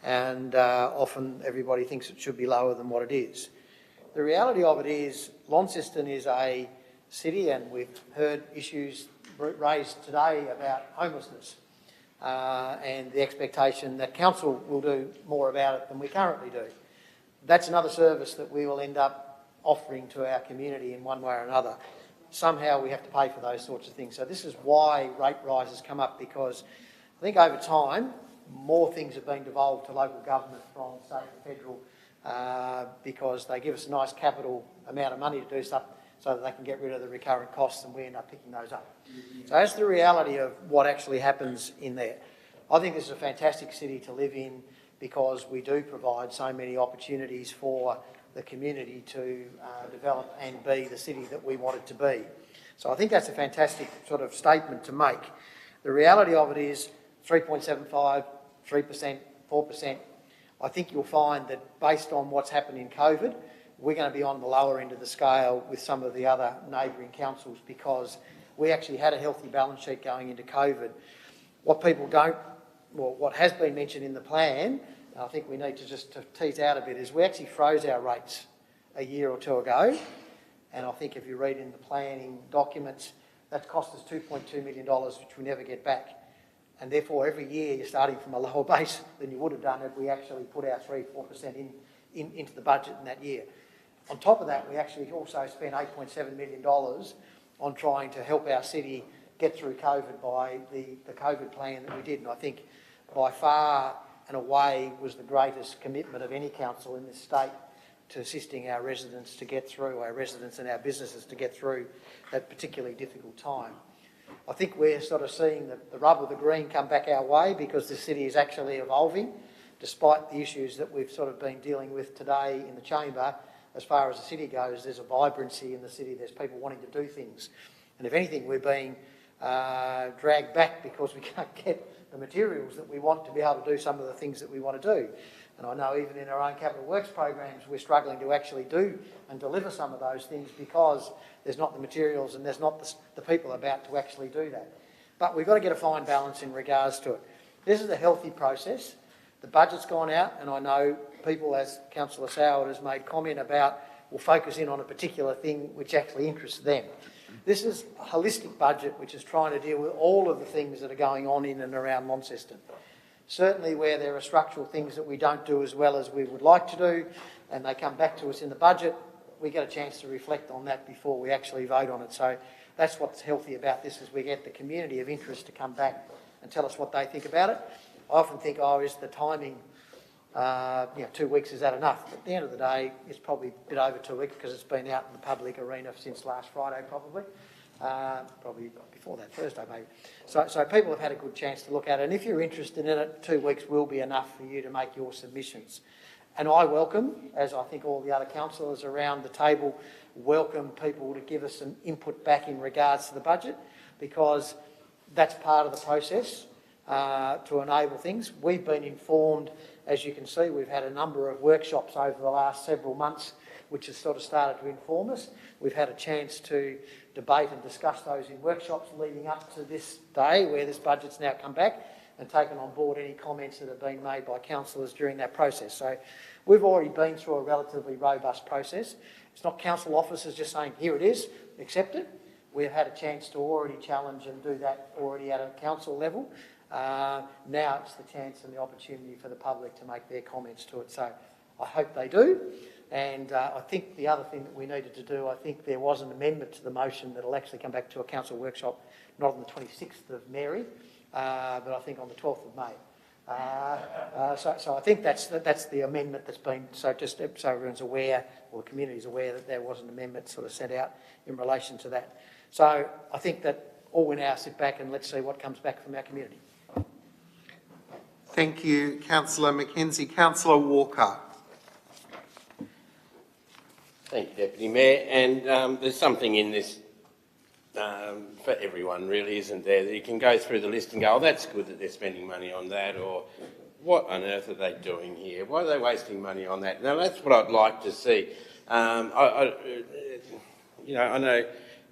P: and often everybody thinks it should be lower than what it is. The reality of it is Launceston is a city, and we've heard issues raised today about homelessness and the expectation that council will do more about it than we currently do. That's another service that we will end up offering to our community in one way or another. Somehow we have to pay for those sorts of things. So this is why rate rises come up, because I think over time more things have been devolved to local government from state and federal because they give us a nice capital amount of money to do stuff so that they can get rid of the recurrent costs, and we end up picking those up. So that's the reality of what actually happens in there. I think this is a fantastic city to live in because we do provide so many opportunities for the community to develop and be the city that we want it to be. So I think that's a fantastic sort of statement to make. The reality of it is 3.75, 3%, 4%. I think you'll find that based on what's happened in COVID, we're going to be on the lower end of the scale with some of the other neighbouring councils because we actually had a healthy balance sheet going into COVID. What people don't, well, what has been mentioned in the plan, and I think we need to just tease out a bit, is we actually froze our rates a year or two ago. And I think if you read in the planning documents, that's cost us $2.2 million, which we never get back. And therefore, every year you're starting from a lower base than you would have done if we actually put our 3-4% into the budget in that year. On top of that, we actually also spent $8.7 million on trying to help our city get through COVID by the COVID plan that we did. And I think by far and away was the greatest commitment of any council in this state to assisting our residents to get through, our residents and our businesses to get through that particularly difficult time. I think we're sort of seeing the rub of the green come back our way because the city is actually evolving, despite the issues that we've sort of been dealing with today in the chamber. As far as the city goes, there's a vibrancy in the city, there's people wanting to do things. And if anything, we're being dragged back because we can't get the materials that we want to be able to do some of the things that we want to do. And I know even in our own capital works programs, we're struggling to actually do and deliver some of those things because there's not the materials and there's not the people about to actually do that. But we've got to get a fine balance in regards to it. This is a healthy process. The budget's gone out, and I know people, as Councillor Soward has made comment about, will focus in on a particular thing which actually interests them. This is a holistic budget which is trying to deal with all of the things that are going on in and around Launceston. Certainly where there are structural things that we don't do as well as we would like to do, and they come back to us in the budget, we get a chance to reflect on that before we actually vote on it. So that's what's healthy about this, is we get the community of interest to come back and tell us what they think about it. I often think, oh, is the timing, 2 weeks, is that enough? But at the end of the day, it's probably a bit over 2 weeks because it's been out in the public arena since last Friday probably. Probably before that, Thursday maybe. So people have had a good chance to look at it, and if you're interested in it, 2 weeks will be enough for you to make your submissions. And I welcome, as I think all the other councillors around the table welcome people to give us some input back in regards to the budget, because that's part of the process to enable things. We've been informed, as you can see, we've had a number of workshops over the last several months which has sort of started to inform us. We've had a chance to debate and discuss those in workshops leading up to this day where this budget's now come back, and taken on board any comments that have been made by councillors during that process. So we've already been through a relatively robust process. It's not council officers just saying, here it is, accept it. We've had a chance to already challenge and do that already at a council level. Now it's the chance and the opportunity for the public to make their comments to it. So I hope they do. And I think the other thing that we needed to do, I think there was an amendment to the motion that will actually come back to a council workshop, not on the 26th of Mary, but I think on the 12th of May. So I think that's the amendment that's been, so just so everyone's aware, or the community's aware, that there was an amendment sort of sent out in relation to that. So I think that all we now sit back and let's see what comes back from our community.
A: Thank you, Councillor Mackenzie. Councillor Walker.
B: Thank you, Deputy Mayor. And there's something in this for everyone, really, isn't there? That you can go through the list and go, oh, that's good that they're spending money on that, or what on earth are they doing here? Why are they wasting money on that? Now, that's what I'd like to see. I know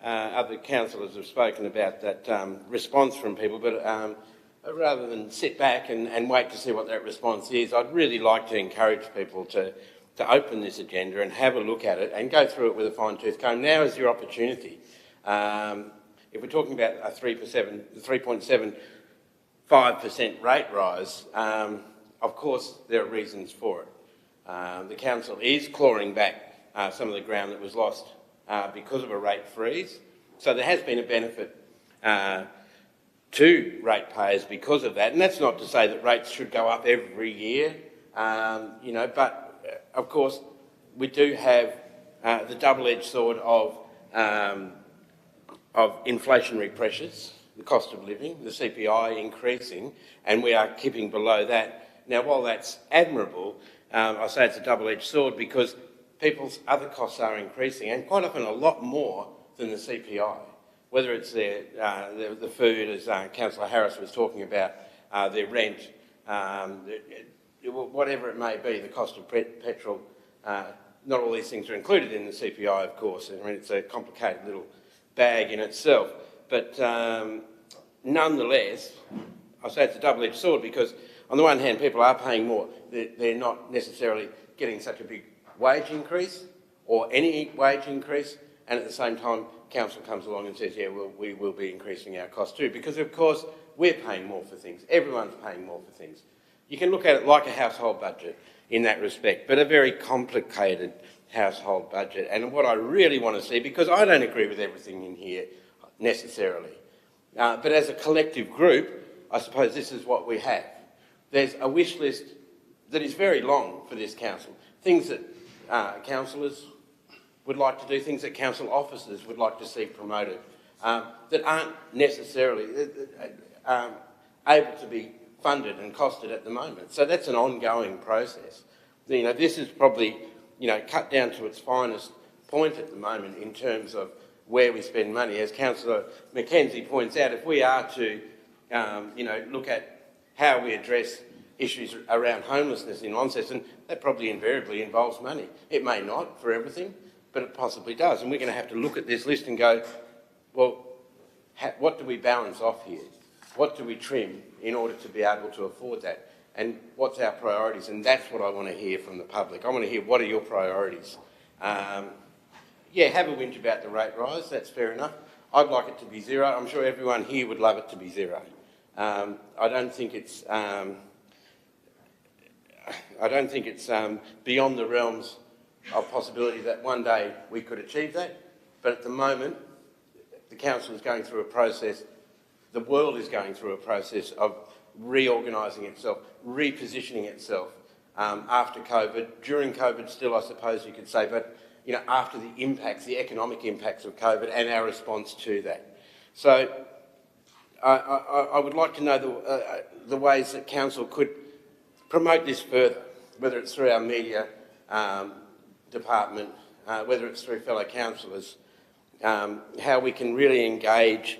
B: other councillors have spoken about that response from people, but rather than sit back and wait to see what that response is, I'd really like to encourage people to open this agenda and have a look at it and go through it with a fine-tooth comb. Now is your opportunity. If we're talking about a 3.75% rate rise, of course there are reasons for it. The council is clawing back some of the ground that was lost because of a rate freeze. So there has been a benefit to ratepayers because of that. And that's not to say that rates should go up every year, but of course we do have the double-edged sword of inflationary pressures, the cost of living, the CPI increasing, and we are keeping below that. Now, while that's admirable, I say it's a double-edged sword because people's other costs are increasing, and quite often a lot more than the CPI. Whether it's the food, as Councillor Harris was talking about, their rent, whatever it may be, the cost of petrol. Not all these things are included in the CPI, of course. I mean, it's a complicated little bag in itself. But nonetheless, I say it's a double-edged sword because on the one hand, people are paying more. They're not necessarily getting such a big wage increase or any wage increase, and at the same time, council comes along and says, yeah, well, we will be increasing our costs too, because of course, we're paying more for things. Everyone's paying more for things. You can look at it like a household budget in that respect, but a very complicated household budget. And what I really want to see, because I don't agree with everything in here necessarily, but as a collective group, I suppose this is what we have. There's a wish list that is very long for this council. Things that councillors would like to do, things that council officers would like to see promoted, that aren't necessarily able to be funded and costed at the moment. So that's an ongoing process. This is probably, cut down to its finest point at the moment in terms of where we spend money. As Councillor Mackenzie points out, if we are to, look at how we address issues around homelessness in Launceston, that probably invariably involves money. It may not for everything, but it possibly does. And we're going to have to look at this list and go, well, what do we balance off here? What do we trim in order to be able to afford that? And what's our priorities? And that's what I want to hear from the public. I want to hear, what are your priorities? Yeah, have a whinge about the rate rise, that's fair enough. I'd like it to be zero. I'm sure everyone here would love it to be zero. I don't think it's beyond the realms of possibility that one day we could achieve that. But at the moment, the council is going through a process, the world is going through a process of reorganising itself, repositioning itself after COVID, during COVID still, I suppose you could say, but after the impacts, the economic impacts of COVID and our response to that. So I would like to know the ways that council could promote this further, whether it's through our media department, whether it's through fellow councillors, how we can really engage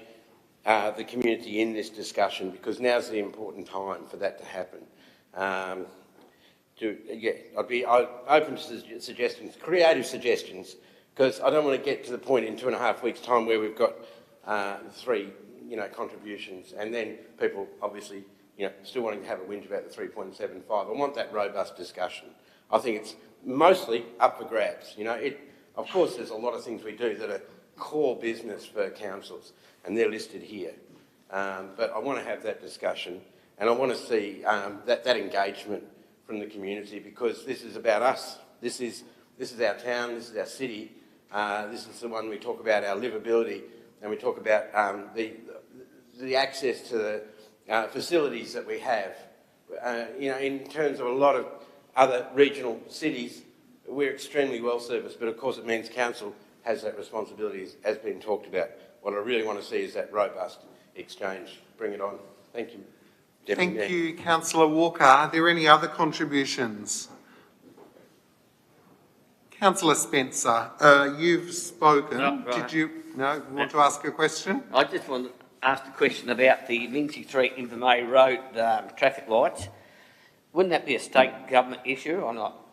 B: the community in this discussion, because now's the important time for that to happen. I'd be open to suggestions, creative suggestions, because I don't want to get to the point in 2.5 weeks' time where we've got 3, contributions, and then people obviously, still wanting to have a whinge about the 3.75. I want that robust discussion. I think it's mostly up for grabs. Of course, there's a lot of things we do that are core business for councils, and they're listed here. But I want to have that discussion, and I want to see that engagement from the community, because this is about us. This is our town. This is our city. This is the one we talk about our livability, and we talk about the access to the facilities that we have In terms of a lot of other regional cities, we're extremely well serviced, but of course it means council has that responsibility, as been talked about. What I really want to see is that robust exchange. Bring it on. Thank you, Deputy Mayor.
A: Thank you, Councillor Walker. Are there any other contributions? Councillor Spencer, you've spoken.
S: No, right.
A: Did you want to ask a question?
S: I just want to ask a question about the Lindsay Street Invermay Road traffic lights. Wouldn't that be a state government issue or not?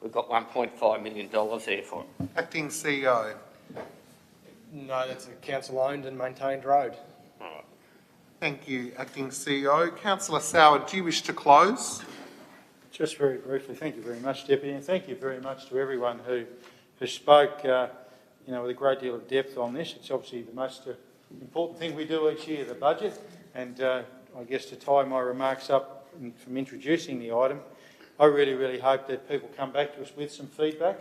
S: We've got $1.5 million there for it.
A: Acting CEO.
U: No, that's a council-owned and maintained road.
A: Thank you, Acting CEO. Councillor Sauer, do you wish to close?
L: Just very briefly, thank you very much, Deputy, and thank you very much to everyone who spoke, with a great deal of depth on this. It's obviously the most important thing we do each year, the budget, and I guess to tie my remarks up from introducing the item, I really, really hope that people come back to us with some feedback,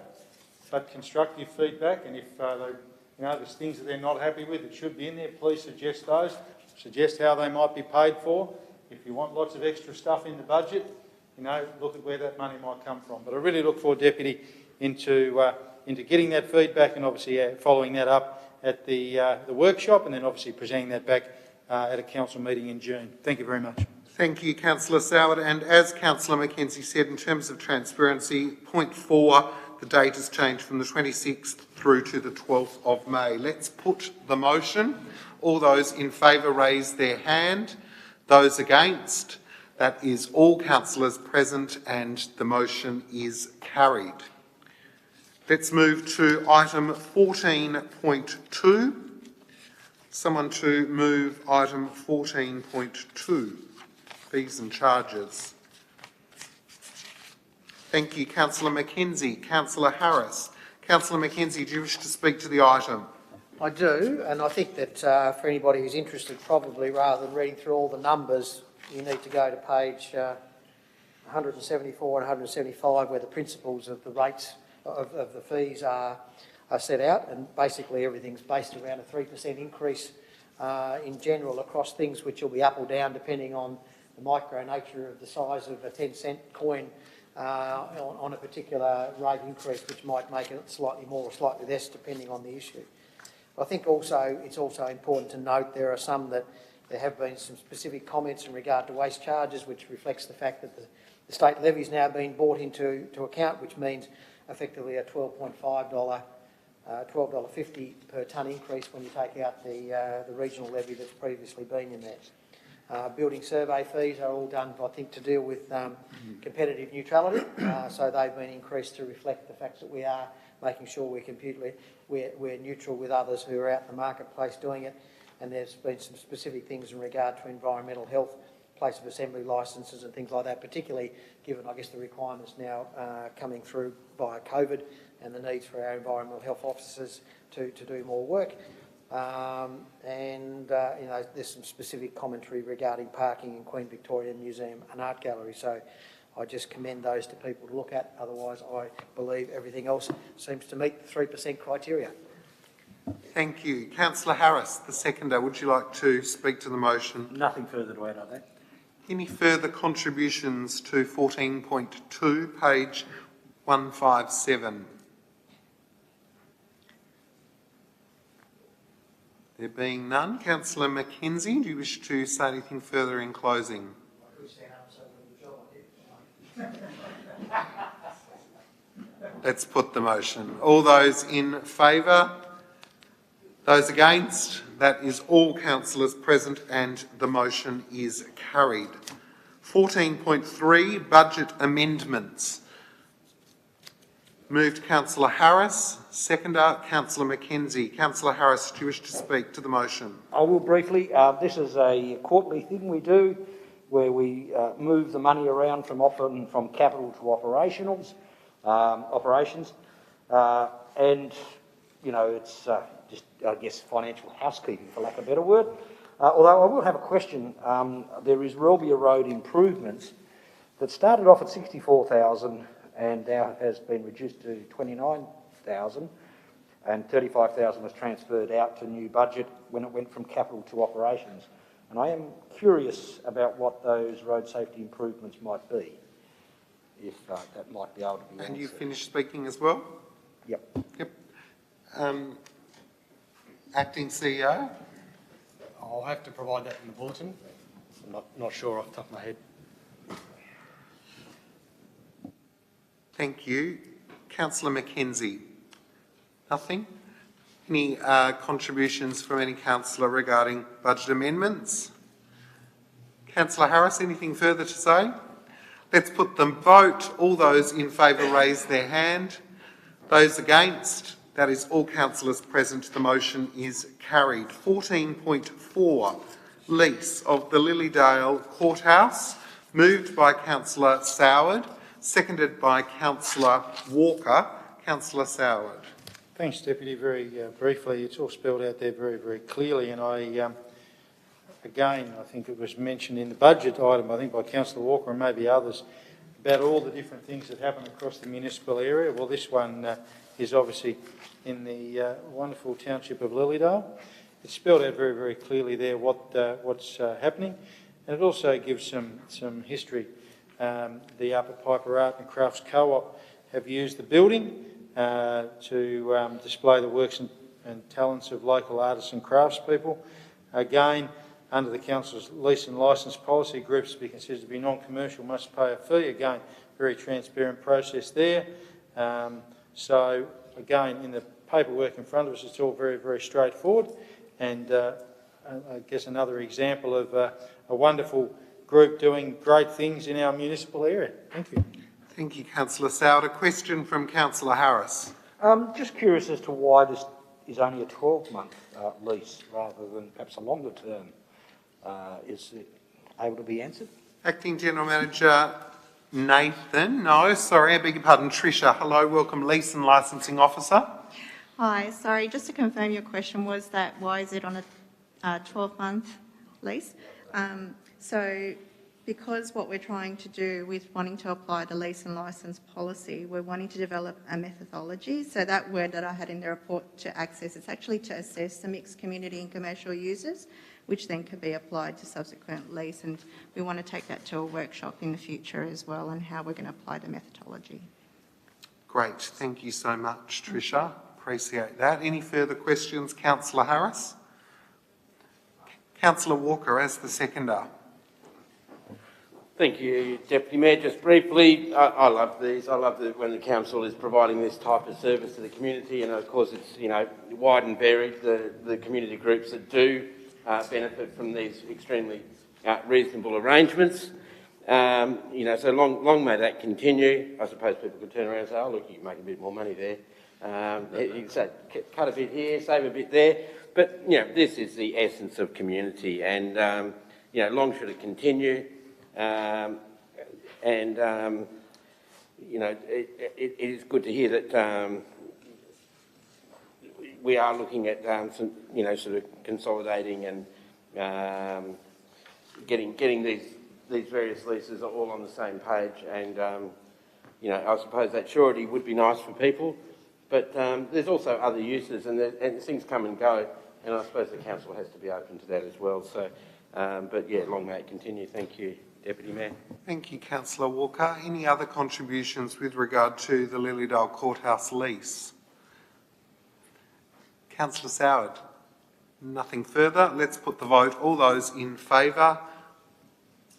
L: but constructive feedback, and if there's things that they're not happy with that should be in there, please suggest those. Suggest how they might be paid for. If you want lots of extra stuff in the budget, look at where that money might come from. But I really look forward, Deputy, into getting that feedback and obviously following that up at the workshop and then obviously presenting that back at a council meeting in June. Thank you very much.
A: Thank you, Councillor Sauer. And as Councillor Mackenzie said, in terms of transparency, point 4, the date has changed from the 26th through to the 12th of May. Let's put the motion. All those in favour raise their hand. Those against? That is all councillors present and the motion is carried. Let's move to item 14.2. Someone to move item 14.2, fees and charges. Thank you, Councillor Mackenzie. Councillor Harris. Councillor Mackenzie, do you wish to speak to the item?
P: I do, and I think that for anybody who's interested, probably rather than reading through all the numbers, you need to go to page 174 and 175 where the principles of the rates of the fees are set out, and basically everything's based around a 3% increase in general across things which will be up or down depending on the micro nature of the size of a 10-cent coin on a particular rate increase, which might make it slightly more or slightly less depending on the issue. I think also it's also important to note there have been some specific comments in regard to waste charges, which reflects the fact that the state levy is now being brought into account, which means effectively a $12.50 per tonne increase when you take out the regional levy that's previously been in there. Building survey fees are all done, I think, to deal with competitive neutrality, so they've been increased to reflect the fact that we are making sure we're neutral with others who are out in the marketplace doing it. And there's been some specific things in regard to environmental health, place of assembly licences and things like that, particularly given, I guess, the requirements now coming through via COVID and the needs for our environmental health officers to do more work. There's some specific commentary regarding parking in Queen Victoria Museum and Art Gallery. So I just commend those to people to look at. Otherwise, I believe everything else seems to meet the 3% criteria.
A: Thank you. Councillor Harris, the seconder, would you like to speak to the motion?
Q: Nothing further to add on that.
A: Any further contributions to 14.2, page 157? There being none, Councillor Mackenzie, do you wish to say anything further in closing? Let's put the motion. All those in favour? Those against? That is all councillors present and the motion is carried. 14.3, budget amendments. Moved Councillor Harris, seconder Councillor Mackenzie. Councillor Harris, do you wish to speak to the motion?
Q: I will briefly. This is a quarterly thing we do where we move the money around from capital to operations. It's just, I guess, financial housekeeping, for lack of a better word. Although I will have a question. There will be a road improvements that started off at 64,000 and now has been reduced to 29,000, and 35,000 was transferred out to new budget when it went from capital to operations. And I am curious about what those road safety improvements might be, if that might be able to be answered.
A: And you finished speaking as well?
Q: Yep.
A: Yep. Acting CEO?
U: I'll have to provide that in the bulletin. I'm not sure off the top of my head.
A: Thank you. Councillor Mackenzie? Nothing? Any contributions from any councillor regarding budget amendments? Councillor Harris, anything further to say? Let's put them vote. All those in favour raise their hand. Those against? That is all councillors present. The motion is carried. 14.4, lease of the Lilydale Courthouse, moved by Councillor Soward, seconded by Councillor Walker. Councillor Soward.
L: Thanks, Deputy. Very briefly, it's all spelled out there very, very clearly, and again, I think it was mentioned in the budget item, I think by Councillor Walker and maybe others, about all the different things that happen across the municipal area. Well, this one is obviously in the wonderful township of Lilydale. It's spelled out very, very clearly there what's happening, and it also gives some history. The Upper Piper Art and Crafts Co-op have used the building to display the works and talents of local artists and craftspeople. Again, under the Council's lease and licence policy, groups to be considered to be non-commercial must pay a fee. Again, very transparent process there. So, again, in the paperwork in front of us, it's all very, very straightforward. And I guess another example of a wonderful group doing great things in our municipal area. Thank you.
A: Thank you, Councillor Soward. A question from Councillor Harris.
Q: Just curious as to why this is only a 12-month lease rather than perhaps a longer term. Is it able to be answered?
A: Acting General Manager Nathan. No, sorry, I beg your pardon. Tricia, hello, welcome, Lease and Licensing Officer.
D: Hi, sorry, just to confirm your question was that why is it on a 12-month lease? So because what we're trying to do with wanting to apply the lease and licence policy, we're wanting to develop a methodology. So that word that I had in the report to access, it's actually to assess the mixed community and commercial users, which then could be applied to subsequent lease. And we want to take that to a workshop in the future as well and how we're going to apply the methodology.
A: Great, thank you so much, Tricia. Appreciate that. Any further questions, Councillor Harris? Councillor Walker as the seconder.
B: Thank you, Deputy Mayor. Just briefly, I love these. I love when the council is providing this type of service to the community, and of course it's wide and varied. The community groups that do benefit from these extremely reasonable arrangements. So long may that continue. I suppose people could turn around and say, "Oh, look, you can make a bit more money there." You can say, "Cut a bit here, save a bit there." But this is the essence of community, and long should it continue. It is good to hear that we are looking at some, sort of consolidating and getting these various leases all on the same page. And I suppose that surety would be nice for people, but there's also other uses, and things come and go, and I suppose the council has to be open to that as well. So, long may it continue. Thank you, Deputy Mayor.
A: Thank you, Councillor Walker. Any other contributions with regard to the Lilydale Courthouse lease? Councillor Soward. Nothing further. Let's put the vote. All those in favour?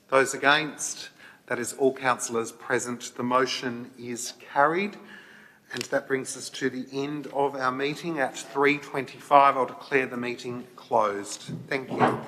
A: Those against? That is all councillors present. The motion is carried. And that brings us to the end of our meeting at 3:25. I'll declare the meeting closed. Thank you.